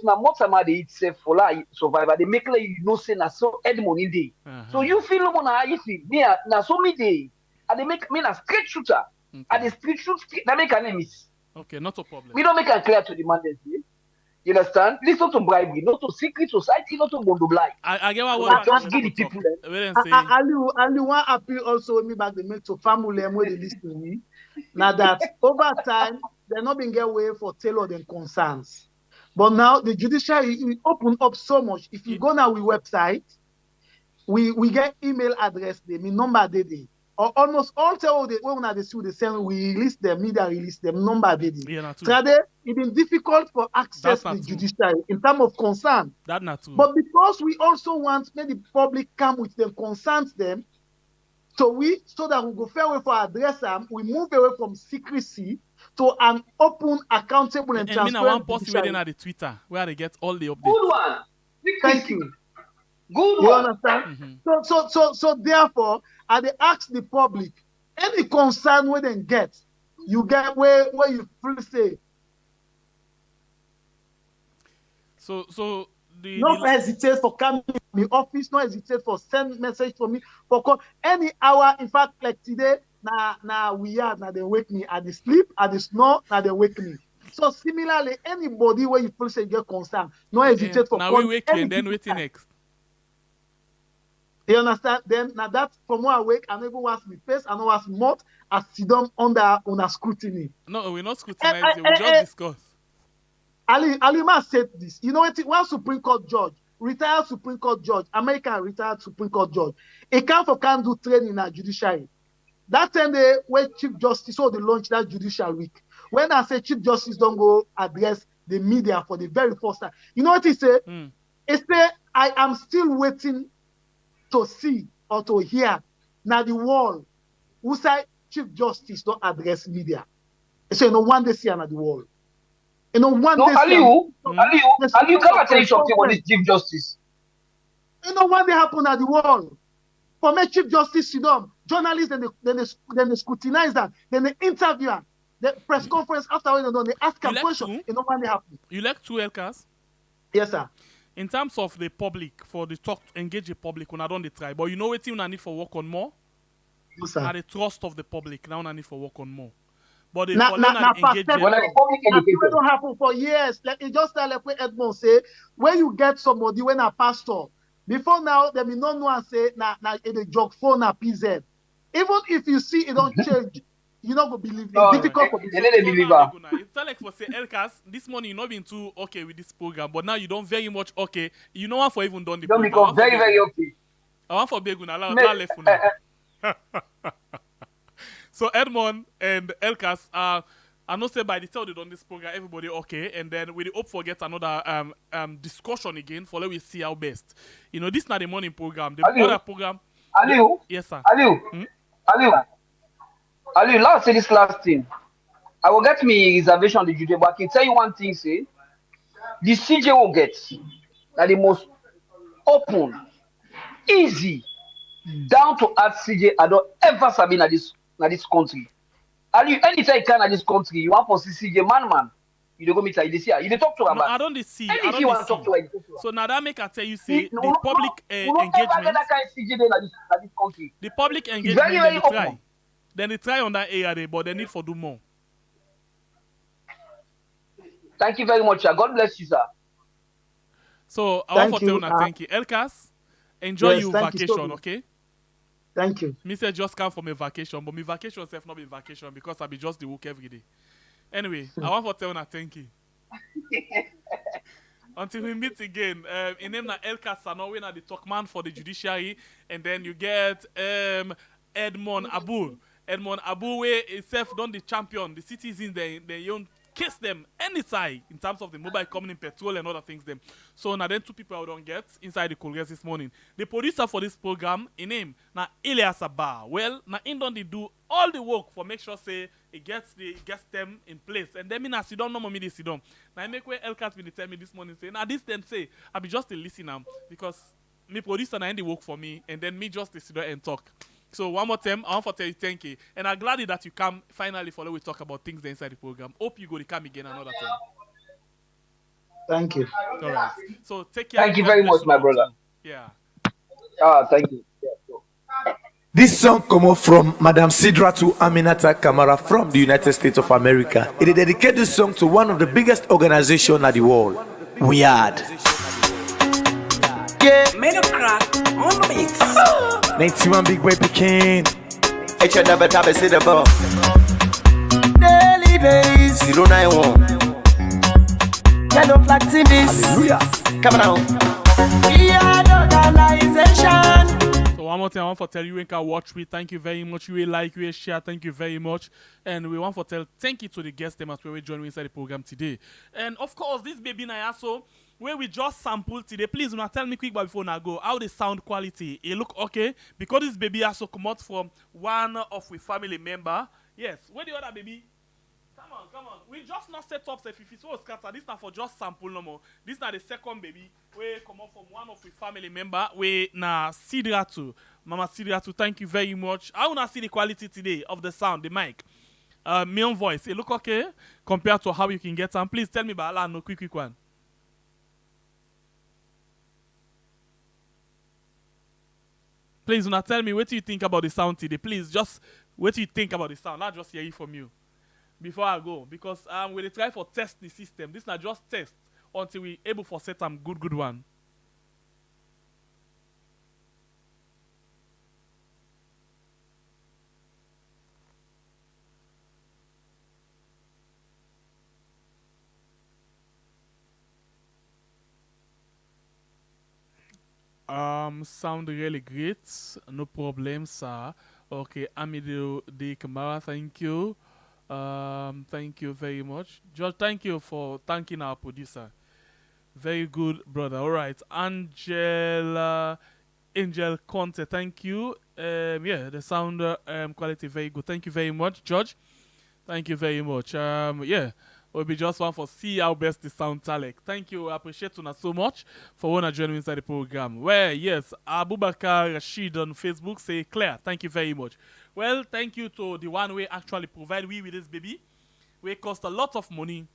na more time they eat safe for like survivor, they make like you know say na so Edmond in day. So you feel no na how you feel. Me na so me day. And they make me na straight shooter. And the straight shoot that make an miss. Okay, not a problem. We don't make it clear to the mandate. You understand? Listen to bribery, not to secret society, not to bondo blind. I get what just give the people. Ali one appeal also me back the make to family and where they listen to me. Now that over time they're not being get away for tailored and concerns. But now the judiciary we open up so much. If you go now we website, we get email address they me number they. Or almost all tell the when they see the same we release them, media release them, number they did. Yeah, not it's been difficult for access the judiciary in terms of concern. That's not true. But because we also want make the public come with them, concerns them, so that we go fair way for address them, we move away from secrecy to an open, accountable, and transparent. I mean, one post within the Twitter where they get all the updates. Good one. Thank you. Good you one. Understand? So therefore, I they ask the public any concern where they get, you get where you feel say. So no hesitate for coming to the office, no hesitate for send message for me for call any hour. In fact, like today, now they wake me at the sleep, at the snore, now they wake me. So similarly, anybody where you feel say get concern, no hesitate for now call. Now we wake you and then waiting next. You understand? Then now that from where I wake, I never was my face, I know was mouth, I sit down under scrutiny. No, we're not scrutinizing, we just discuss. Ali must said this. You know what? One Supreme Court judge, retired Supreme Court judge, American retired Supreme Court judge, he can do training in a judiciary. That time they where Chief Justice or they launch that judicial week. When I say Chief Justice don't go address the media for the very first time, you know what he said? He said, I am still waiting to see or to hear now the world who say Chief Justice don't address media. He said, no one day see another world. You know, one day. Aliu, can I tell you something about this Chief Justice? You know what they happen at the world? For me, Chief Justice sit down, journalists then they scrutinize that, then they interview her. The press conference after they ask a question. You know what they happen? You like two Elkas? Yes, sir. In terms of the public, for the talk to engage the public when I don't try, but you know what you need for work on more? Yes, sir. At the trust of the public, now I need for work on more. But the Na engage When I public It educated. don't happen for years. Like it just tell like what Edmond say, when you get somebody when a pastor, before now, they may not know and say na a joke phone a PZ. Even if you see it don't change, you not go believe it. No, Difficult for they believe. need a believer. It's not like for say LCAS, this morning you not been too okay with this program, but now you don't very much okay. You know what for even done the You don't program. become very, very okay. I want for Beguna, Make- left una. So Edmond and Elkas I know say by the time they done this program, everybody okay, and then we hope for get another discussion again for let we see how best. You know, this is not the morning program. The Aliu. other program. Aliu, Yes, sir. Aliu, Aliu, let's say this last thing. I will get me reservation on the Judiciary, but I can tell you one thing, say, the CJ will get that the most open, easy, down to earth CJ I don't ever sabi na this country. Aliu, anytime you can at this country, you want to see CJ man. You don't go meet her, you see her, you dey talk to her No, about. I don't see. Anything you want to talk to her, you talk to her. So now that make I tell you say No, the public we don't ever get engagement. that kind of CJ there na this country. The public very, engagement very then they try. open. Then they try on that area there, but they need for do more. Thank you very much, sir. God bless you, sir. So I want Thank to tell you, you thank you. Elkas, enjoy Yes, your thank you so vacation, much. okay? Thank you. Me say just come from a vacation, but my vacation self not be vacation because I be just the work every day. Anyway, I want to tell you thank you. Until we meet again, in name na Elkas Sanowe na the talkman for the judiciary, and then you get Edmond Abul. Edmond Abul we itself done the champion. The citizens they own case them anytime in terms of the mobile company petrol and other things them. So now then two people I don't get inside the Congress this morning. The producer for this program, in name na Elias Abba. Well, na in don't they do all the work for make sure say it gets them in place. And then me na sit down no more me they sit down. Now I make where Elkas been tell me this morning say now this then say I be just a listener because me producer na in the work for me and then me just sit down and talk. So one more time, I want to tell you thank you. And I'm glad that you come finally follow we talk about things inside the program. Hope you go to come again another time. Thank you. All right. So take care. Thank you God very bless much, you my all brother. too. Yeah. Thank you. Yeah, sure. This song come up from Madam Sidra to Aminata Kamara from the United States of America. It is dedicated this song to one of the biggest organizations in the world, Weird. Yeah, made a crack on the mix. 91 big boy Pekin. Echa double tap see the ball. Daily days, 091. yellow flag TVs. Hallelujah. Come on. We are the organization. So one more time, I want to tell you we can watch we. Thank you very much. You will like, you will share. Thank you very much. And we want to tell thank you to the guests them as well join me inside the program today. And of course, this baby na also where we just sample today. Please, do not tell me quick before I go how the sound quality. It look okay because this baby also come out from one of we family member. Yes, where the other baby? Come on. We just not set up if it's all scatter. This not for just sample no more. This not the second baby. We come out from one of we family member. We na Sidratu. Mama Sidratu, thank you very much. I wanna see the quality today of the sound, the mic. My own voice. It look okay compared to how you can get some. Please tell me about no quick one. Please do not tell me what do you think about the sound today. Please just what do you think about the sound. Not just hear it from you before I go because we try for test the system. This not just test until we able for set some good one. Sound really great. No problem, sir. Okay, Amido de Kamara, thank you. Thank you very much. George, thank you for thanking our producer. Very good, brother. All right. Angel Conte, thank you. Yeah, the sound quality very good. Thank you very much, George. Thank you very much. Yeah. We'll be just one for see how best the sound talent. Thank you. I appreciate you so much for wanna join me inside the program. Well, yes, Abubakar Rashid on Facebook say Claire. Thank you very much. Well, thank you to the one we actually provide we with this baby. We cost a lot of money.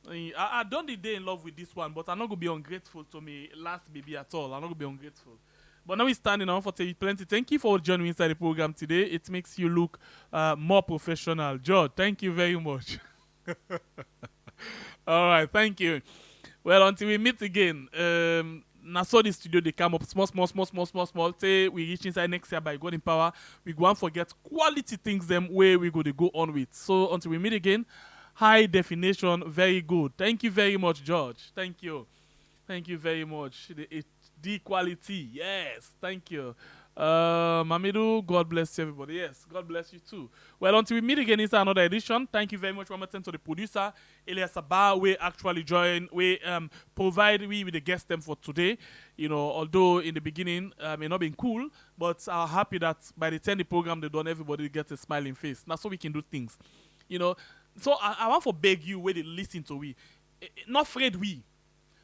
I don't the day in love with this one, but I'm not gonna be ungrateful to me last baby at all. I'm not gonna be ungrateful. But now we're standing on for plenty. Thank you for joining me inside the program today. It makes you look more professional. George, thank you very much. All right, thank you. Well, until we meet again, now so the studio they come up small. Say we reach inside next year by God in power. We go and forget quality things them where we go to go on with. So until we meet again, high definition, very good. Thank you very much, George. Thank you. Thank you very much. The quality, yes. Thank you. Mamadou, God bless you, everybody. Yes, God bless you too. Well, until we meet again inside another edition, thank you very much one more time to the producer, Elias Sabah, we actually join, we provide we with the guest them for today. You know, although in the beginning may not been cool, but I'm happy that by the time the program they done, everybody gets a smiling face. That's how we can do things. You know, so I want to beg you where they listen to we. Not afraid we.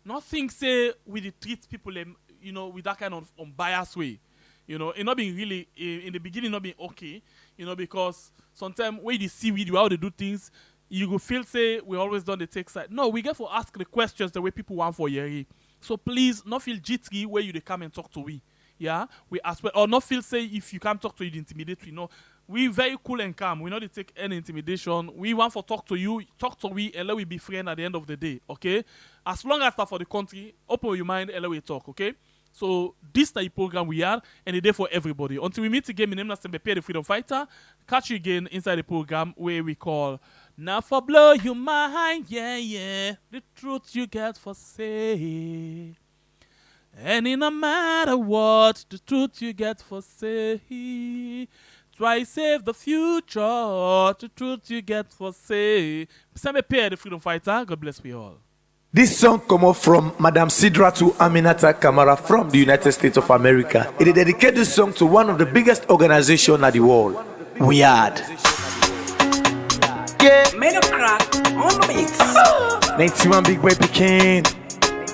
Not think say we treat people you know, with that kind of unbiased way. You know, it not being really, in the beginning, not being okay, you know, because sometimes when you see video, how they do things, you go feel, say, we always done the take side. No, we get to ask the questions the way people want for you. So please, not feel jittery where you they come and talk to we. Yeah? We ask, or not feel, say, if you come talk to you, intimidate we. No, we very cool and calm. We not take any intimidation. We want to talk to you, talk to we, and let we be friends at the end of the day, okay? As long as that's for the country, open your mind and let we talk, okay? So this type of program we are, and it's there for everybody. Until we meet again, my name is Sembepe, the Freedom Fighter. Catch you again inside the program where we call Now for Blow Your Mind, yeah. The truth you get for say. And it no matter what, the truth you get for say. Try save the future, the truth you get for say. Sembepe, the Freedom Fighter. God bless we all. This song come up from Madam Sidratu Aminata Kamara from the United States of America. It is dedicated this song to one of the biggest organizations in the world, Weird. Yeah. Made a crack on the mix. 91 big boy Pekin.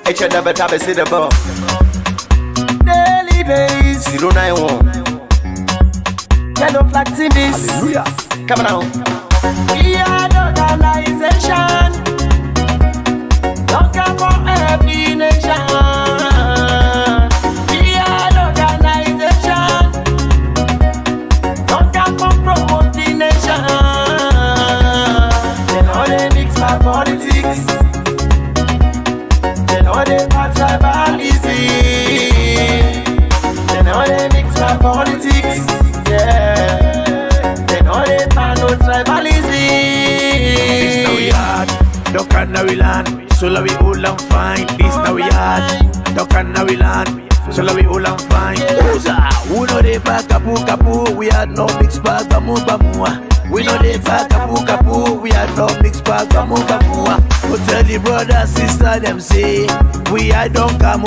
Each other better be see the ball. Daily days. 091. Yellow flag this. Hallelujah. Come on. We are the organization. Looking for every nation. We are the organization. Looking for promoting nation. They know they mix my politics. They know they part tribalism. They know they mix my politics. Yeah. They know they part no tribalism. This now we hard, duck and now we land. So la we all and fine. This now we hard, duck and now we land. So la we all and fine. Who know they back kapu. We had no mix bag bamu. We know they back kapu. We had no mix bag bamu. Go tell the brother sister them say we I don't come.